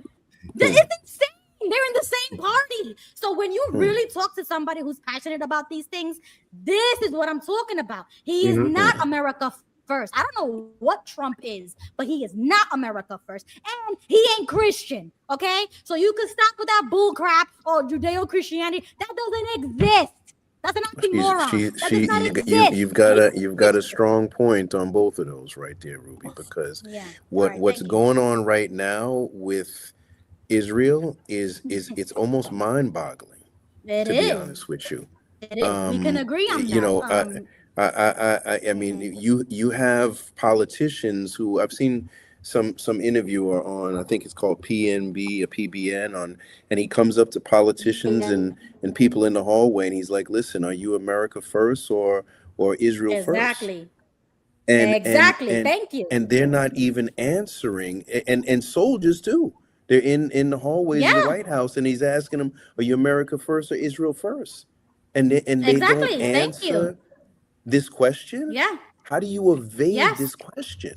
It's insane. They're in the same party. So when you really talk to somebody who's passionate about these things, this is what I'm talking about. He is not America first. I don't know what Trump is, but he is not America first. And he ain't Christian, okay? So you can stop with that bull crap or Judeo-Christianity. That doesn't exist. That's an oxymoron. That does not exist. You've got a strong point on both of those right there, Ruby, because what's going on right now with Israel is it's almost mind-boggling, to be honest with you. It is. We can agree on that. You know, I mean, you have politicians who I've seen some interviewer on, I think it's called PNB or PBN on, and he comes up to politicians and people in the hallway, and he's like, "Listen, are you America first or Israel first?" Exactly. And Thank you. And they're not even answering, and soldiers too. They're in the hallways of the White House, and he's asking them, "Are you America first or Israel first?" And they don't answer this question. Yeah. How do you evade this question?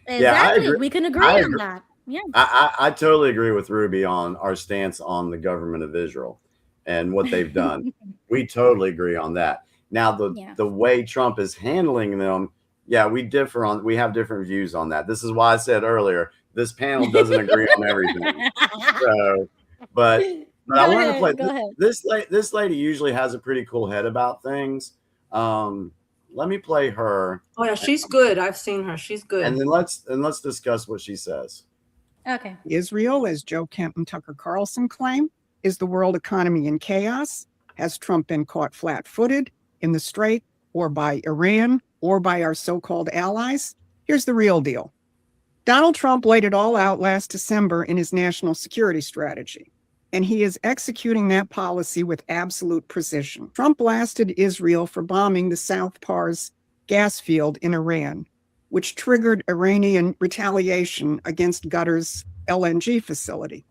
Exactly. We can agree on that. Yeah. I totally agree with Ruby on our stance on the government of Israel and what they've done. We totally agree on that. Now, the way Trump is handling them, we have different views on that. This is why I said earlier, this panel doesn't agree on everything. So, but I wanted to play this lady usually has a pretty cool head about things. Let me play her. Oh yeah, she's good. I've seen her. She's good. And then let's discuss what she says. Okay. Israel, as Joe Kemp and Tucker Carlson claim, is the world economy in chaos. Has Trump been caught flat-footed in the Strait, or by Iran, or by our so-called allies? Here's the real deal. Donald Trump laid it all out last December in his national security strategy, and he is executing that policy with absolute precision. Trump blasted Israel for bombing the South Pars gas field in Iran, which triggered Iranian retaliation against Qatar's LNG facility.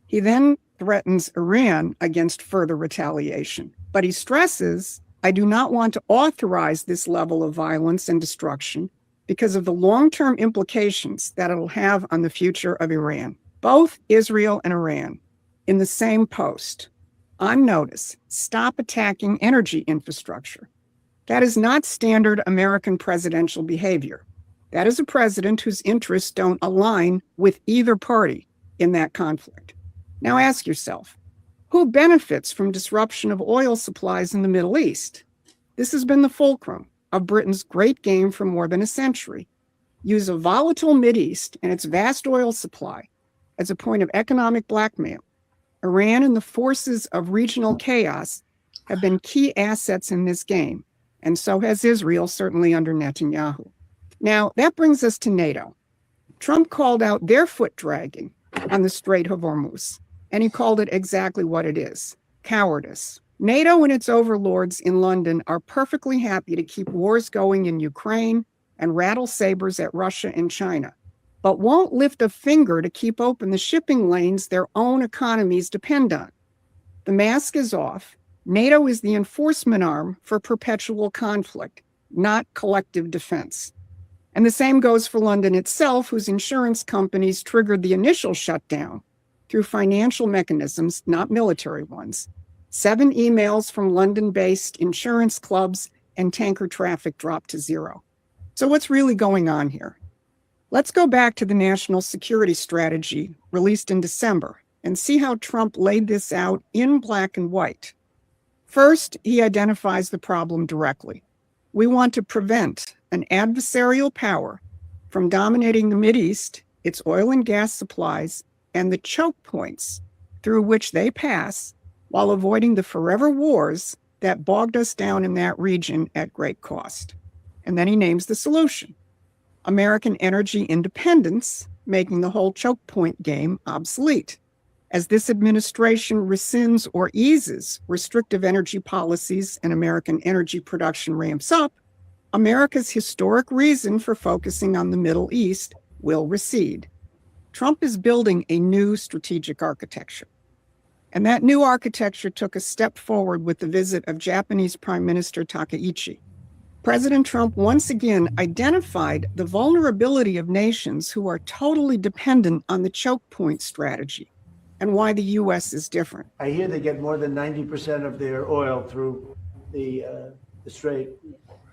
He then threatens Iran against further retaliation, but he stresses, "I do not want to authorize this level of violence and destruction because of the long-term implications that it'll have on the future of Iran." Both Israel and Iran, in the same post, on notice, stop attacking energy infrastructure. That is not standard American presidential behavior. That is a president whose interests don't align with either party in that conflict. Now ask yourself, who benefits from disruption of oil supplies in the Middle East? This has been the fulcrum of Britain's great game for more than a century. Use a volatile Mideast and its vast oil supply as a point of economic blackmail. Iran and the forces of regional chaos have been key assets in this game, and so has Israel, certainly under Netanyahu. Now, that brings us to NATO. Trump called out their foot dragging on the Strait of Hormuz, and he called it exactly what it is: cowardice. NATO and its overlords in London are perfectly happy to keep wars going in Ukraine and rattle sabers at Russia and China, but won't lift a finger to keep open the shipping lanes their own economies depend on. The mask is off. NATO is the enforcement arm for perpetual conflict, not collective defense. And the same goes for London itself, whose insurance companies triggered the initial shutdown through financial mechanisms, not military ones. 7 emails from London-based insurance clubs and tanker traffic dropped to 0. So what's really going on here? Let's go back to the national security strategy released in December and see how Trump laid this out in black and white. First, he identifies the problem directly. We want to prevent an adversarial power from dominating the Mideast, its oil and gas supplies, and the choke points through which they pass, while avoiding the forever wars that bogged us down in that region at great cost. And then he names the solution: American energy independence, making the whole choke point game obsolete. As this administration rescinds or eases restrictive energy policies and American energy production ramps up, America's historic reason for focusing on the Middle East will recede. Trump is building a new strategic architecture. And that new architecture took a step forward with the visit of Japanese Prime Minister Takaichi. President Trump once again identified the vulnerability of nations who are totally dependent on the choke point strategy and why the U.S. is different. I hear they get more than 90% of their oil through the Strait.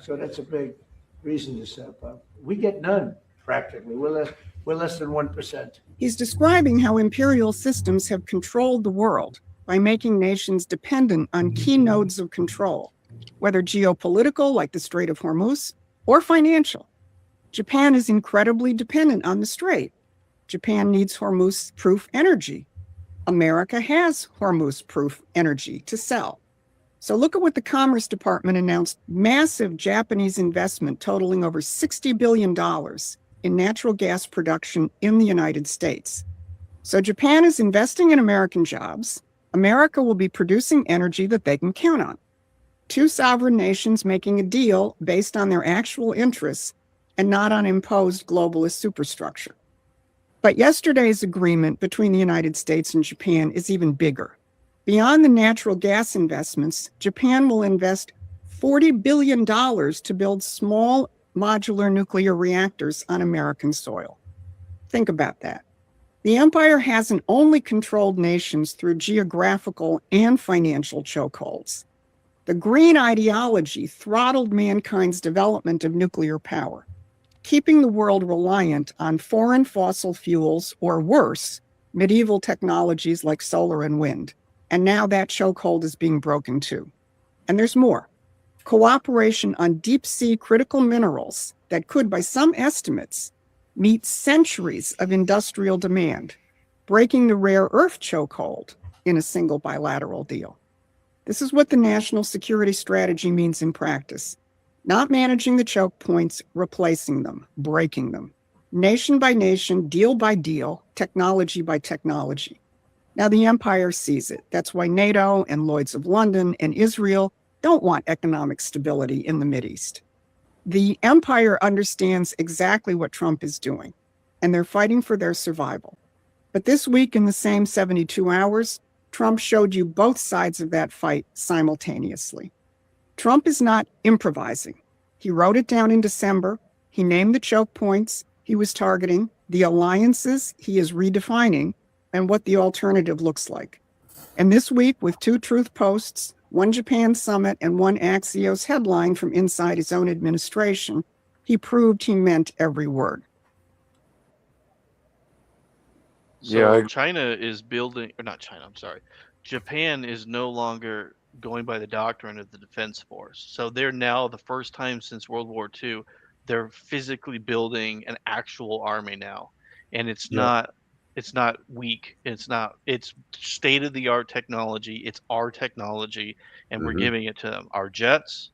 So that's a big reason to step up. We get none, practically. We're less than 1%. He's describing how imperial systems have controlled the world by making nations dependent on key nodes of control, whether geopolitical, like the Strait of Hormuz, or financial. Japan is incredibly dependent on the Strait. Japan needs Hormuz-proof energy. America has Hormuz-proof energy to sell. So look at what the Commerce Department announced: massive Japanese investment totaling over $60 billion in natural gas production in the United States. So Japan is investing in American jobs. America will be producing energy that they can count on. Two sovereign nations making a deal based on their actual interests and not on imposed globalist superstructure. But yesterday's agreement between the United States and Japan is even bigger. Beyond the natural gas investments, Japan will invest $40 billion to build small modular nuclear reactors on American soil. Think about that. The empire hasn't only controlled nations through geographical and financial chokeholds. The green ideology throttled mankind's development of nuclear power, keeping the world reliant on foreign fossil fuels, or worse, medieval technologies like solar and wind. And now that chokehold is being broken too. And there's more. Cooperation on deep sea critical minerals that could, by some estimates, meet centuries of industrial demand, breaking the rare earth chokehold in a single bilateral deal. This is what the national security strategy means in practice. Not managing the choke points, replacing them, breaking them. Nation by nation, deal by deal, technology by technology. Now the empire sees it. That's why NATO and Lloyd's of London and Israel don't want economic stability in the Mideast. The empire understands exactly what Trump is doing, and they're fighting for their survival. But this week, in the same 72 hours, Trump showed you both sides of that fight simultaneously. Trump is not improvising. He wrote it down in December. He named the choke points he was targeting, the alliances he is redefining, and what the alternative looks like. And this week, with two truth posts, one Japan summit and one Axios headline from inside his own administration, he proved he meant every word. So China is building, or not China, I'm sorry. Japan is no longer going by the doctrine of the Defense Force. So they're now, the first time since World War II, they're physically building an actual army now. And it's not weak. It's state-of-the-art technology. It's our technology, and we're giving it to them. Our jets.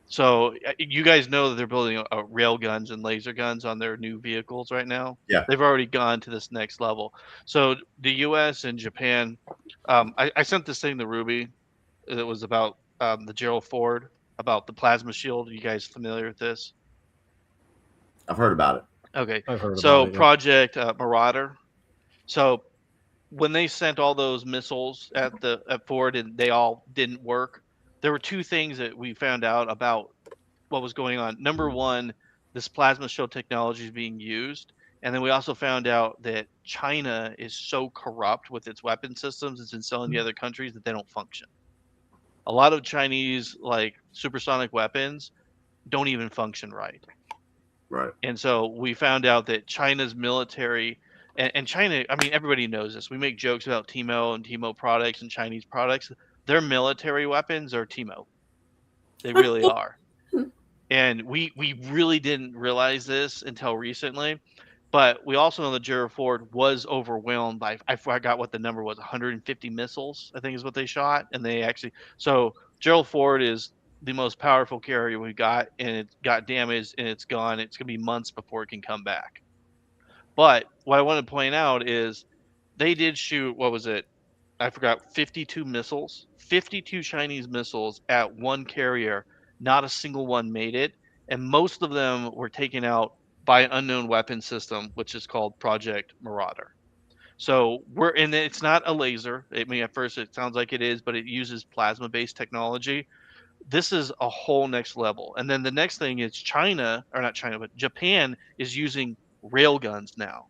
So you guys know that they're building rail guns and laser guns on their new vehicles right now. Yeah. They've already gone to this next level. So the U.S. and Japan, I sent this thing to Ruby. It was about the Gerald Ford, about the plasma shield. Are you guys familiar with this? I've heard about it. Okay. I've heard So about it, yeah. Project Marauder. So when they sent all those missiles at Ford and they all didn't work, there were two things that we found out about what was going on. Number one, this plasma shield technology is being used. And then we also found out that China is so corrupt with its weapon systems it's been selling to other countries that they don't function. A lot of Chinese like supersonic weapons don't even function right. Right. And so we found out that China's military and China, I mean, everybody knows this. We make jokes about Timo and Timo products and Chinese products. Their military weapons are Timo. They really are. And we really didn't realize this until recently. But we also know that Gerald Ford was overwhelmed by, I forgot what the number was, 150 missiles, I think is what they shot. And they actually, so Gerald Ford is the most powerful carrier we've got, and it got damaged and it's gone. It's going to be months before it can come back. But what I want to point out is they did shoot, what was it? I forgot, 52 missiles, 52 Chinese missiles at one carrier. Not a single one made it. And most of them were taken out by an unknown weapon system, which is called Project Marauder. So and it's not a laser. I mean, at first it sounds like it is, but it uses plasma-based technology. This is a whole next level. And then the next thing is China, or not China, but Japan is using railguns now.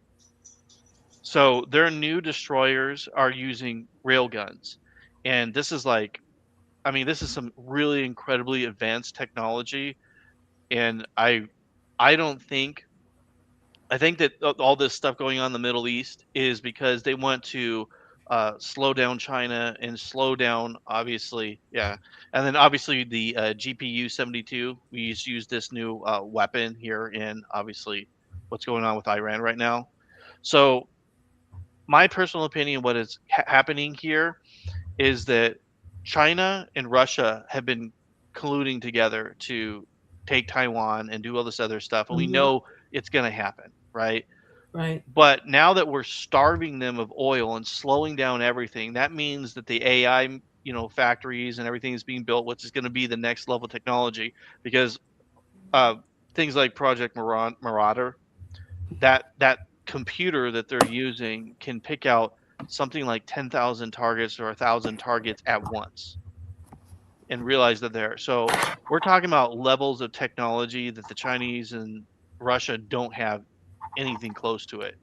So their new destroyers are using railguns. And this is like, I mean, this is some really incredibly advanced technology. and I don't think. I think that all this stuff going on in the Middle East is because they want to slow down China and slow down, obviously, yeah, and then obviously the GPU 72. We just use this new weapon here in obviously what's going on with Iran right now. So my personal opinion, what is happening here, is that China and Russia have been colluding together to take Taiwan and do all this other stuff, and we know it's going to happen, right? Right. But now that we're starving them of oil and slowing down everything, that means that the AI, factories and everything is being built, which is going to be the next level technology, because things like Project Marauder, that computer that they're using can pick out something like 10,000 targets or 1,000 targets at once and realize that they're so we're talking about levels of technology that the Chinese and Russia don't have anything close to it.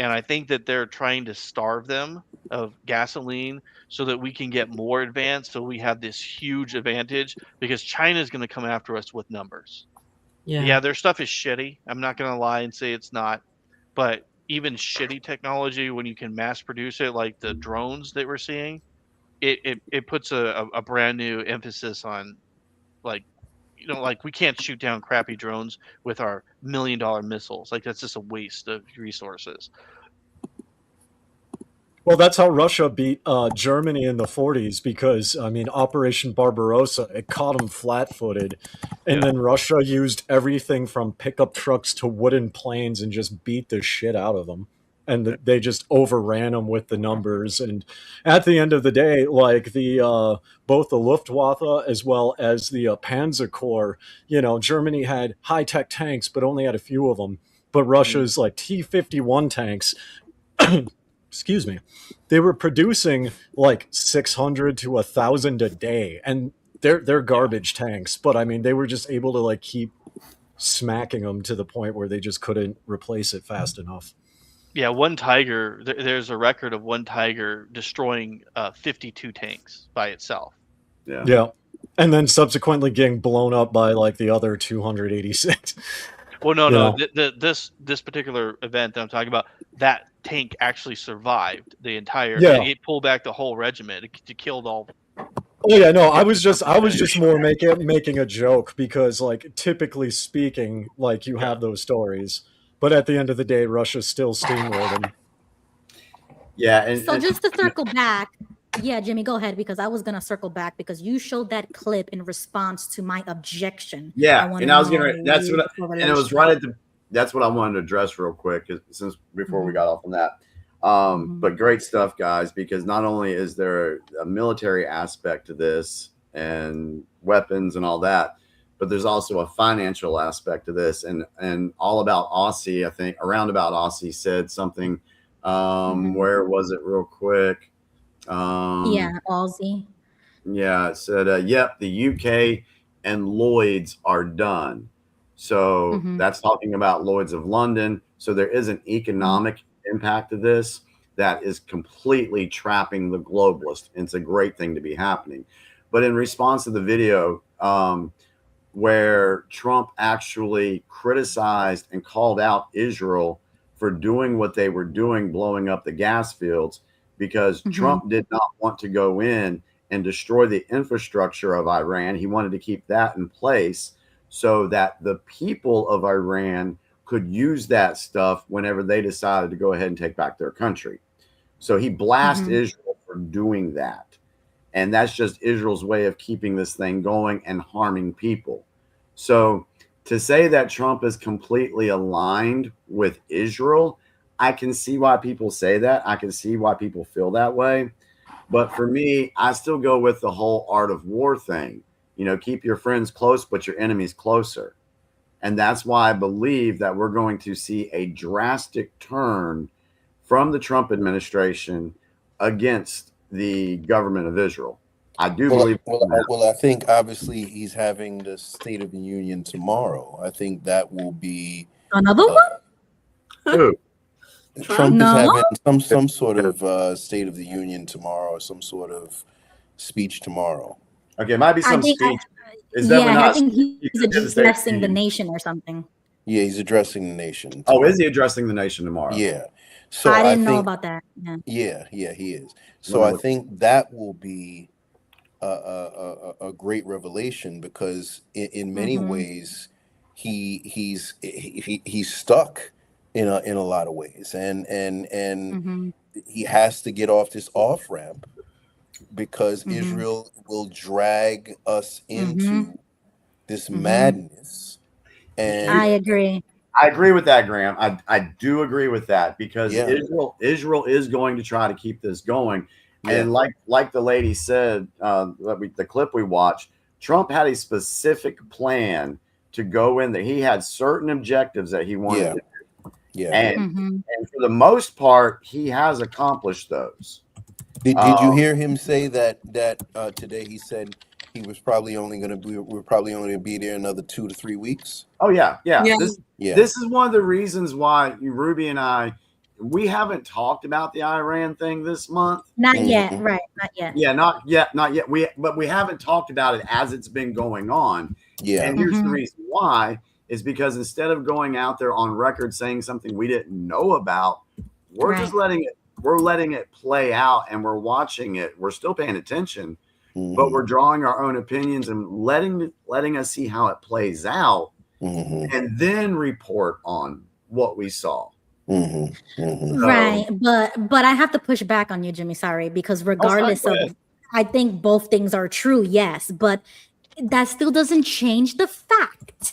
And I think that they're trying to starve them of gasoline so that we can get more advanced, so we have this huge advantage, because China is going to come after us with numbers. Yeah, their stuff is shitty. I'm not going to lie and say it's not. But even shitty technology, when you can mass produce it, like the drones that we're seeing, it puts a brand new emphasis on, like, like we can't shoot down crappy drones with our $1 million missiles. Like, that's just a waste of resources. Well, that's how Russia beat Germany in the 40s, because, I mean, Operation Barbarossa, it caught them flat-footed. And then Russia used everything from pickup trucks to wooden planes and just beat the shit out of them. And they just overran them with the numbers. And at the end of the day, like both the Luftwaffe as well as the Panzer Corps, Germany had high-tech tanks, but only had a few of them. But Russia's like T-51 tanks, excuse me, they were producing like 600 to 1,000 a day, and they're garbage tanks. But I mean, they were just able to like keep smacking them to the point where they just couldn't replace it fast enough. Yeah, one Tiger. There's a record of one Tiger destroying 52 tanks by itself. Yeah, and then subsequently getting blown up by like the other 286. Well, no. This particular event that I'm talking about, that tank actually survived the entire. Yeah. It pulled back the whole regiment. It killed all. Oh yeah, no, I was just more making a joke, because like typically speaking, like you have those stories, but at the end of the day, Russia's still steamrolled them. Yeah, and So just to circle back, yeah, Jimmy, go ahead, because I was gonna circle back because you showed that clip in response to my objection. Yeah, and I was gonna. That's what. And it was right at the. That's what I wanted to address real quick, since before we got off on that. But great stuff, guys, because not only is there a military aspect to this and weapons and all that, but there's also a financial aspect to this, and all about Aussie. I think around about Aussie said something. Where was it, real quick? Yeah, Aussie. Yeah, it said, yep, the UK and Lloyd's are done. So that's talking about Lloyd's of London. So there is an economic impact to this that is completely trapping the globalist. It's a great thing to be happening. But in response to the video, where Trump actually criticized and called out Israel for doing what they were doing, blowing up the gas fields, because Trump did not want to go in and destroy the infrastructure of Iran. He wanted to keep that in place so that the people of Iran could use that stuff whenever they decided to go ahead and take back their country. So he blasted Israel for doing that. And that's just Israel's way of keeping this thing going and harming people. So to say that Trump is completely aligned with Israel, I can see why people say that. I can see why people feel that way. But for me, I still go with the whole art of war thing. Keep your friends close, but your enemies closer. And that's why I believe that we're going to see a drastic turn from the Trump administration against the government of Israel. I do believe. Well, I think obviously he's having the State of the Union tomorrow. I think that will be another one. Who? Trump is having some sort of State of the Union tomorrow, or some sort of speech tomorrow. Okay, it might be some speech. Is that Yeah, I not? think he's in the State of addressing the Union? nation or something. Yeah, he's addressing the nation. Oh, tomorrow. is he addressing the nation tomorrow? Yeah. So I I didn't know think, about that. Yeah. yeah, he is. Let So me I look. think that will be a great revelation because in many Mhm. ways he's stuck in a lot of ways, and Mhm. he has to get off this off ramp because Mhm. Israel will drag us Mhm. into this Mhm. madness. And I agree. I agree with that, Graham. I do agree with that because Yeah. Israel is going to try to keep this going, Yeah. and like the lady said, the clip we watched, Trump had a specific plan to go in there. He had certain objectives that he wanted Yeah. to do, Yeah. and for the most part, he has accomplished those. Did you hear him say that today? He said he was probably only going to be. We're probably only going to be there another 2 to 3 weeks. Oh yeah. Yeah. This is one of the reasons why Ruby and we haven't talked about the Iran thing this month. Not yet, right? Not yet. Yeah, not yet. But we haven't talked about it as it's been going on. Yeah. And here's the reason why is because instead of going out there on record saying something we didn't know about, we're just letting it play out and we're watching it. We're still paying attention, but we're drawing our own opinions and letting us see how it plays out. And then report on what we saw. Right, but I have to push back on you, Jimmy. Sorry, because regardless of, I think both things are true. Yes, but that still doesn't change the fact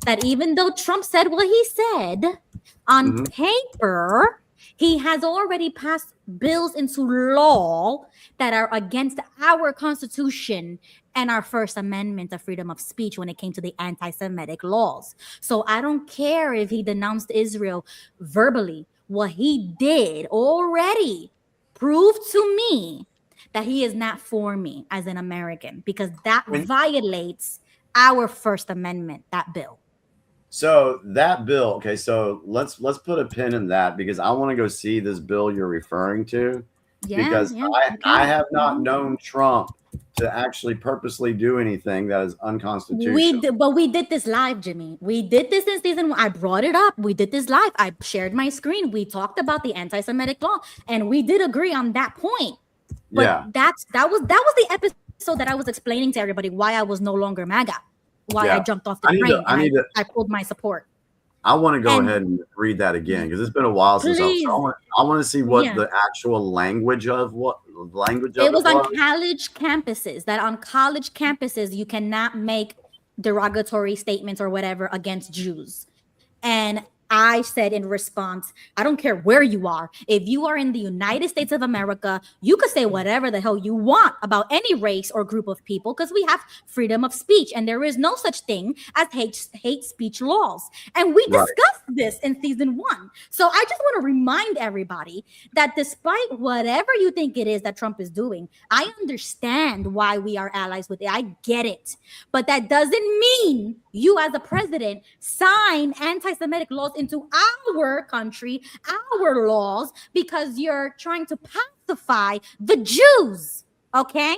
that even though Trump said what he said on paper, he has already passed bills into law that are against our Constitution and our First Amendment of freedom of speech when it came to the anti-Semitic laws. So I don't care if he denounced Israel verbally. What he did already proved to me that he is not for me as an American, because that violates our First Amendment, that bill. So that bill, okay, so let's put a pin in that because I want to go see this bill you're referring to. Because I have not known Trump to actually purposely do anything that is unconstitutional. But we did this live, Jimmy. We did this in season 1. I brought it up. We did this live. I shared my screen. We talked about the anti-Semitic law, and we did agree on that point. But that was the episode that I was explaining to everybody why I was no longer MAGA, why I jumped off the train, I pulled my support. I want to go ahead and read that again because it's been a while since I want to see what the actual language of it was on college campuses. That on college campuses you cannot make derogatory statements or whatever against Jews. And I said in response, I don't care where you are. If you are in the United States of America, you could say whatever the hell you want about any race or group of people because we have freedom of speech and there is no such thing as hate speech laws. And we discussed this in season 1. So I just want to remind everybody that despite whatever you think it is that Trump is doing, I understand why we are allies with it. I get it. But that doesn't mean you as a president sign anti-Semitic laws into our country, our laws, because you're trying to pacify the Jews. Okay,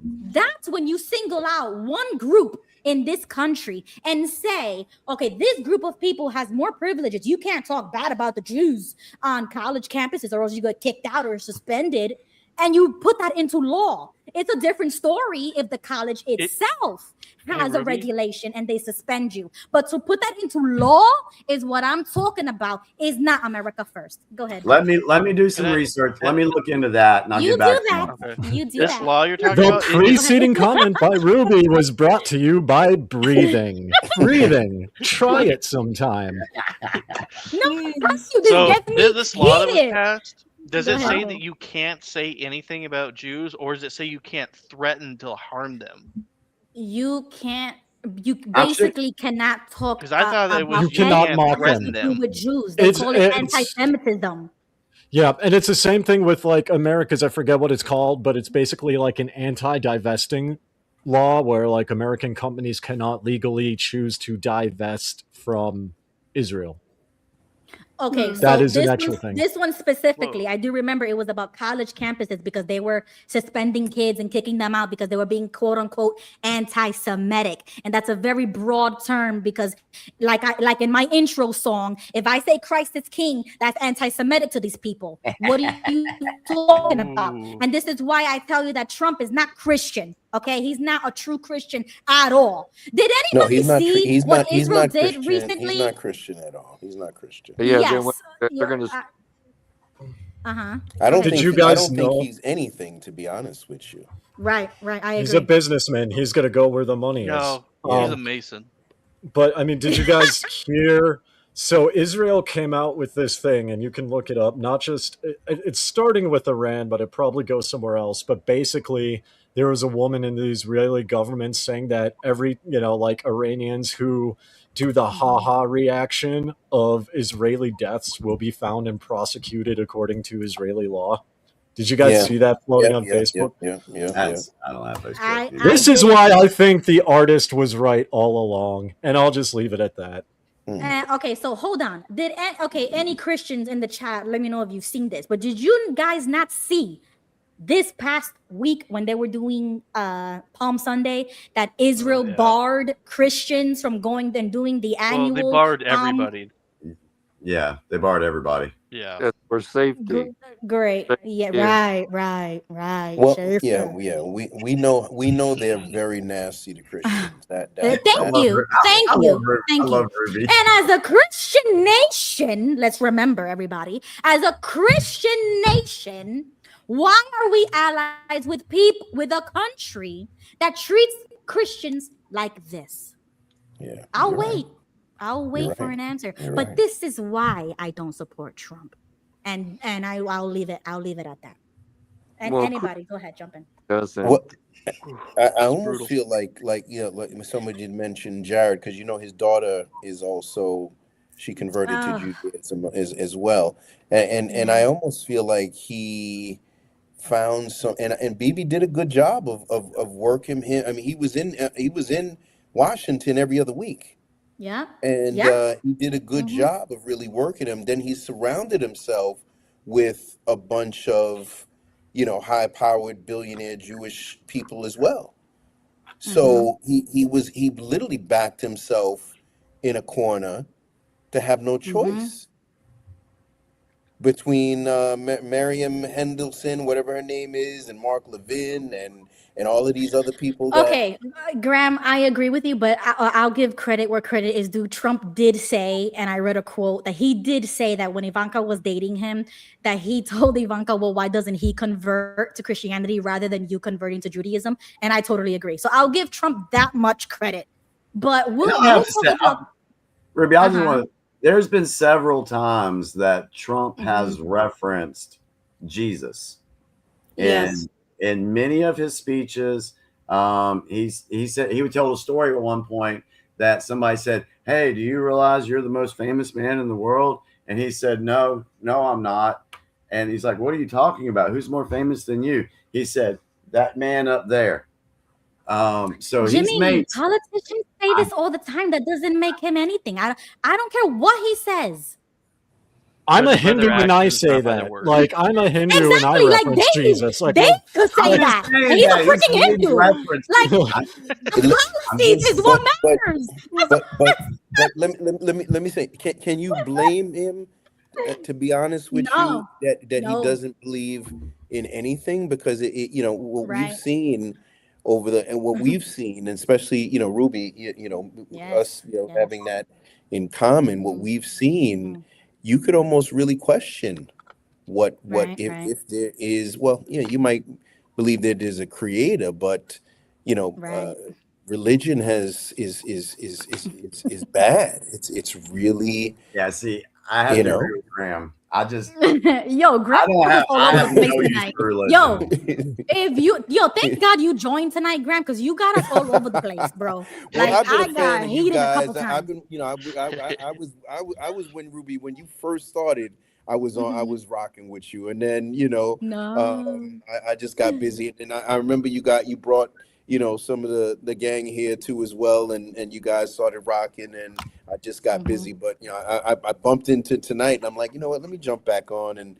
that's when you single out one group in this country and say, okay, this group of people has more privileges. You can't talk bad about the Jews on college campuses or else you get kicked out or suspended. And you put that into law. It's a different story if the college itself has a regulation and they suspend you. But to put that into law is what I'm talking about. Is not America first. Go ahead. Let me do some research. Let me look into that, and I'll get back to you. You do this that. law you're talking The about. preceding comment by Ruby was brought to you by breathing. Breathing. Try it sometime. No, So this law that was passed. Does Go it ahead. say that you can't say anything about Jews, or does it say you can't threaten to harm them? You basically cannot talk Because I thought that it was You cannot mock threaten them. with Jews. They call it it's- anti-Semitism. Yeah, and it's the same thing with like America's, I forget what it's called, but it's basically like an anti-divesting law where like American companies cannot legally choose to divest from Israel. Okay, That so is an actual thing. this one specifically, I do remember it was about college campuses because they were suspending kids and kicking them out because they were being quote unquote anti-Semitic, and that's a very broad term because, like in my intro song, if I say Christ is King, that's anti-Semitic to these people. What are you talking about? And this is why I tell you that Trump is not Christian. Okay, he's not a true Christian at all. Did No, anybody he's not. see He's what not. He's Israel not did Christian. recently? He's not Christian at all. He's not Christian. Yeah, Yes. they're going to. Uh-huh. I don't Did think. you I guys don't think know? he's anything, to be honest with you. Right. I He's agree. a businessman. He's going to go where the money is. No, he's a Mason. But I mean, did you guys hear? So Israel came out with this thing, and you can look it up. Not just it's starting with Iran, but it probably goes somewhere else. But basically, there was a woman in the Israeli government saying that every, like Iranians who do the ha-ha reaction of Israeli deaths will be found and prosecuted according to Israeli law. Did you guys see that floating on Facebook? Yeah. I don't have Facebook. This is why I think the artist was right all along, and I'll just leave it at that. Okay, so hold on. Any Christians in the chat, let me know if you've seen this. But did you guys not see this past week when they were doing Palm Sunday that Israel barred Christians from going and doing the annual? Well, they barred everybody. Yeah, they barred everybody. Yeah, for safety. Great. Yeah. Right. Well, Schaefer. yeah. We know they're very nasty to Christians. Thank you. Ruby. And as a Christian nation, let's remember, everybody, as a Christian nation, why are we allies with a country that treats Christians like this? Yeah, I'll wait for right. an answer. You're But right. this is why I don't support Trump, and I'll leave it at that. And Well, anybody, go ahead, jump in. What I almost feel like like somebody did mention Jared, because his daughter is also, she converted to Judaism as well, and I almost feel like he found some, and Bibi did a good job of working him. I mean, he was in Washington every other week. Yeah. And he did a good job of really working him. Then he surrounded himself with a bunch of, high-powered billionaire Jewish people as well. So he literally backed himself in a corner to have no choice between Miriam Henderson, whatever her name is, and Mark Levin, and all of these other people. Okay, Graham, I agree with you, but I'll give credit where credit is due. Trump did say, and I read a quote, that he did say that when Ivanka was dating him, that he told Ivanka, well, why doesn't he convert to Christianity rather than you converting to Judaism? And I totally agree. So I'll give Trump that much credit. But Ruby, I just want to, there's been several times that Trump has referenced Jesus. Yes. In many of his speeches, he said he would tell a story at one point that somebody said, "Hey, do you realize you're the most famous man in the world?" And he said, "No, I'm not." And he's like, "What are you talking about? Who's more famous than you?" He said, "That man up there." So Jimmy, he's made. politicians say this all the time. That doesn't make him anything. I don't care what he says. I'm a Hindu and I say that. Like, I'm a Hindu and I reference Jesus. Like, they could say that. And he's a freaking Hindu. Like, the policies is what matters. But let me say, can you blame him? To be honest with you, that he doesn't believe in anything, because what we've seen what we've seen, especially Ruby, us having that in common, what we've seen. You could almost really question if there is, you might believe that there's a creator, but religion is bad. It's really, See, I have to agree with Graham. I just Yo, Graham is all over the place tonight. Thank God you joined tonight, Graham, because you got us all over the place, bro. Like, I got heated a couple times. I've been, I was when you first started. I was was rocking with you, and then I just got busy, and I remember you brought some of the gang here too as well, and you guys started rocking, and I just got busy, but you know, I bumped into tonight, and I'm like, you know what? Let me jump back on and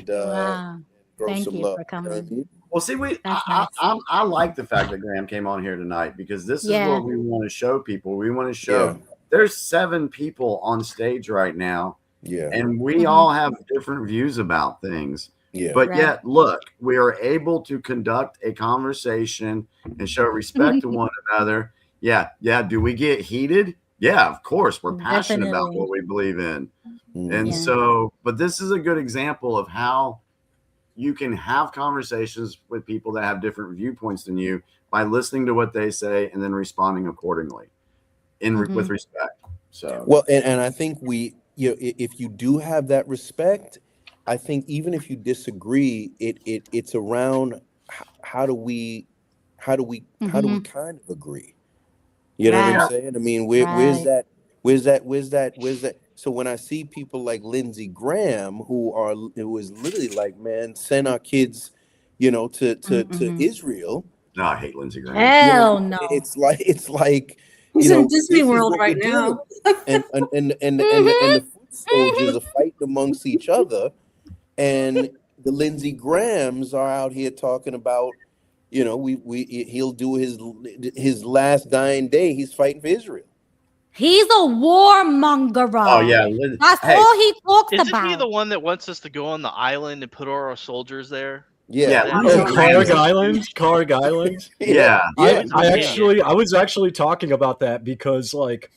Wow. throw Thank some you love. for You know what I coming. mean? Well, see, That's nice. I like the fact that Graham came on here tonight because this is Yeah. what we want to show people. We want to show Yeah. there's 7 people on stage right now, Yeah. and we all have different views about things. Yeah. But Right. yet, look, we are able to conduct a conversation and show respect to one another. Yeah. Do we get heated? Yeah, of course. We're passionate about Definitely. what we believe in. Mm. And so, but this is a good example of how you can have conversations with people that have different viewpoints than you by listening to what they say and then responding accordingly with respect. So, well, and I think if you do have that respect, I think even if you disagree, it's around how do we kind of agree? You know what I'm saying? I mean, where's that? So when I see people like Lindsey Graham, who is literally like, man, send our kids, to Israel. No, I hate Lindsey Graham. Hell no. It's like He's in Disney this is World what right we're now. doing. and the foot soldiers are fighting amongst each other, and the Lindsey Grahams are out here talking about, he'll do his last dying day. He's fighting for Israel. He's a warmonger. Oh yeah, That's all he talks Isn't about. he the one that wants us to go on the island and put all our soldiers there? Yeah. Karg Island. Yeah. I was actually talking about that because like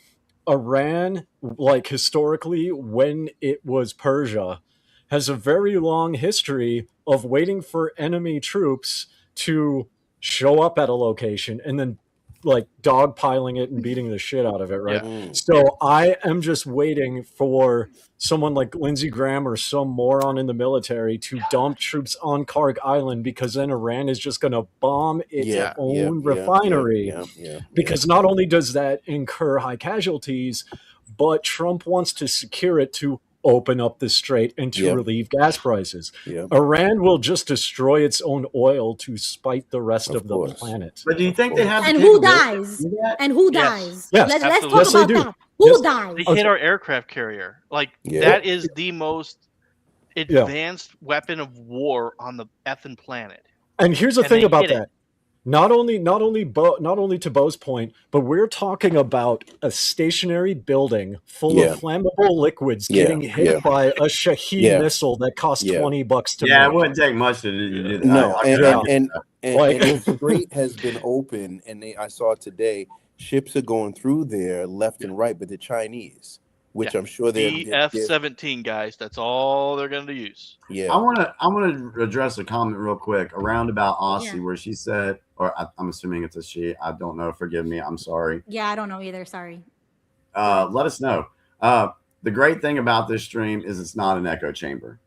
Iran, like historically, when it was Persia, has a very long history of waiting for enemy troops to show up at a location and then like dogpiling it and beating the shit out of it, right? Yeah. So I am just waiting for someone like Lindsey Graham or some moron in the military to dump troops on Karg Island, because then Iran is just going to bomb its own refinery. Because not only does that incur high casualties, but Trump wants to secure it to open up the strait and to relieve gas prices. Iran will just destroy its own oil to spite the rest of the planet. But do you think they have? And who dies? And who dies? Yes. Let's talk about that. Who dies? They hit our aircraft carrier. Like that is the most advanced weapon of war on the effing planet. And here's the thing about that. Not only to Beau's point, but we're talking about a stationary building full of flammable liquids getting hit by a Shaheed missile that cost $20 to make. It wouldn't take much to do that. No, and the strait has been open, and I saw today ships are going through there left and right, but the Chinese, which I'm sure they're F-17 guys. That's all they're going to use. Yeah, I want to address a comment real quick around about Aussie, where she said, or I'm assuming it's a she. I don't know. Forgive me. I'm sorry. Yeah, I don't know either. Sorry. Let us know. The great thing about this stream is it's not an echo chamber.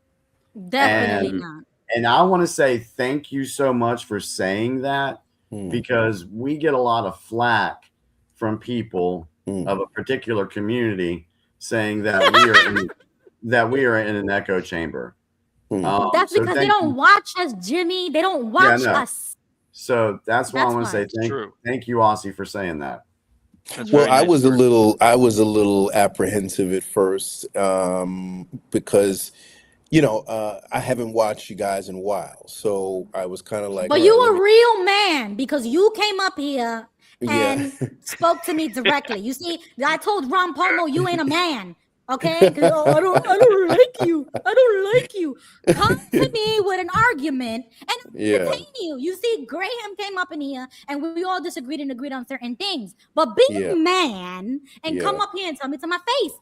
Definitely not. And I want to say thank you so much for saying that, because we get a lot of flack from people of a particular community saying that we are in an echo chamber. That's because they don't watch us, Jimmy. They don't watch us. So that's why I want to say thank you, Aussie, for saying that. Well, I was a little apprehensive at first because I haven't watched you guys in a while, so I was kind of like. But you a real man, because you came up here and spoke to me directly. You see, I told Ron Pomo you ain't a man. Okay, I don't like you. I don't like you. Come to me with an argument and entertain you. You see, Graham came up in here and we all disagreed and agreed on certain things. But being a man and come up here and tell me to my face.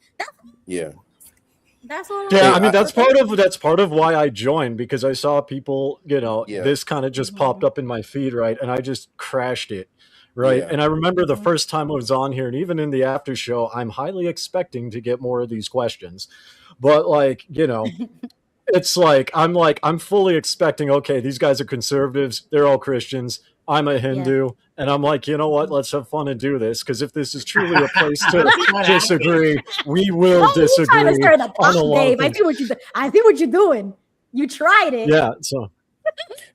That's all. Yeah, I mean that's part of why I joined, because I saw people, this kind of just popped up in my feed, right, and I just crashed it. Right. And I remember the first time I was on here, and even in the after show, I'm highly expecting to get more of these questions. But it's I'm fully expecting, okay, these guys are conservatives. They're all Christians. I'm a Hindu. And I'm like, you know what? Let's have fun and do this. Because if this is truly a place to disagree, we will disagree. You trying to stir the pot, Dave. I see what you're doing. You tried it. Yeah. So.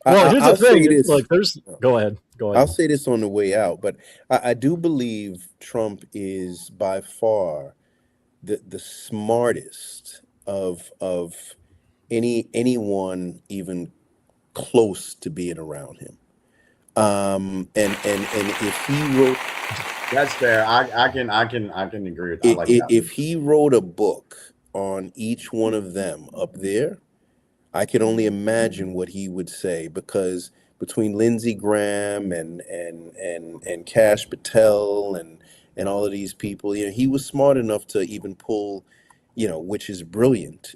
Well, here's the thing. Go ahead. I'll say this on the way out, but I do believe Trump is by far the smartest of anyone even close to being around him. And if he wrote, that's fair. I can agree with that. I like that. if he wrote a book on each one of them up there, I can only imagine what he would say, because between Lindsey Graham and Kash Patel and all of these people, you know, he was smart enough to even pull, you know, which is brilliant.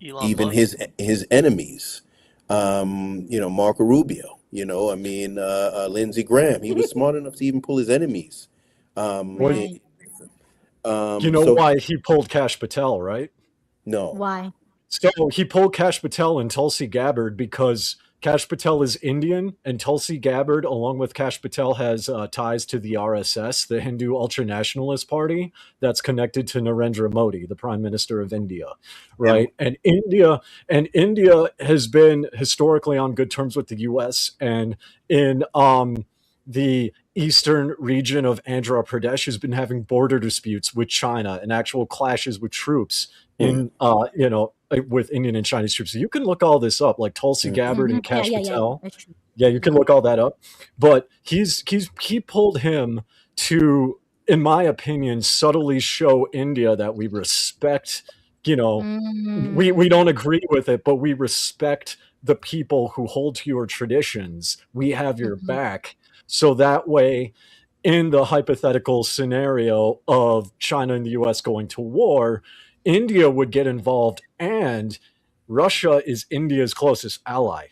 Even Musk. his enemies, you know, Marco Rubio. You know, I mean, Lindsey Graham. He was smart enough to even pull his enemies. Right. You know so why he pulled Kash Patel, right? no, Why? So he pulled Kash Patel and Tulsi Gabbard because Kash Patel is Indian, and Tulsi Gabbard, along with Kash Patel, has ties to the RSS, the Hindu ultranationalist party that's connected to Narendra Modi, the Prime Minister of India, right? And India has been historically on good terms with the U.S. and in the eastern region of Andhra Pradesh has been having border disputes with China and actual clashes with troops in you know, with Indian and Chinese troops. So you can look all this up, like Tulsi Gabbard and Kash Patel. That's true. Yeah, you can look all that up. But he pulled him to, in my opinion, subtly show India that we respect, you know, we don't agree with it, but we respect the people who hold to your traditions. We have your back. So that way, in the hypothetical scenario of China and the US going to war, India would get involved, and Russia is India's closest ally.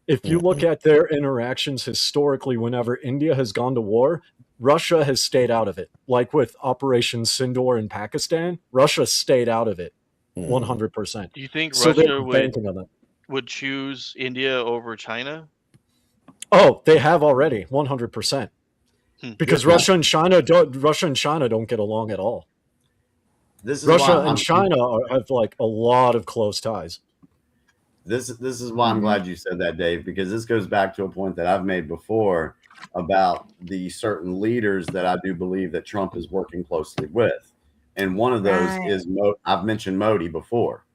If you look at their interactions historically, whenever India has gone to war, Russia has stayed out of it. Like with Operation Sindoor in Pakistan, Russia stayed out of it 100%. Do you think So they're Russia banking on that. would choose India over China? Oh, they have already 100%. Because Russia and China don't get along at all. Russia and China have like a lot of close ties. This is why I'm glad you said that, Dave, because this goes back to a point that I've made before about the certain leaders that I do believe that Trump is working closely with. And one of those is I've mentioned Modi before,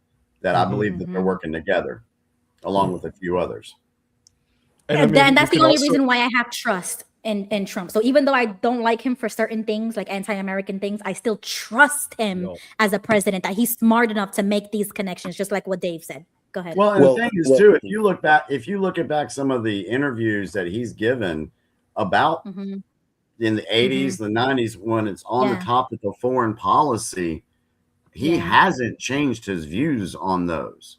that I believe that they're working together along with a few others. And that's the only reason why I have trust in Trump. So even though I don't like him for certain things, like anti-American things, I still trust him as a president, that he's smart enough to make these connections, just like what Dave said. Go ahead. Well, and the thing is too, if you look back some of the interviews that he's given about in the 80s, the 90s, when it's on the topic of foreign policy, he hasn't changed his views on those.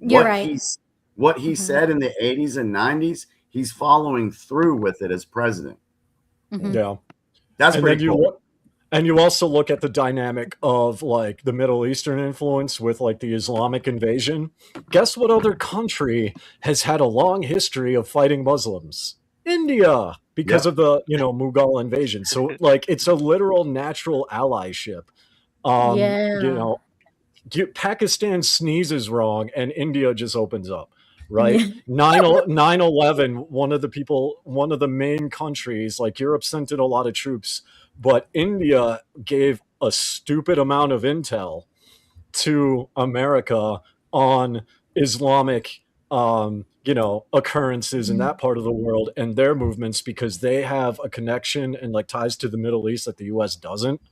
You're right. What he said in the 80s and 90s, he's following through with it as president. Yeah. That's pretty cool. And you also look at the dynamic of like the Middle Eastern influence with like the Islamic invasion. Guess what other country has had a long history of fighting Muslims? India, because of the, you know, Mughal invasion. So like it's a literal natural allyship. You know, Pakistan sneezes wrong and India just opens up. Right. 9/11, one of the main countries, like Europe sent in a lot of troops, but India gave a stupid amount of intel to America on Islamic, you know, occurrences in that part of the world and their movements, because they have a connection and like ties to the Middle East that the US doesn't.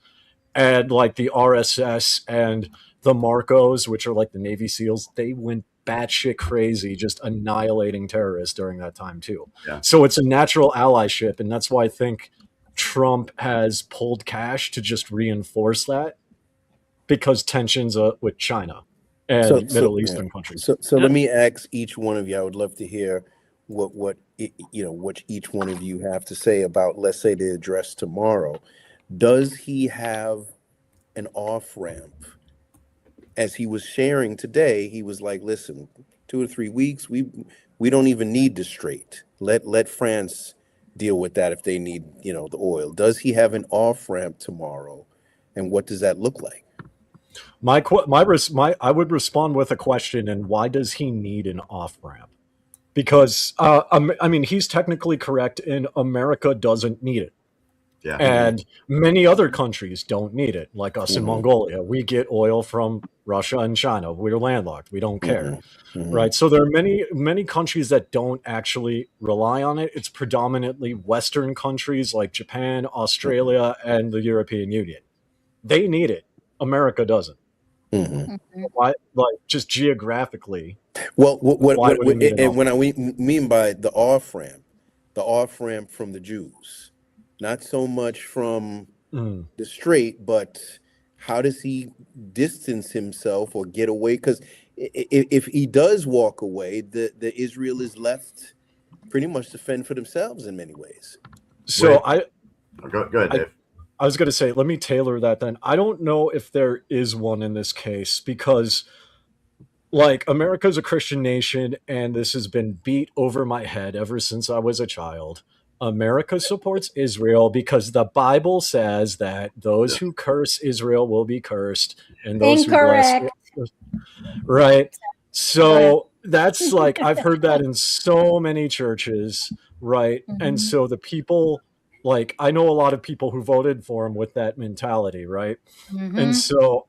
And like the RSS and the Marcos, which are like the Navy SEALs, they went batshit crazy, just annihilating terrorists during that time too. So it's a natural allyship, and that's why I think Trump has pulled Kash to just reinforce that, because tensions with China and Middle Eastern countries. So let me ask each one of you. I would love to hear what each one of you have to say about, let's say, the address tomorrow. Does he have an off ramp? As he was sharing today, he was like, listen, 2 or 3 weeks, we don't even need the Strait. Let France deal with that if they need, you know, the oil. Does he have an off ramp tomorrow? And what does that look like? I would respond with a question, and why does he need an off ramp? Because I mean, he's technically correct, and America doesn't need it. Yeah. And many other countries don't need it, like us in Mongolia. We get oil from Russia and China. We're landlocked. We don't care. Right. So there are many countries that don't actually rely on it. It's predominantly Western countries like Japan, Australia, and the European Union. They need it. America doesn't. Why? Like, just geographically. Well, why would it need an and when we mean by the off ramp from the Jews, not so much from the Strait, but how does he distance himself or get away? Because if he does walk away, the Israel is left pretty much to fend for themselves in many ways. So go ahead, Dave. I was going to say, let me tailor that then. I don't know if there is one in this case because, like, America's a Christian nation, and this has been beat over my head ever since I was a child. America supports Israel because the Bible says that those who curse Israel will be cursed, and those who bless. Right. So that's like, I've heard that in so many churches, right? And so the people, like, I know a lot of people who voted for him with that mentality, right? And so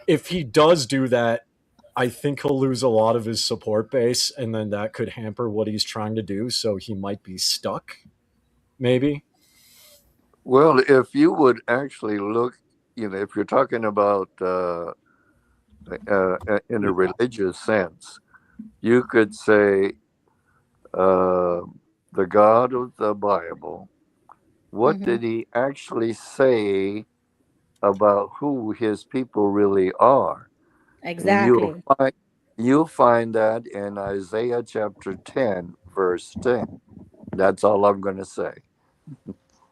if he does do that, I think he'll lose a lot of his support base, and then that could hamper what he's trying to do. So he might be stuck, maybe. Well, if you would actually look, if you're talking about in a religious sense, you could say the God of the Bible, what did he actually say about who his people really are? Exactly. And you'll find that in Isaiah chapter 10, verse 10. That's all I'm going to say.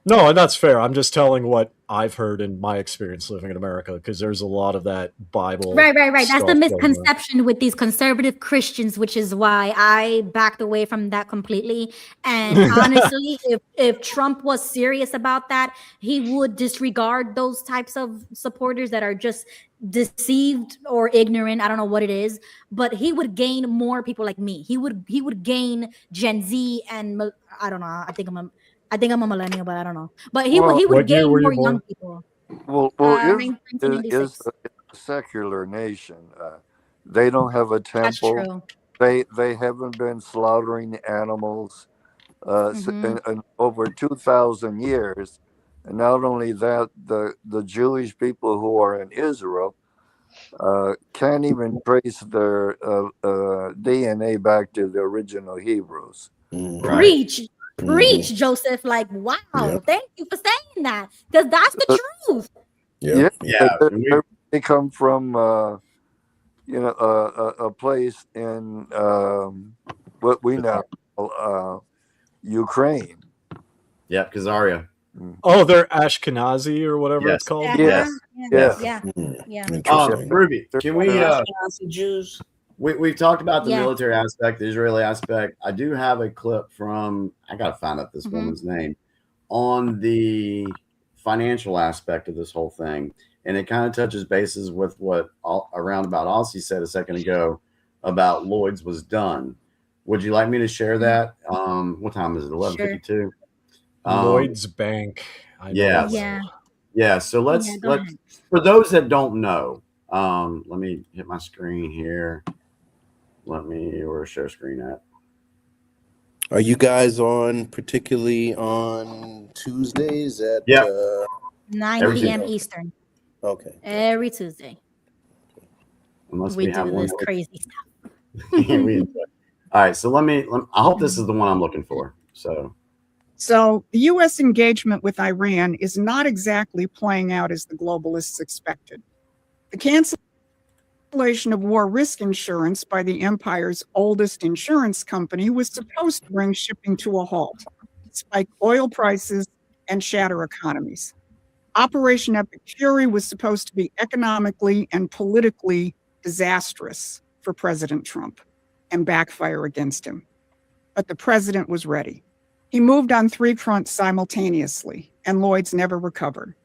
No, and that's fair. I'm just telling what I've heard in my experience living in America, because there's a lot of that Bible. Right. That's the stuff going on. misconception with these conservative Christians, which is why I backed away from that completely. And honestly, if Trump was serious about that, he would disregard those types of supporters that are just deceived or ignorant. I don't know what it is, but he would gain more people like me. He would gain Gen Z, and I don't know. I think I'm a millennial, but I don't know. But he would gain more young people. Well, is a secular nation. They don't have a temple. That's true. They haven't been slaughtering animals in over 2,000 years. And not only that, the Jewish people who are in Israel can't even trace their DNA back to the original Hebrews. Preach, Joseph. Like, wow, thank you for saying that, because that's the truth. They come from a place in what we now call Ukraine. Yeah, Khazaria. Oh, they're Ashkenazi or whatever it's called. Yeah. Ruby, can we? Jews. We've talked about the military aspect, the Israeli aspect. I do have a clip from, I got to find out this woman's name, on the financial aspect of this whole thing. And it kind of touches bases with what Roundabout Aussie said a second ago about Lloyd's was done. Would you like me to share that? What time is it? 11:52. Sure. Lloyd's Bank. Yeah. So let's for those that don't know, let me hit my screen here. Where's share screen at? Are you guys on particularly on Tuesdays at 9 p.m. Eastern? Okay. Every Tuesday. Unless we have do one this more. Crazy stuff. All right. So let me I hope this is the one I'm looking for. So the U.S. engagement with Iran is not exactly playing out as the globalists expected. The cancellation of war risk insurance by the empire's oldest insurance company was supposed to bring shipping to a halt, spike oil prices, and shatter economies. Operation Epic Fury was supposed to be economically and politically disastrous for President Trump and backfire against him. But the president was ready. He moved on 3 fronts simultaneously, and Lloyd's never recovered.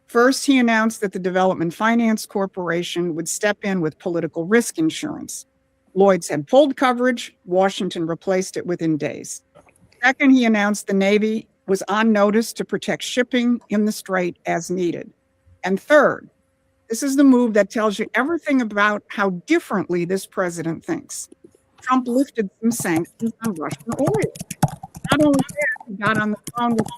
First, he announced that the Development Finance Corporation would step in with political risk insurance. Lloyd's had pulled coverage. Washington replaced it within days. Second, he announced the Navy was on notice to protect shipping in the strait as needed. And third, this is the move that tells you everything about how differently this president thinks. Trump lifted some sanctions on Russian oil. Not only that, he got on the phone with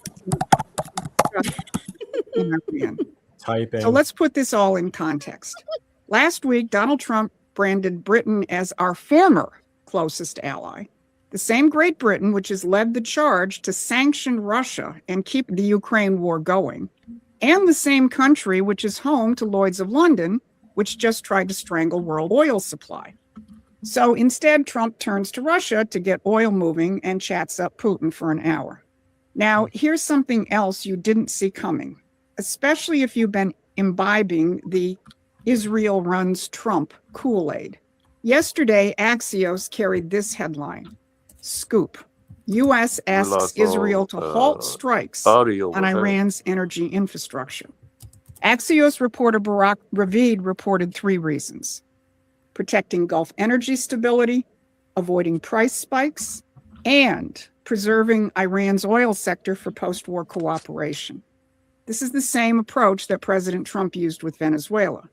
Iran. Typing. So let's put this all in context. Last week, Donald Trump branded Britain as our former closest ally, the same Great Britain which has led the charge to sanction Russia and keep the Ukraine war going, and the same country which is home to Lloyd's of London, which just tried to strangle world oil supply. So instead, Trump turns to Russia to get oil moving and chats up Putin for an hour. Now, here's something else you didn't see coming, especially if you've been imbibing the Israel runs Trump Kool-Aid. Yesterday, Axios carried this headline, Scoop. U.S. asks Israel to halt strikes on Iran's energy infrastructure. Axios reporter Barak Ravid reported 3 reasons: protecting Gulf energy stability, avoiding price spikes, and preserving Iran's oil sector for post-war cooperation. This is the same approach that President Trump used with Venezuela.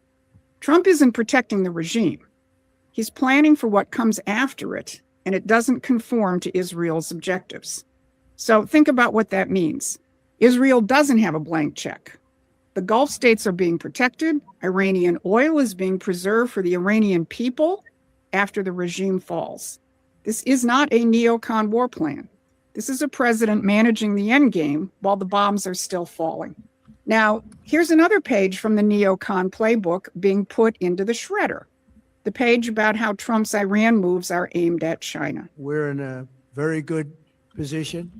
Trump isn't protecting the regime. He's planning for what comes after it, and it doesn't conform to Israel's objectives. So think about what that means. Israel doesn't have a blank check. The Gulf states are being protected. Iranian oil is being preserved for the Iranian people after the regime falls. This is not a neocon war plan. This is a president managing the end game while the bombs are still falling. Now, here's another page from the neocon playbook being put into the shredder. The page about how Trump's Iran moves are aimed at China. We're in a very good position,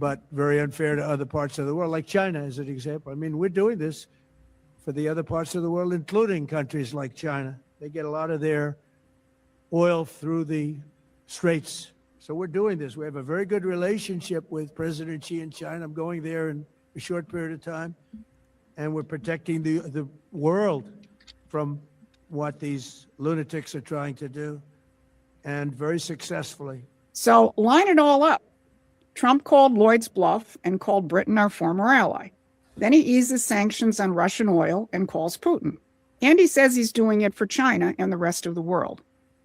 but very unfair to other parts of the world, like China as an example. I mean, we're doing this for the other parts of the world, including countries like China. They get a lot of their oil through the straits. So we're doing this. We have a very good relationship with President Xi in China. I'm going there in a short period of time, and we're protecting the world from what these lunatics are trying to do, and very successfully. So line it all up. Trump called Lloyd's bluff and called Britain our former ally. Then he eases sanctions on Russian oil and calls Putin. And he says he's doing it for China and the rest of the world.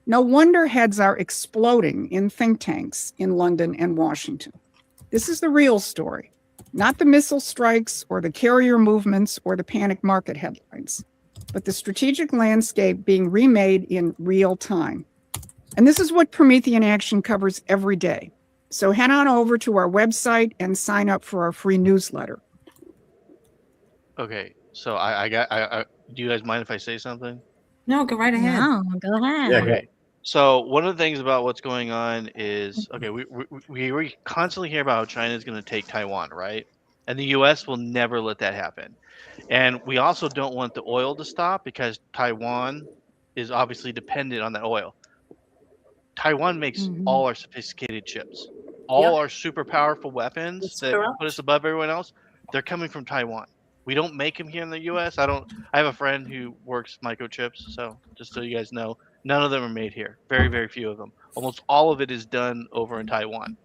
No wonder heads are exploding in think tanks in London and Washington. This is the real story, not the missile strikes or the carrier movements or the panic market headlines, but the strategic landscape being remade in real time. And this is what Promethean Action covers every day. So head on over to our website and sign up for our free newsletter. Okay, so do you guys mind if I say something? No, go right ahead. No, go ahead. Yeah, okay. So one of the things about what's going on is, okay, we constantly hear about how China is going to take Taiwan, right? And the U.S. will never let that happen. And we also don't want the oil to stop because Taiwan is obviously dependent on that oil. Taiwan makes all our sophisticated chips. All our super powerful weapons that put us above everyone else, they're coming from Taiwan. We don't make them here in the U.S. I have a friend who works microchips, so just so you guys know, none of them are made here. Very, very few of them. Almost all of it is done over in Taiwan.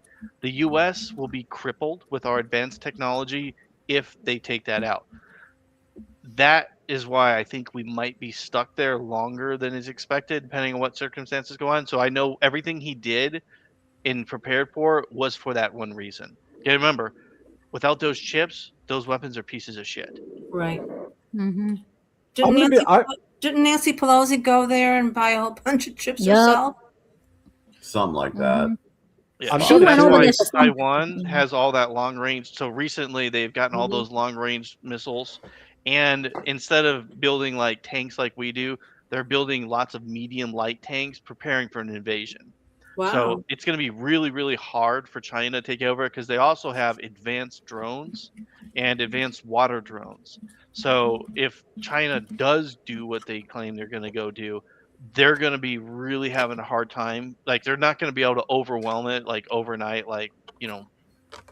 The U.S. will be crippled with our advanced technology if they take that out. That is why I think we might be stuck there longer than is expected, depending on what circumstances go on. So I know everything he did and prepared for was for that one reason. You gotta remember, without those chips, those weapons are pieces of shit. Right. Mm-hmm. Didn't Nancy Pelosi go there and buy a whole bunch of chips herself? Something like that. Yeah, She went over this. Taiwan has all that long range. So recently they've gotten all those long range missiles, and instead of building like tanks like we do, they're building lots of medium light tanks, preparing for an invasion. Wow. So it's going to be really, really hard for China to take over because they also have advanced drones and advanced water drones. So if China does do what they claim they're going to go do, they're going to be really having a hard time. Like they're not going to be able to overwhelm it like overnight, like, you know,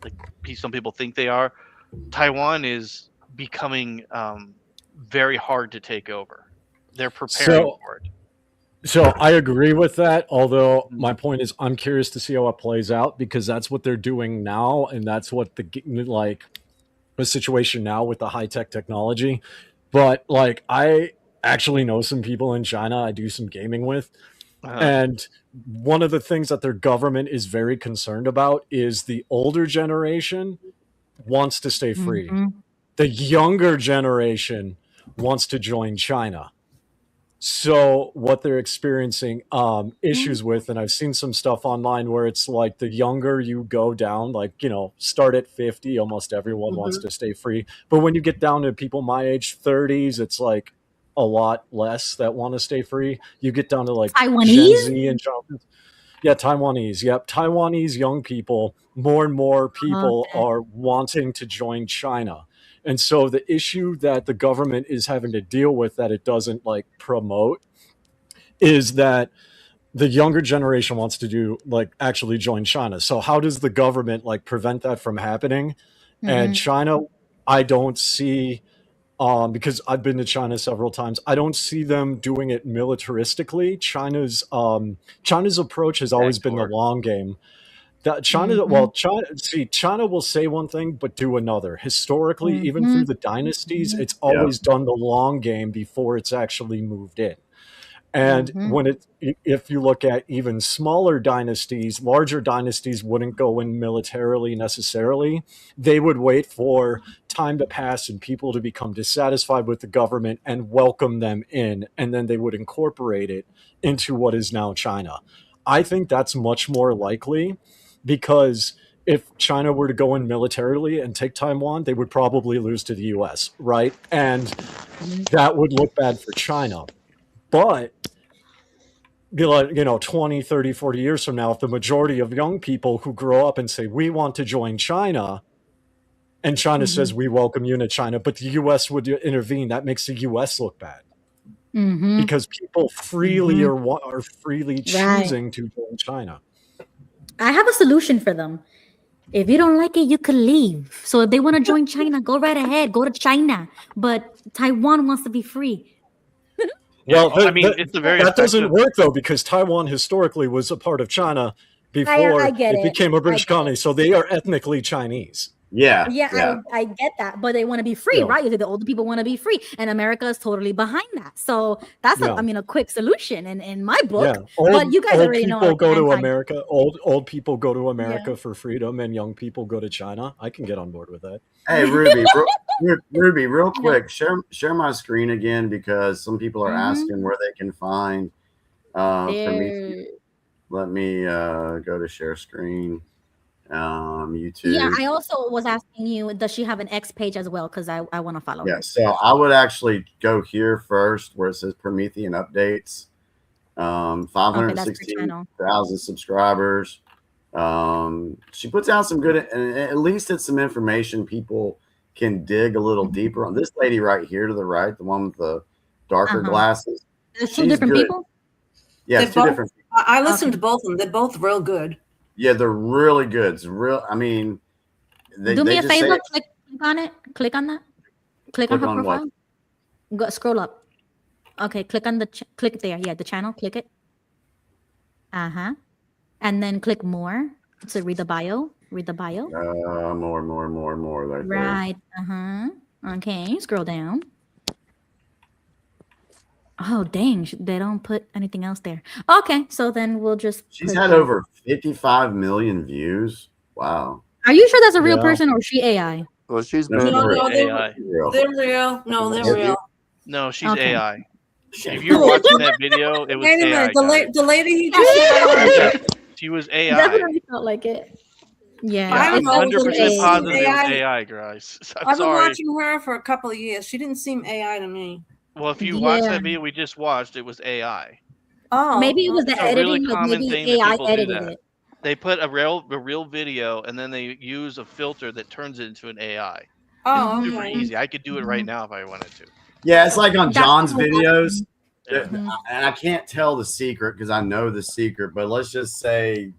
like some people think they are. Taiwan is becoming very hard to take over. They're preparing for it. So I agree with that. Although my point is, I'm curious to see how it plays out because that's what they're doing now, and that's what the situation now with the high tech technology. But like, I actually know some people in China I do some gaming with, and one of the things that their government is very concerned about is the older generation wants to stay free. The younger generation wants to join China. So what they're experiencing issues with, and I've seen some stuff online where it's like the younger you go down, like, you know, start at 50, almost everyone wants to stay free. But when you get down to people my age, 30s, it's like a lot less that want to stay free. You get down to like Gen Z and yeah, Taiwanese. Yep. Taiwanese young people, more and more people are wanting to join China. And so the issue that the government is having to deal with that it doesn't like promote is that the younger generation wants to do like actually join China. So how does the government like prevent that from happening? And China, I don't see because I've been to China several times. I don't see them doing it militaristically. China's approach has always been the long game. That China will say one thing but do another. Historically, even through the dynasties, it's always done the long game before it's actually moved in. And if you look at even smaller dynasties, larger dynasties wouldn't go in militarily necessarily. They would wait for time to pass and people to become dissatisfied with the government and welcome them in, and then they would incorporate it into what is now China. I think that's much more likely because if China were to go in militarily and take Taiwan, they would probably lose to the US, right? And that would look bad for China. But, you know, 20, 30, 40 years from now, if the majority of young people who grow up and say, we want to join China, and China says, we welcome you to China, but the US would intervene, that makes the US look bad. Because people freely are freely choosing to join China. I have a solution for them. If you don't like it, you could leave. So if they want to join China, go right ahead. Go to China. But Taiwan wants to be free. Well, I mean, it's a very that doesn't work though, because Taiwan historically was a part of China before it became a British colony, so they are ethnically Chinese. Yeah. I get that, but they want to be free, right? The older people want to be free, and America is totally behind that. So that's a quick solution in my book. But you guys already know. Old people go to America. Old people go to America for freedom, and young people go to China. I can get on board with that. Hey, Ruby, Ruby, real quick, share my screen again because some people are asking where they can find Prometheus. Let me go to share screen. YouTube. Yeah, I also was asking you, does she have an X page as well? Because I want to follow her. So I would actually go here first where it says Promethean updates. 516,000 subscribers. She puts out some good, and at least it's some information people can dig a little deeper on. This lady right here to the right, the one with the darker glasses. There's two different people? Yeah, it's two different people. I listened to both of them. They're both real good. Yeah, they're really good. It's real. I mean, do me a favor. Click on it. Click on that. Click on her profile. Go scroll up. Okay, click on click there. Yeah, the channel. Click it. And then click more to read the bio. Read the bio. More. Right. Okay. Scroll down. Oh, dang. They don't put anything else there. Okay. So then we'll just. She's had over 55 million views. Wow. Are you sure that's a real person or is she AI? Well, she's no, AI. They're real. No, they're real. No, she's AI. If you're watching that video, it was Wait a AI. minute. The lady he just she was AI. Definitely felt like it. Yeah, I'm 100% positive it was AI, guys. I've been watching her for a couple of years. She didn't seem AI to me. Well, if you watch that video we just watched, it was AI. Oh, maybe it was the editing. Maybe AI edited it. They put a real video, and then they use a filter that turns it into an AI. Oh, it's super easy. I could do it right now if I wanted to. Yeah, it's like on John's videos, and I can't tell the secret because I know the secret. But let's just say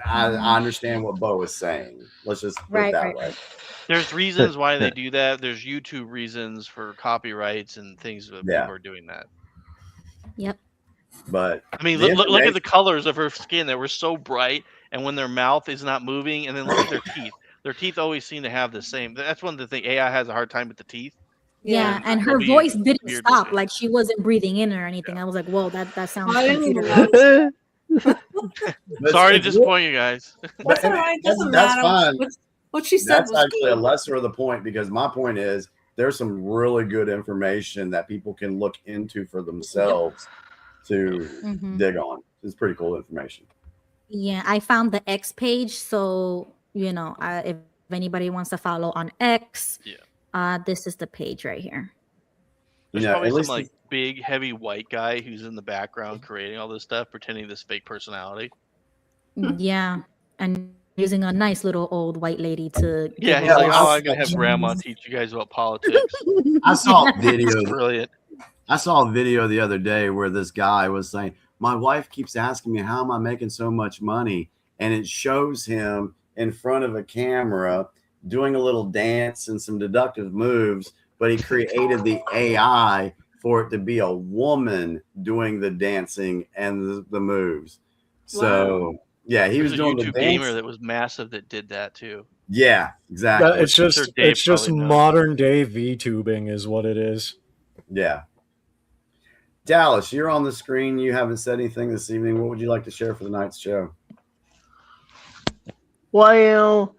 I understand what Beau is saying. Let's just put it that way. There's reasons why they do that. There's YouTube reasons for copyrights and things that people are doing that. Yep. But I mean, the look at the information- colors of her skin that were so bright, and when their mouth is not moving, and then look at their teeth. Their teeth always seem to have the same. That's one of the things. AI has a hard time with the teeth. Yeah, and they'll her be voice didn't weird stop. looking. Like she wasn't breathing in or anything. I was like, whoa, that sounds I didn't even computer. But Sorry to it's- disappoint you guys. That's all right. Doesn't that's matter. fine. What she said That's was actually good. a lesser of the point, because my point is there's some really good information that people can look into for themselves to Mhm. dig on. It's pretty cool information. Yeah, I found the X page, so if anybody wants to follow on X, this is the page right here. There's You know, probably at some least like big, heavy white guy who's in the background creating all this stuff, pretending this fake personality. Yeah, and using a nice little old white lady to. Yeah, give he's all like, this oh, I'm gonna have gems. grandma teach you guys about politics. I saw a video. Brilliant. I saw a video the other day where this guy was saying, "My wife keeps asking me how am I making so much money," and it shows him in front of a camera doing a little dance and some deductive moves, but he created the AI for it to be a woman doing the dancing and the moves. So yeah, he was There's a doing the YouTube dance. gamer that was massive that did that too. Yeah, exactly. It's sure just Dave it's just probably knows. modern day VTubing is what it is. Yeah. Dallas, you're on the screen. You haven't said anything this evening. What would you like to share for the night's show? Well,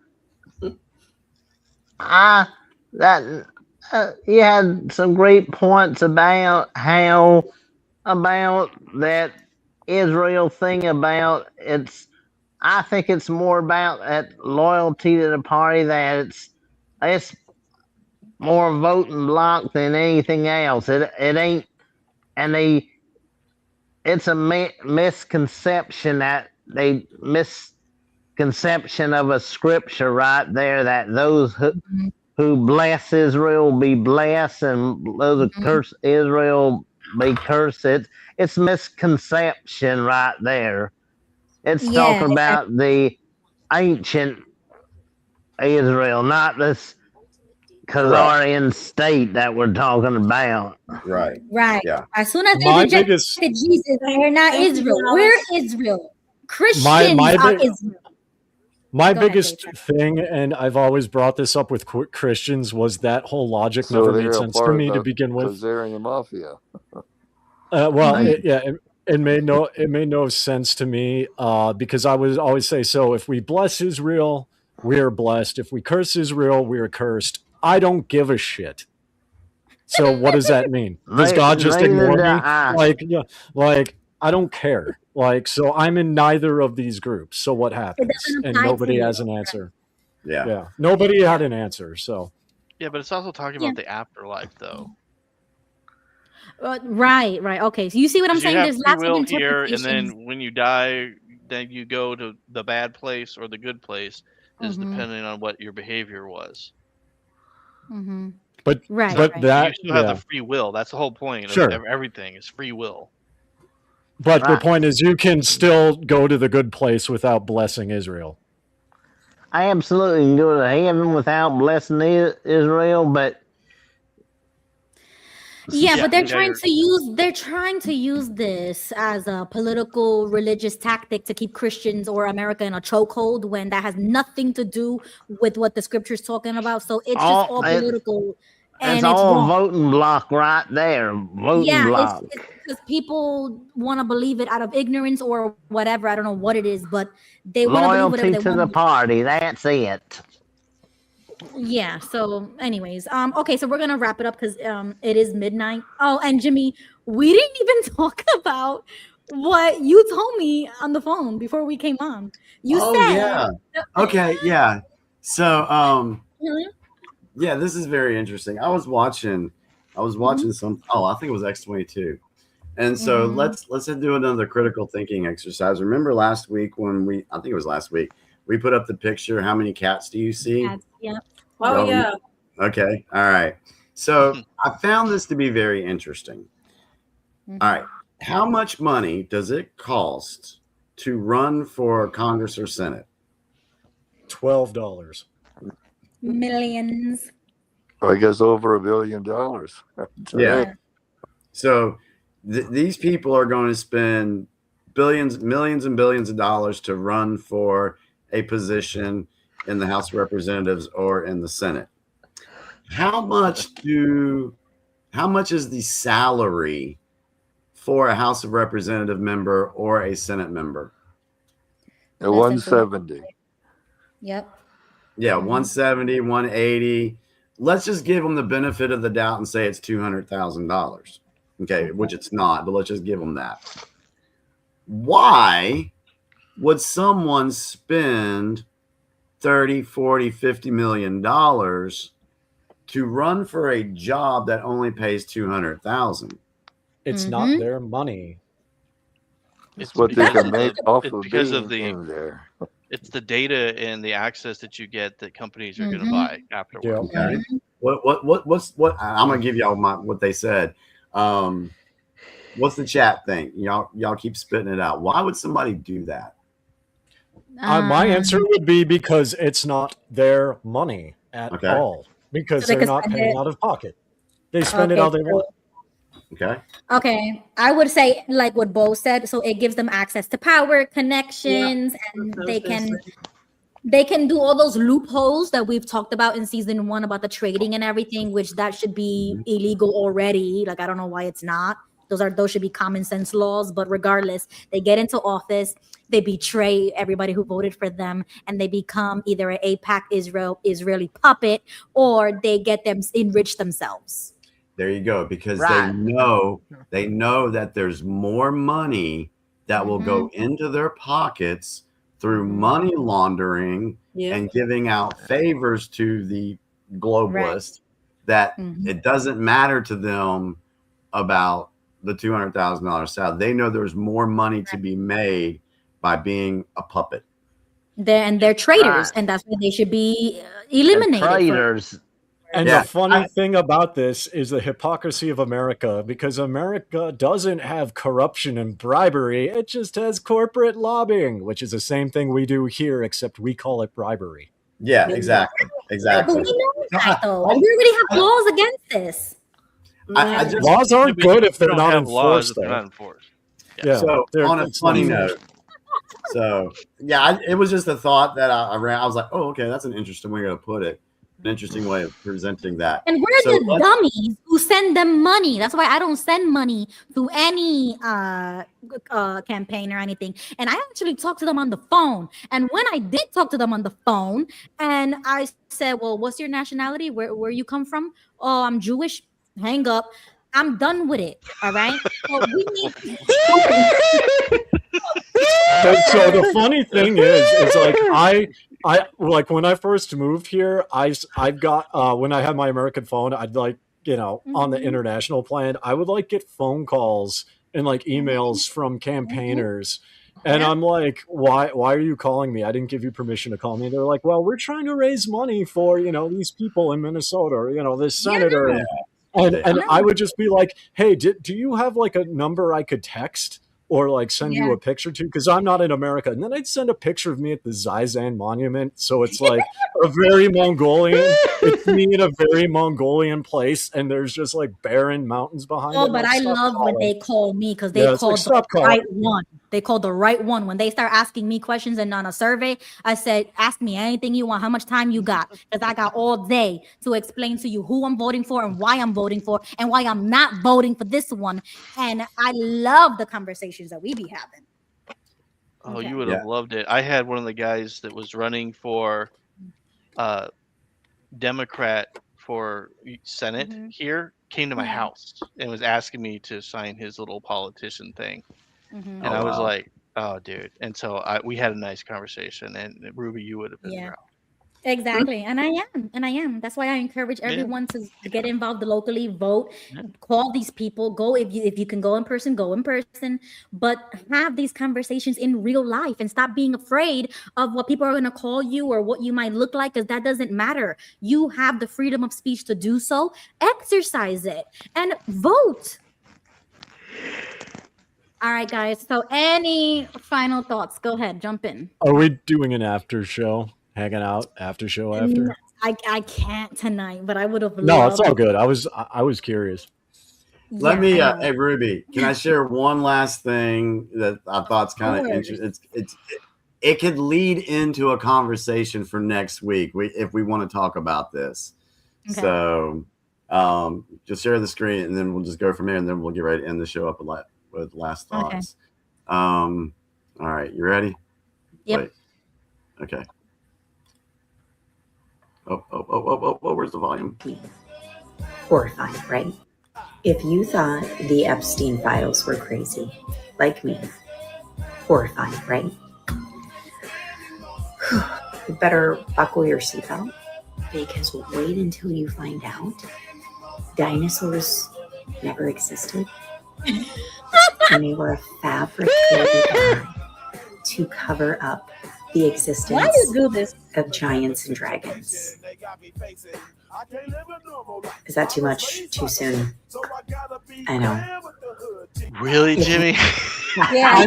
you had some great points about about that Israel thing about it's. I think it's more about that loyalty to the party, that it's more voting block than anything else. It ain't, and it's a misconception misconception of a scripture right there, that those who bless Israel will be blessed, and those who curse Israel be cursed. It's misconception right there. It's Yeah, talking about the ancient Israel, not this Khazarian state that we're talking about. Right. Right. Yeah. As soon as they My rejected biggest- Jesus, they're not Thank you, Israel. Dallas. We're Israel. Christians my are big- Israel. My Go ahead, biggest Dave. thing, and I've always brought this up with Christians, was that whole logic So never they're made a sense to part me of to the begin with. Khazarian mafia. Well, Right. it made no sense to me because I would always say, so if we bless Israel, we're blessed. If we curse Israel, we're cursed. I don't give a shit. So what does that mean? Does God just Neither ignore do me? I. Like I don't care. Like, so I'm in neither of these groups. So what happens? doesn't And apply to nobody you. has an answer. Yeah. Yeah. Nobody had an answer. So Yeah, but it's also talking about the afterlife, though. Right. Okay. So you see what I'm 'Cause you saying? have There's free lots of will here, and interpretations. then when you die, then you go to the bad place or the good place, is Mhm. depending on what your behavior was. Mm-hmm. but Right. but right. that You still have yeah. the free will. That's the whole point of Sure. everything is free will. But the Right. point is you can still go to the good place without blessing Israel. I absolutely can go to heaven without blessing Israel, but Yeah, but they're Yeah, trying you're- to use this as a political religious tactic to keep Christians or America in a chokehold when that has nothing to do with what the scripture's talking about. So it's just all it- political and it's it's all wrong. voting block right there. Voting Yeah, block. it's because people want to believe it out of ignorance or whatever. I don't know what it is, but they want to believe whatever Loyalty they to want. the party. That's it. Yeah. So, anyways, okay, so we're gonna wrap it up because it is midnight. Oh, and Jimmy, we didn't even talk about what you told me on the phone before we came on. You said, yeah. Okay, yeah. So Mhm. yeah, this is very interesting. I was watching some I think it was X22. And so let's do another critical thinking exercise. Remember last week when I think it was last week, we put up the picture, how many cats do you see? Yeah. Oh, yeah. Okay. All right. So I found this to be very interesting. All right. How much money does it cost to run for Congress or Senate? $12. Millions. I guess over $1 billion. Yeah. So these people are going to spend millions and billions of dollars to run for a position in the House of Representatives or in the Senate. How much is the salary for a House of Representative member or a Senate member? At 170. Yep. Yeah, 170, 180. Let's just give them the benefit of the doubt and say it's $200,000. Okay, which it's not, but let's just give them that. Why would someone spend 30, 40, 50 million dollars to run for a job that only pays 200,000? It's not their money. It's what they can make off of being in there. It's the data and the access that you get that companies are going to buy afterwards. Okay. What I'm gonna give y'all what they said. What's the chat thing? Y'all keep spitting it out. Why would somebody do that? My answer would be because it's not their money at all. Because So they they're can not spend paying it. out of pocket. They spend it Okay, how they so- want. Okay. Okay, I would say like what Beau said. So it gives them access to power, connections, and they can do all those loopholes that we've talked about in season 1 about the trading and everything, which that should be illegal already. Like I don't know why it's not. Those should be common sense laws. But regardless, they get into office, they betray everybody who voted for them, and they become either an AIPAC Israeli puppet, or they get them enrich themselves. There you go. Because Right. they know that there's more money that will go into their pockets through money laundering and giving out favors to the globalists, that it doesn't matter to them about the $200,000 salary. They know there's more money to be made by being a puppet. They're traitors, and that's why they should be eliminated. Traitors. And Yeah, the funny thing about this is the hypocrisy of America, because America doesn't have corruption and bribery. It just has corporate lobbying, which is the same thing we do here, except we call it bribery. Yeah, exactly. But Exactly. we know that though. We already have laws against this. Laws aren't good if they're don't not have laws enforced, if they're though. not enforced. Yeah. So on a it's not funny enforced. note, it was just a thought that I ran. I was like, oh, okay, that's an interesting way to put it. An interesting way of presenting that. And we're the dummies who send them money. That's why I don't send money to any campaign or anything. And I actually talked to them on the phone. And when I did talk to them on the phone, and I said, well, what's your nationality? Where you come from? Oh, I'm Jewish. Hang up. I'm done with it. All right. So we need So the funny thing is like I like when I first moved here, I've got when I had my American phone, I'd like, on the international plan, I would like get phone calls and like emails from campaigners. And I'm like, why are you calling me? I didn't give you permission to call me. They're like, well, we're trying to raise money for, these people in Minnesota, or, this senator. And I would just be like, hey, do you have like a number I could text or like send you a picture to? Because I'm not in America. And then I'd send a picture of me at the Zizan Monument. So it's like a very Mongolian. It's me in a very Mongolian place. And there's just like barren mountains behind it. Oh, but I love when they call me because they called the right one. They called the right one. When they start asking me questions and on a survey, I said, ask me anything you want, how much time you got, because I got all day to explain to you who I'm voting for and why I'm voting for and why I'm not voting for this one. And I love the conversations that we be having. Oh, you would have loved it. I had one of the guys that was running for Democrat for Senate here came to my house and was asking me to sign his little politician thing. And I was like, oh, dude. And so we had a nice conversation. And Ruby, you would have been proud. Exactly. And I am. That's why I encourage everyone to get involved locally, vote, call these people, go if you can go in person, but have these conversations in real life and stop being afraid of what people are going to call you or what you might look like, because that doesn't matter. You have the freedom of speech to do so. Exercise it and vote. All right, guys. So any final thoughts? Go ahead. Jump in. Are we doing an after show? Hanging out after show after? I can't tonight, but I would have loved. No, it's all good. I was curious. Let Yeah, me, I know. hey Ruby, can I share one last thing that I thought's kind of course. interesting? It could lead into a conversation for next week if we want to talk about this. Okay. So just share the screen and then we'll just go from there and then we'll get ready to end the show up with last thoughts. All right, you ready? Yep. Wait. Okay. Oh, where's the volume? Horrifying, right? If you thought the Epstein files were crazy, like me, horrifying, right? You better buckle your seatbelt, because wait until you find out dinosaurs never existed. And they were a fabricated lie to cover up the existence Why do you do this? of giants and dragons. Is that too much? Too soon? I know. Really, Jimmy? Yeah.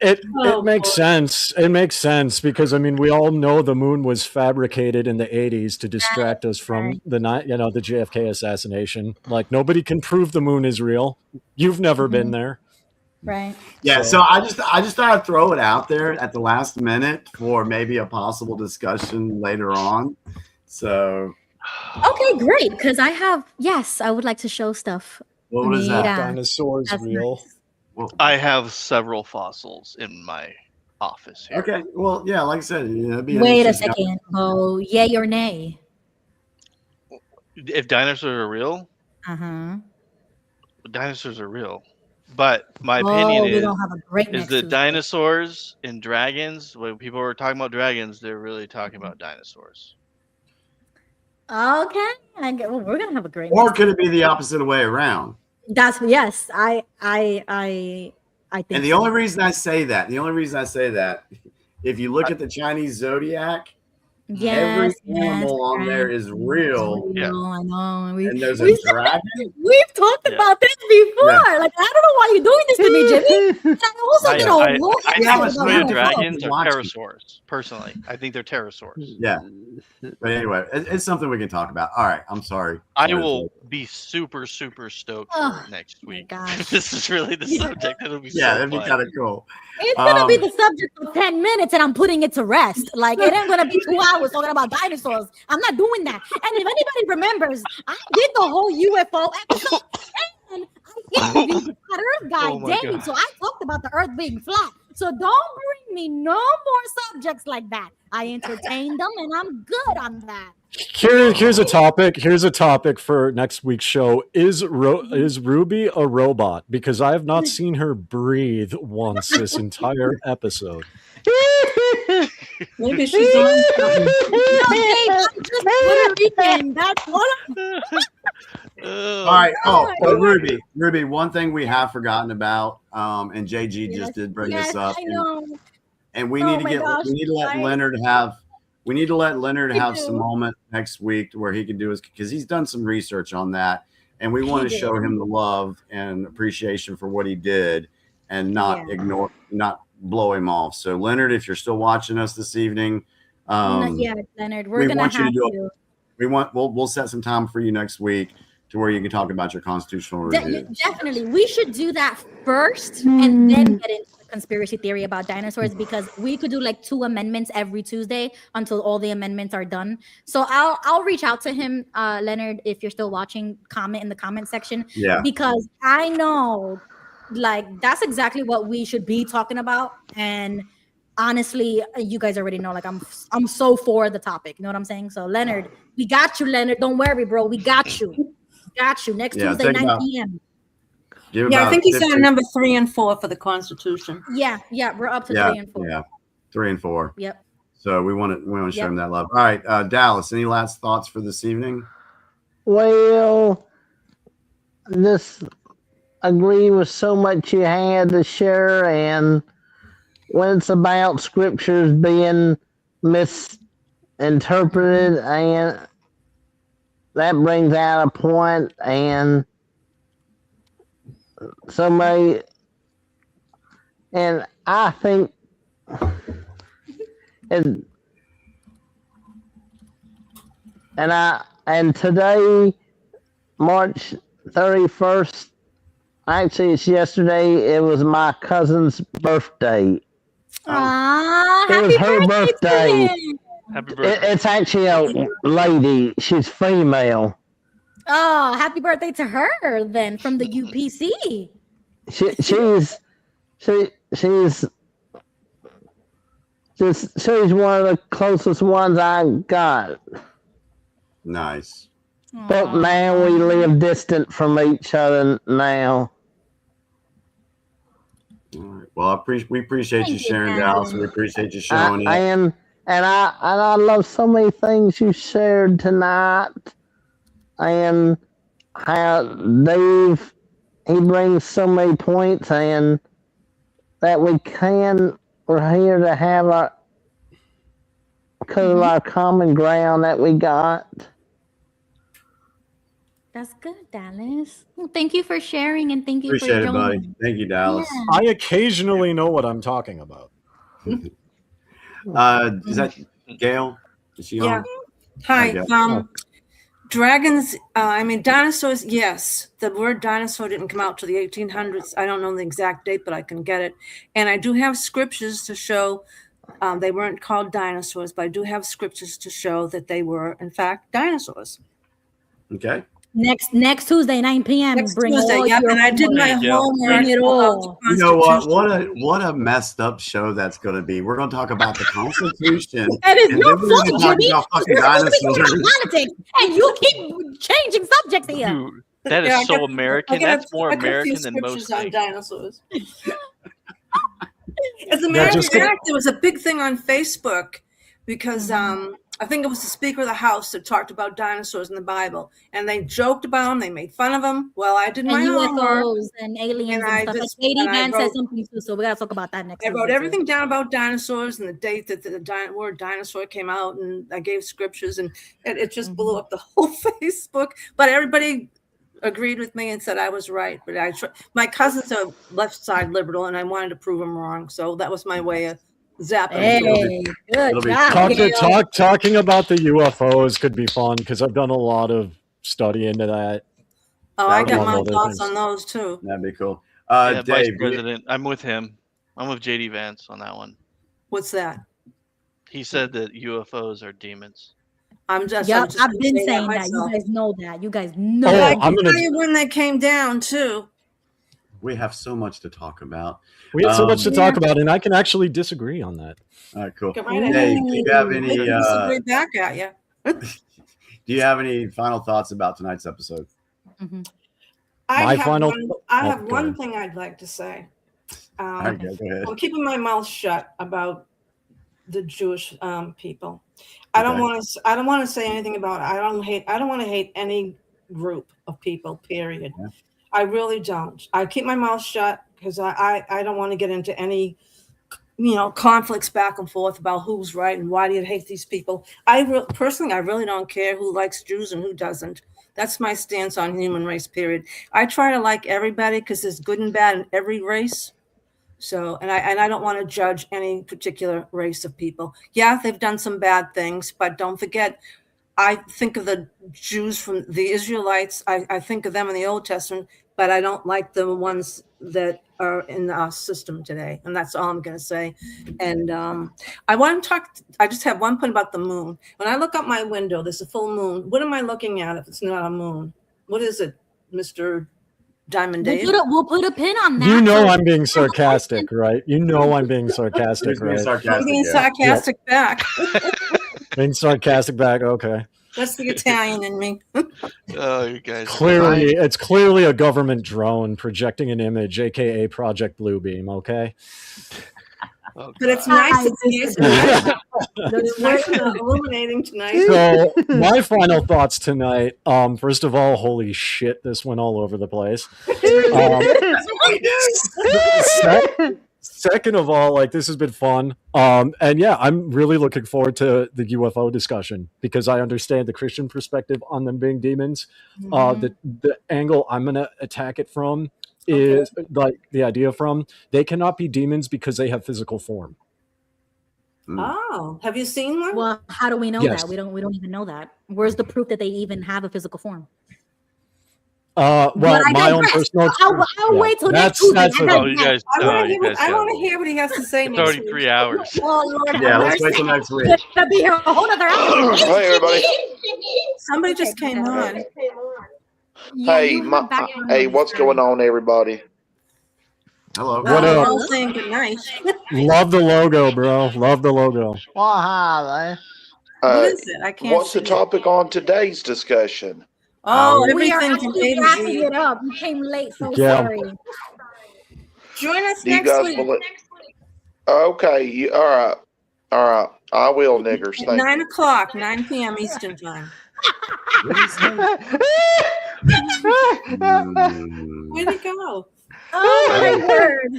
It makes sense. It makes sense because we all know the moon was fabricated in the 80s to distract us from the JFK assassination. Like nobody can prove the moon is real. You've never been there. Right. Yeah, so I just thought I'd throw it out there at the last minute for maybe a possible discussion later on. So Okay, great. Because I would like to show stuff. What is that? Dinosaurs real? Well, I have several fossils in my office here. okay. Well, yeah, like I said, it'd be Wait a interesting. second. Oh, yay or nay? If dinosaurs are real, dinosaurs are real. But my opinion we don't have a break is next that Tuesday. dinosaurs and dragons, when people are talking about dragons, they're really talking about dinosaurs. Okay. We're gonna have a great. Or next could it be the opposite way around? That's yes. I think. And the only reason I say that, if you look at the Chinese zodiac, every animal on there is real. I know. And there's a dragon. We've talked about this before. Yeah. Like I don't know why you're doing this to me, Jimmy. And I also did a whole I episode think about dragons are Watch it. pterosaurs. Personally, I think they're pterosaurs. Yeah. But anyway, it's something we can talk about. All right. I'm sorry. I will be super, super stoked for next week. This is really the subject. It'll be Yeah, so that'd be fun. kind of cool. It's gonna be the subject for 10 minutes and I'm putting it to rest. Like it ain't gonna be 2 hours talking about dinosaurs. I'm not doing that. And if anybody remembers, I did the whole UFO episode and I interviewed the flat Earth guy, Oh my Dave. God. So I talked about the Earth being flat. So don't bring me no more subjects like that. I entertained them and I'm good on that. Here's a topic. Here's a topic for next week's show. Is Ruby a robot? Because I have not seen her breathe once this entire episode. Maybe she's on something. No, Dave, I'm just Puerto Rican. That's all. All right. But Ruby, one thing we have forgotten about, and JG just did bring this up. I know. And we Oh need to my get gosh, we need to let guys. Leonard have I have do. some moment next week to where he can do his, because he's done some research on that, and we want to did. show him the love and appreciation for what he did and not not blow him off. So Leonard, if you're still watching us this evening, Not yet, Leonard. We're we gonna want you to have do to. we'll set some time for you next week to where you can talk about your constitutional review. Definitely. We should do that first and then get into the conspiracy theory about dinosaurs, because we could do like 2 amendments every Tuesday until all the amendments are done. So I'll reach out to him, Leonard, if you're still watching, comment in the comment section. Yeah. Because I know like that's exactly what we should be talking about. And honestly, you guys already know, like I'm so for the topic. You know what I'm saying? So Leonard, we got you, Leonard. Don't worry, bro. We got you. Got you next Tuesday, 9 p.m. Yeah, I think he's on number 3 and 4 for the Constitution. Yeah, we're up to 3 and 4. Yeah, 3 and 4. Yep. So we want to show him that love. All right, Dallas, any last thoughts for this evening? Well, just agree with so much you had to share, and when it's about scriptures being misinterpreted, and that brings out a point, and somebody, and I think and today March 31st. Actually, it's yesterday. It was my cousin's birthday. Aw, It was happy her birthday. to him. Happy birthday. It's actually a lady. She's female. Oh, happy birthday to her then from the UPC. She's one of the closest ones I got. Nice. But now we live distant from each other now. All right. Well, we appreciate you Thank you, sharing, Dallas. We appreciate you showing up. And I love so many things you shared tonight. And how Dave, he brings so many points, and that we're here to have our, because of our common ground that we got. That's good, Dallas. Well, thank you for sharing and thank you Appreciate for it, buddy. joining. Thank you, Dallas. I occasionally know what I'm talking about. Is that Gail? Is she Yeah. on? Hi. Okay. Dragons, dinosaurs, yes. The word dinosaur didn't come out to the 1800s. I don't know the exact date, but I can get it. And I do have scriptures to show they weren't called dinosaurs, but I do have scriptures to show that they were, in fact, dinosaurs. Okay. Next Tuesday, 9 p.m. Next bring Tuesday, all yep, your and I did my homework. homework. Bring it all. You know what? What a messed up show that's going to be. We're going to talk about the Constitution. That is and your then we're fault, gonna talk Jimmy. about fucking We're supposed to be talking dinosaurs. about politics, and you keep changing subjects here. Dude, that is Yeah, I so got- American. I got That's a- more I got a few American than most scriptures on things. dinosaurs. As a matter of fact, there was a big thing on Facebook because I think it was the Speaker of the House that talked about dinosaurs in the Bible, and they joked about them, they made fun of them. Well, I did my And homework. UFOs and aliens and and, I stuff. just- Like Katie and I Van said wrote- something too, so we gotta talk about that next. I wrote Tuesday, too. everything down about dinosaurs and the date that the word dinosaur came out, and I gave scriptures, and it just blew up the whole Facebook. But everybody agreed with me and said I was right. But my cousin's a left side liberal, and I wanted to prove him wrong. So that was my way of zapping. Hey, good job. Gail. Talking about the UFOs could be fun because I've done a lot of study into that. Oh, I got among my other thoughts things. on those too. That'd be cool. Yeah, Vice Dave, President. I'm with him. I'm with JD Vance on that one. What's that? He said that UFOs are demons. I'm just. Yep, I'm just I've gonna been say saying that. myself. You guys know that. You guys know. But I that. can tell you when they came down too. we have so much to talk about. We have so much to talk about, and I can actually disagree on that. All right, cool. Get right ahead. Dave, do you have I any? can disagree back at you. Do you have any final thoughts about tonight's episode? I My final- have go one ahead. thing I'd like to say. All right, go ahead. I'm keeping my mouth shut about the Jewish people. I don't Okay. want to. I don't want to say anything about it. I don't want to hate any group of people. Period. Yeah. I really don't. I keep my mouth shut because I don't want to get into any conflicts back and forth about who's right and why do you hate these people. Personally, I really don't care who likes Jews and who doesn't. That's my stance on human race, period. I try to like everybody because there's good and bad in every race. So, and I don't want to judge any particular race of people. Yeah, they've done some bad things, but don't forget, I think of the Jews from the Israelites. I think of them in the Old Testament, but I don't like the ones that are in our system today. And that's all I'm going to say. And I want to talk. I just have one point about the moon. When I look out my window, there's a full moon. What am I looking at if it's not a moon? What is it, Mr. Diamond Dave? We'll put a pin on that. You know I'm being sarcastic, right? You know I'm being sarcastic, He's being right? sarcastic. I'm being yeah. sarcastic back. Being sarcastic back, okay. That's the Italian in me. Oh, you guys. It's clearly a government drone projecting an image, aka Project Bluebeam, okay? Oh, But it's God. nice. It's nice and illuminating tonight. So my final thoughts tonight. First of all, holy shit, this went all over the place. Second of all, like, this has been fun. And yeah, I'm really looking forward to the UFO discussion because I understand the Christian perspective on them being demons. The angle I'm gonna attack it from is like the idea from they cannot be demons because they have physical form. Oh, have you seen one? Well, how do we know Yes. that? We don't even know that. Where's the proof that they even have a physical form? Well, But I my own digress. personal. I'll wait till next Tuesday. That's I a- Oh, you guys. I want to guys hear what he has to say. It's next already week. 3 hours. Oh, Lord, Yeah, have let's wait mercy. till next week. It's gonna be here a whole other hour. Hey, everybody. Somebody just came on. Hey, hey, what's going on, everybody? Hello. What up? All saying good night. Love the logo, bro. Love the logo. Well, hi What is it? I can't. What's the see it. topic on today's discussion? Oh, We are everything from actually A to wrapping Z. it up. You came late, so Yeah. sorry. Join us Do you next guys week believe? Okay, all right. I will, niggers. at Thank 9 you. o'clock, 9 p.m. Eastern time. Where'd it go? Oh my word.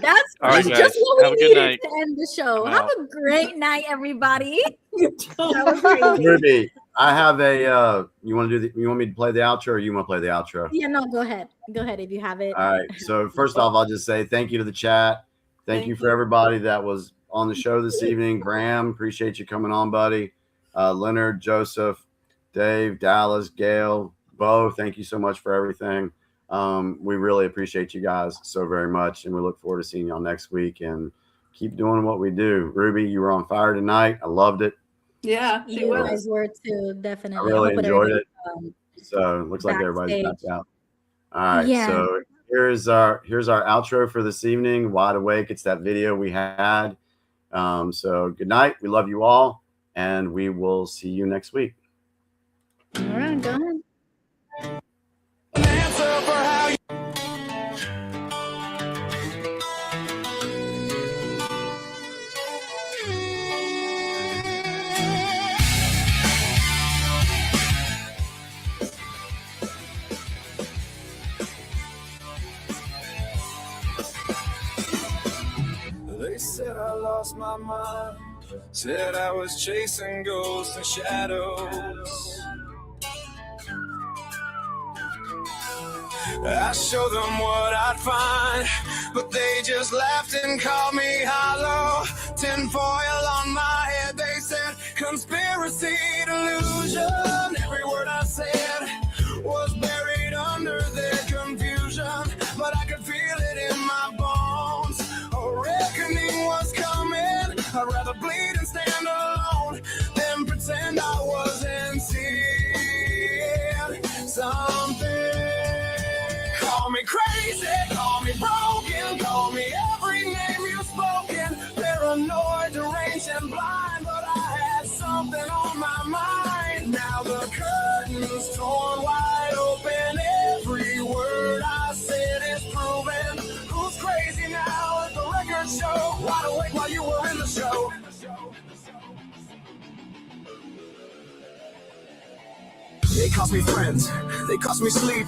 That's All right, just guys. what Have we a good needed night. to end the show. I'm Have out. a great night, everybody. That was crazy. Ruby, I have a. You want me to play the outro, or you want to play the outro? Yeah, no, go ahead. Go ahead if you have it. All right. So first off, I'll just say thank you to the chat. Thank you for everybody that was on the show this evening. Graham, appreciate you coming on, buddy. Leonard, Joseph, Dave, Dallas, Gail, Beau, thank you so much for everything. We really appreciate you guys so very much, and we look forward to seeing y'all next week. And keep doing what we do. Ruby, you were on fire tonight. I loved it. Yeah, she You was. guys were too, definitely. I really hope enjoyed everybody, it. So it looks like everybody's backstage. backed out. All right. Yeah. So here's our outro for this evening. Wide Awake. It's that video we had. So good night. We love you all, and we will see you next week. All right, go ahead. They said I lost my mind, said I was chasing ghosts and shadows. I showed them what I'd find, but they just laughed and called me hollow. Tinfoil on my head, they said conspiracy delusion. Every word I said was buried under their confusion, but I could feel it in my bones. A reckoning was coming. I'd rather bleed and stand alone than pretend I wasn't seeing something. Call me crazy, call me broken, call me every name you've spoken. Paranoid, deranged, and blind, but I had something on my mind. Now the curtain's torn wide open. Every word I said is proven. Who's crazy now at the record show? Wide awake while you were in the show. They cost me friends, they cost me sleep.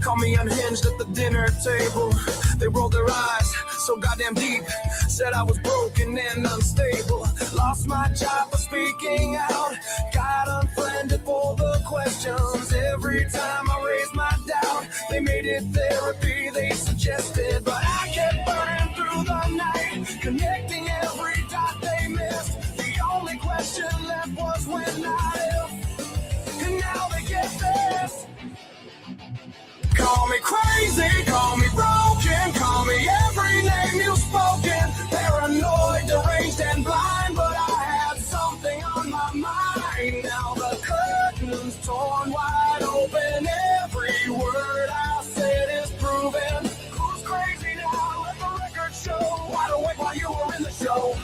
Call me unhinged at the dinner table. They rolled their eyes so goddamn deep. Said I was broken and unstable. Lost my job for speaking out. Got unfriended for the questions. Every time I raised my doubt, they made it therapy, they suggested. But I kept burning through the night, connecting every dot they missed. The only question left was when I left. And now they get this. Call me crazy, call me broken, call me every name you've spoken. Paranoid, deranged, and blind, but I had something on my mind. Now the curtain's torn wide open. Every word I said is proven. Who's crazy now? Let the record show. Wide awake while you were in the show.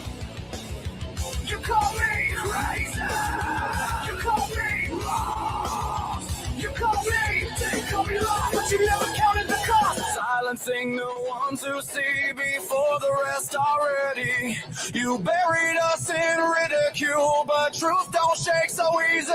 You call me crazy. You call me lost. You call me lost, but you never counted the cost. Silencing the ones who see before the rest already. You buried us in ridicule, but truth don't shake so easy.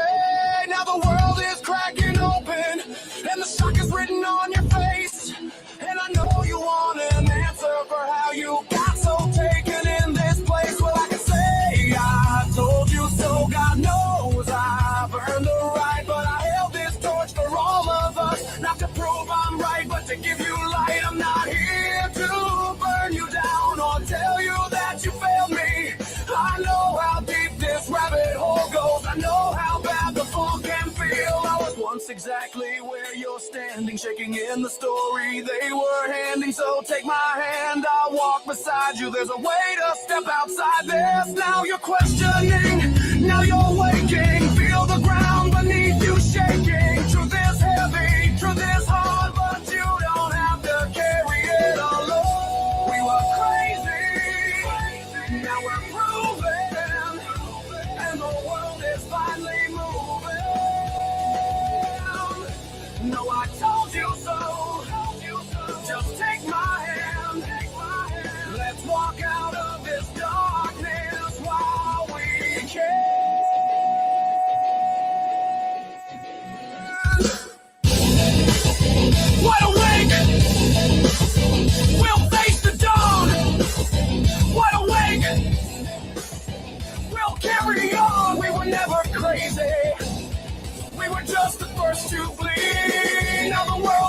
Now the world is cracking open, and the shock is written on your face. And I know you want an answer for how you got so taken in this place. Well, I can say I told you so. God knows I've earned the right, but I held this torch for all of us. Not to prove I'm right, but to give you light. I'm not here to burn you down or tell you that you failed me. I know how deep this rabbit hole goes. I know how bad the funk can feel. I was once That's exactly where you're standing, shaking in the story they were handing. So take my hand, I'll walk beside you. There's a way to step outside this. Now you're questioning, now you're waking. Feel the ground beneath you shaking. Truth is heavy, truth is hard, but you don't have to carry it alone. We were crazy, now we're proven, and the world is finally moving. No, I told you so. Just take my hand. Let's walk out of this darkness while we can. Wide awake, we'll face the dawn. Wide awake, we'll carry on. We were never crazy, we were just the first to bleed. Now the world